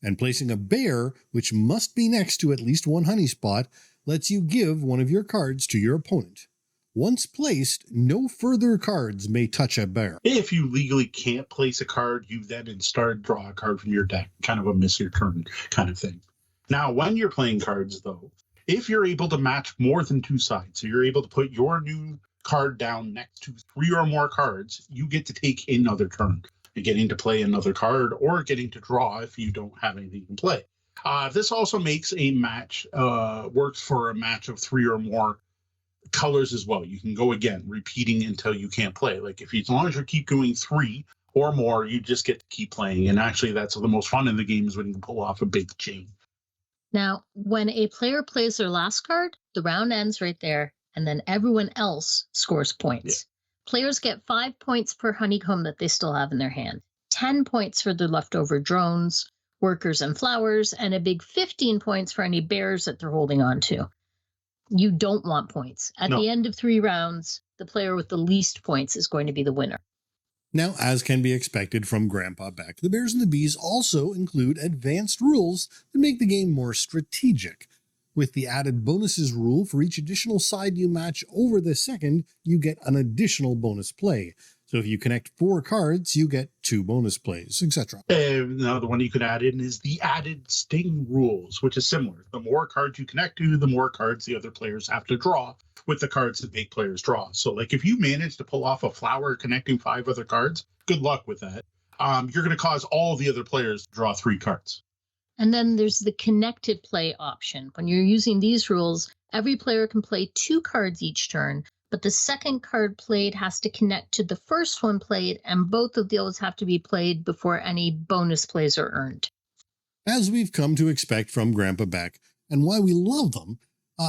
And placing a bear, which must be next to at least 1 honey spot, lets you give one of your cards to your opponent. Once placed, no further cards may touch a bear. If you legally can't place a card, you then instead draw a card from your deck, kind of a miss your turn kind of thing. Now, when you're playing cards, though, if you're able to match more than 2 sides, so you're able to put your new card down next to 3 or more cards, you get to take another turn. You're getting to play another card or getting to draw if you don't have anything to play. This also makes a match, works for a match of 3 or more colors as well. You can go again, repeating until you can't play. Like as long as you keep doing 3 or more, you just get to keep playing. And actually, that's the most fun in the game is when you can pull off a big chain. Now, when a player plays their last card, the round ends right there, and then everyone else scores points. Yeah. Players get 5 points per honeycomb that they still have in their hand, 10 points for the leftover drones, workers, and flowers, and a big 15 points for any bears that they're holding on to. You don't want points. At the end of 3 rounds, the player with the least points is going to be the winner. Now, as can be expected from Grandpa Beck, the Bears and the Bees also include advanced rules that make the game more strategic. With the added bonuses rule, for each additional side you match over the second, you get an additional bonus play. So if you connect 4 cards, you get 2 bonus plays, etc. Now, the one you could add in is the added sting rules, which is similar. The more cards you connect to, the more cards the other players have to draw with the cards that make players draw. So, like, if you manage to pull off a flower connecting 5 other cards, good luck with that. You're going to cause all the other players to draw 3 cards. And then there's the connected play option. When you're using these rules, every player can play 2 cards each turn, but the second card played has to connect to the first one played, and both of those have to be played before any bonus plays are earned. As we've come to expect from Grandpa Beck, and why we love them,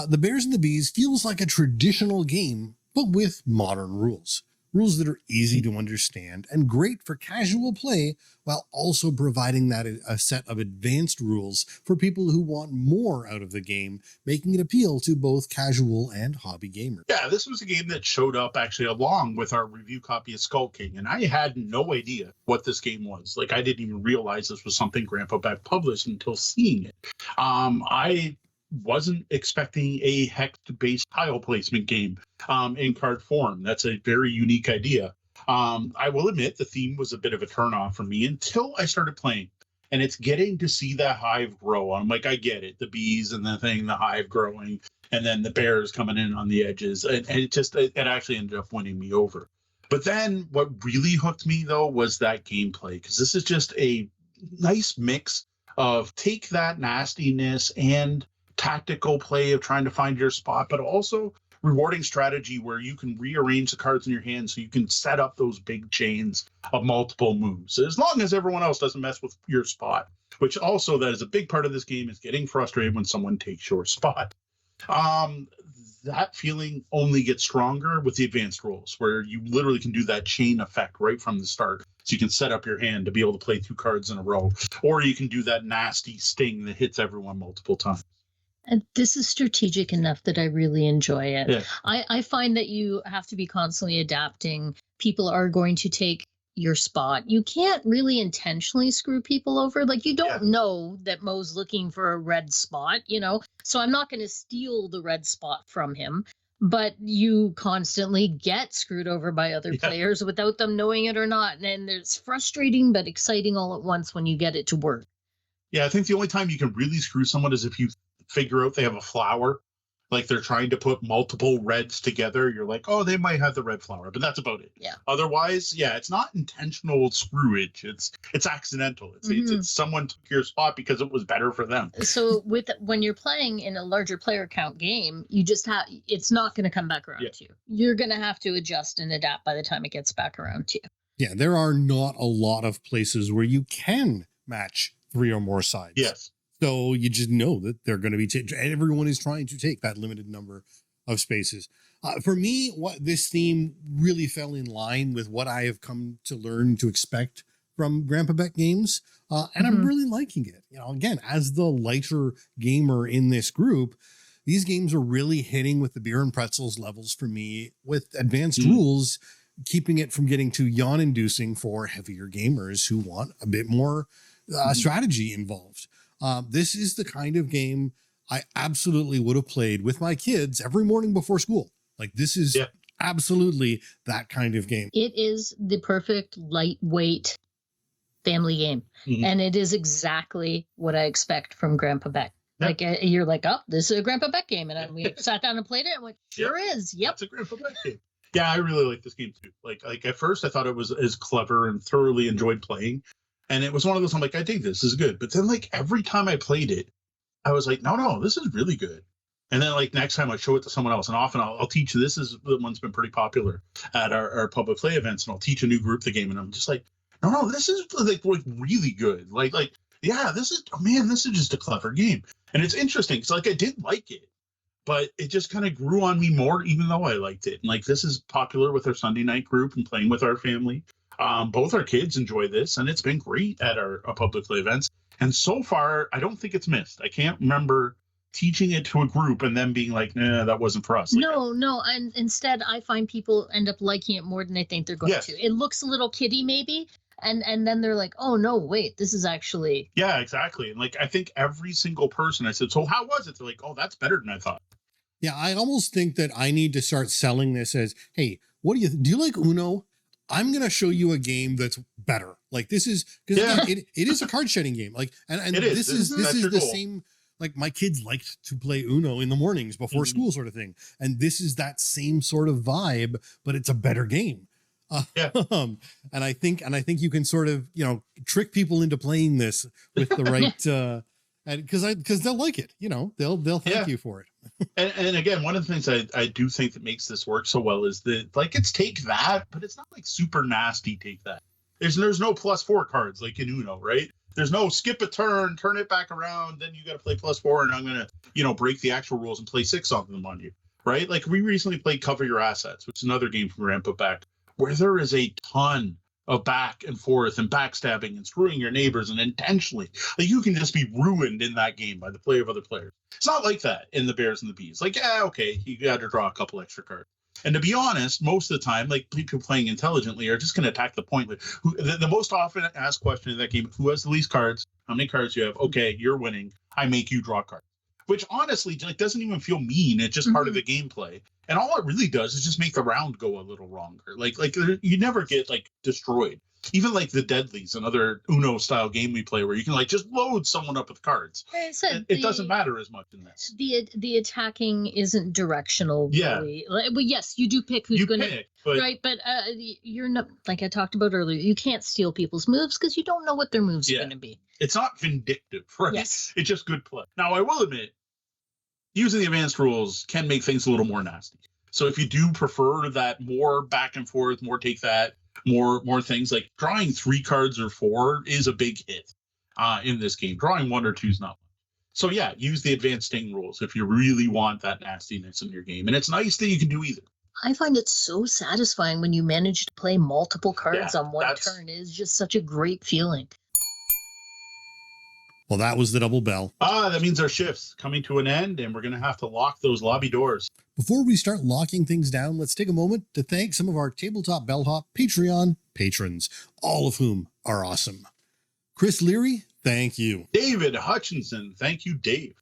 the Bears and the Bees feels like a traditional game, but with modern rules. Rules that are easy to understand and great for casual play, while also providing that a set of advanced rules for people who want more out of the game, making it appeal to both casual and hobby gamers. Yeah, this was a game that showed up actually along with our review copy of Skull King, and I had no idea what this game was. Like, I didn't even realize this was something Grandpa Beck published until seeing it. I wasn't expecting a hex-based tile placement game in card form. That's a very unique idea. I will admit the theme was a bit of a turnoff for me until I started playing. And it's getting to see that hive grow. I'm like, I get it. The bees and the thing, the hive growing, and then the bears coming in on the edges. And it actually ended up winning me over. But then what really hooked me, though, was that gameplay. Because this is just a nice mix of take that nastiness and tactical play of trying to find your spot, but also rewarding strategy where you can rearrange the cards in your hand so you can set up those big chains of multiple moves, as long as everyone else doesn't mess with your spot. which also that is a big part of this game, is getting frustrated when someone takes your spot. That feeling only gets stronger with the advanced rules, where you literally can do that chain effect right from the start. So you can set up your hand to be able to play 2 cards in a row, or you can do that nasty sting that hits everyone multiple times. And this is strategic enough that I really enjoy it. Yeah. I find that you have to be constantly adapting. People are going to take your spot. You can't really intentionally screw people over. Like, you don't know that Mo's looking for a red spot, so I'm not going to steal the red spot from him. But you constantly get screwed over by other players without them knowing it or not. And it's frustrating but exciting all at once when you get it to work. Yeah, I think the only time you can really screw someone is if you figure out they have a flower, like they're trying to put multiple reds together. You're like, oh, they might have the red flower, but that's about it. Yeah. Otherwise, it's not intentional screwage. It's accidental. It's someone took your spot because it was better for them. So when you're playing in a larger player count game, you just it's not going to come back around to you. You're going to have to adjust and adapt by the time it gets back around to you. Yeah, there are not a lot of places where you can match 3 or more sides. Yes. So you just know that they're going to be, everyone is trying to take that limited number of spaces. For me, what this theme really fell in line with what I have come to learn to expect from Grandpa Beck games. And I'm really liking it. Again, as the lighter gamer in this group, these games are really hitting with the beer and pretzels levels for me, with advanced rules, keeping it from getting too yawn inducing for heavier gamers who want a bit more strategy involved. This is the kind of game I absolutely would have played with my kids every morning before school. Like, this is absolutely that kind of game. It is the perfect lightweight family game. And it is exactly what I expect from Grandpa Beck. Like, you're like, oh, this is a Grandpa Beck game. And we sat down and played it and went, sure is. Yep. It's a Grandpa Beck game. Yeah, I really like this game too. Like at first I thought it was as clever and thoroughly enjoyed playing. And it was one of those, I'm like, I think this is good. But then, like, every time I played it, I was like, no, this is really good. And then, like, next time I show it to someone else, and often I'll teach, this is the one's been pretty popular at our public play events, and I'll teach a new group the game, and I'm just like, no, this is like really good. Like, this is just a clever game. And it's interesting, because, like, I did like it, but it just kind of grew on me more, even though I liked it. And, like, this is popular with our Sunday night group and playing with our family. Both our kids enjoy this, and it's been great at our public play events. And so far, I don't think it's missed. I can't remember teaching it to a group and then being like, nah, that wasn't for us. Like, no. And instead, I find people end up liking it more than they think they're going to. It looks a little kiddie, maybe. And then they're like, oh, no, wait, this is actually. Yeah, exactly. And, like, I think every single person, I said, so how was it? They're like, oh, that's better than I thought. Yeah, I almost think that I need to start selling this as, hey, do you like Uno? I'm going to show you a game that's better. Like, this is, because it is a card shedding game. Like, and this is the same, like, my kids liked to play Uno in the mornings before school sort of thing. And this is that same sort of vibe, but it's a better game. And I think you can sort of, trick people into playing this with the right, and because they'll like it, they'll thank you for it. And again, one of the things I do think that makes this work so well is that, like, it's take that, but it's not like super nasty take that. There's no +4 cards like in Uno, right? There's no skip a turn it back around, then you got to play +4, and I'm gonna break the actual rules and play 6 of them on you, right? Like, we recently played Cover Your Assets, which is another game from Grandpa Beck, where there is a ton of back and forth and backstabbing and screwing your neighbors, and intentionally, like, you can just be ruined in that game by the play of other players. It's not like that in the Bears and the Bees. Like, okay, you got to draw a couple extra cards. And to be honest, most of the time, like, people playing intelligently are just going to attack the point. Like, the most often asked question in that game: who has the least cards? How many cards do you have? Okay, you're winning. I make you draw cards. Which honestly, like, doesn't even feel mean. It's just part of the gameplay. And all it really does is just make the round go a little longer. Like you never get, like, destroyed. Even like the Deadlies, another Uno style game we play, where you can, like, just load someone up with cards. It doesn't matter as much in this. The attacking isn't directional. Really. But yes, you do pick who's going to. Right, but you're not, like I talked about earlier, you can't steal people's moves because you don't know what their moves are going to be. It's not vindictive, right? Yes. It's just good play. Now, I will admit, using the advanced rules can make things a little more nasty. So if you do prefer that more back and forth, more take that, more things, like drawing 3 cards or 4 is a big hit. in this game. Drawing 1 or 2 is not much. So yeah, use the advanced sting rules if you really want that nastiness in your game. And it's nice that you can do either. I find it so satisfying when you manage to play multiple cards Yeah, on one turn. It is just such a great feeling. Well, that was the double bell. That means our shift's coming to an end, and we're going to have to lock those lobby doors. Before we start locking things down, let's take a moment to thank some of our Tabletop Bellhop Patreon patrons, all of whom are awesome. Chris Leary, thank you. David Hutchinson, thank you, Dave.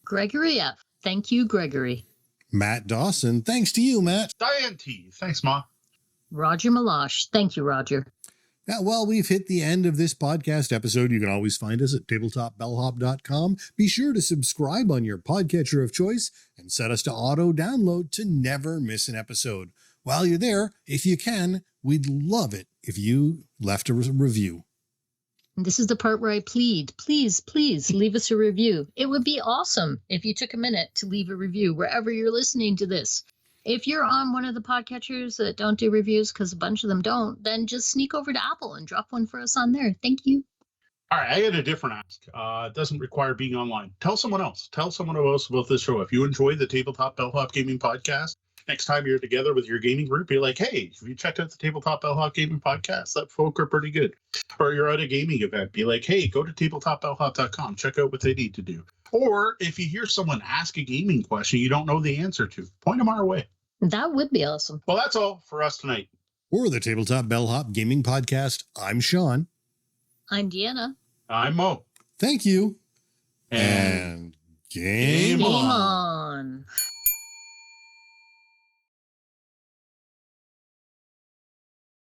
Gregory F. Thank you, Gregory. Matt Dawson, thanks to you, Matt. Diane T, thanks, Ma. Roger Malash. Thank you, Roger. Now, while we've hit the end of this podcast episode, you can always find us at tabletopbellhop.com. Be sure to subscribe on your podcatcher of choice and set us to auto-download to never miss an episode. While you're there, if you can, we'd love it if you left a review. And this is the part where I plead, please, please leave us a review. It would be awesome if you took a minute to leave a review wherever you're listening to this. If you're on one of the podcatchers that don't do reviews, because a bunch of them don't, then just sneak over to Apple and drop one for us on there. Thank you. All right, I had a different ask. It doesn't require being online. Tell someone else. Tell someone else about this show. If you enjoy the Tabletop Bellhop Gaming Podcast, next time you're together with your gaming group, be like, hey, have you checked out the Tabletop Bellhop Gaming Podcast? That folk are pretty good. Or you're at a gaming event, be like, hey, go to tabletopbellhop.com. Check out what they need to do. Or if you hear someone ask a gaming question you don't know the answer to, point them our way. That would be awesome. Well, that's all for us tonight. For the Tabletop Bellhop Gaming Podcast, I'm Sean. I'm Deanna. I'm Mo. Thank you. And Game Game on. on.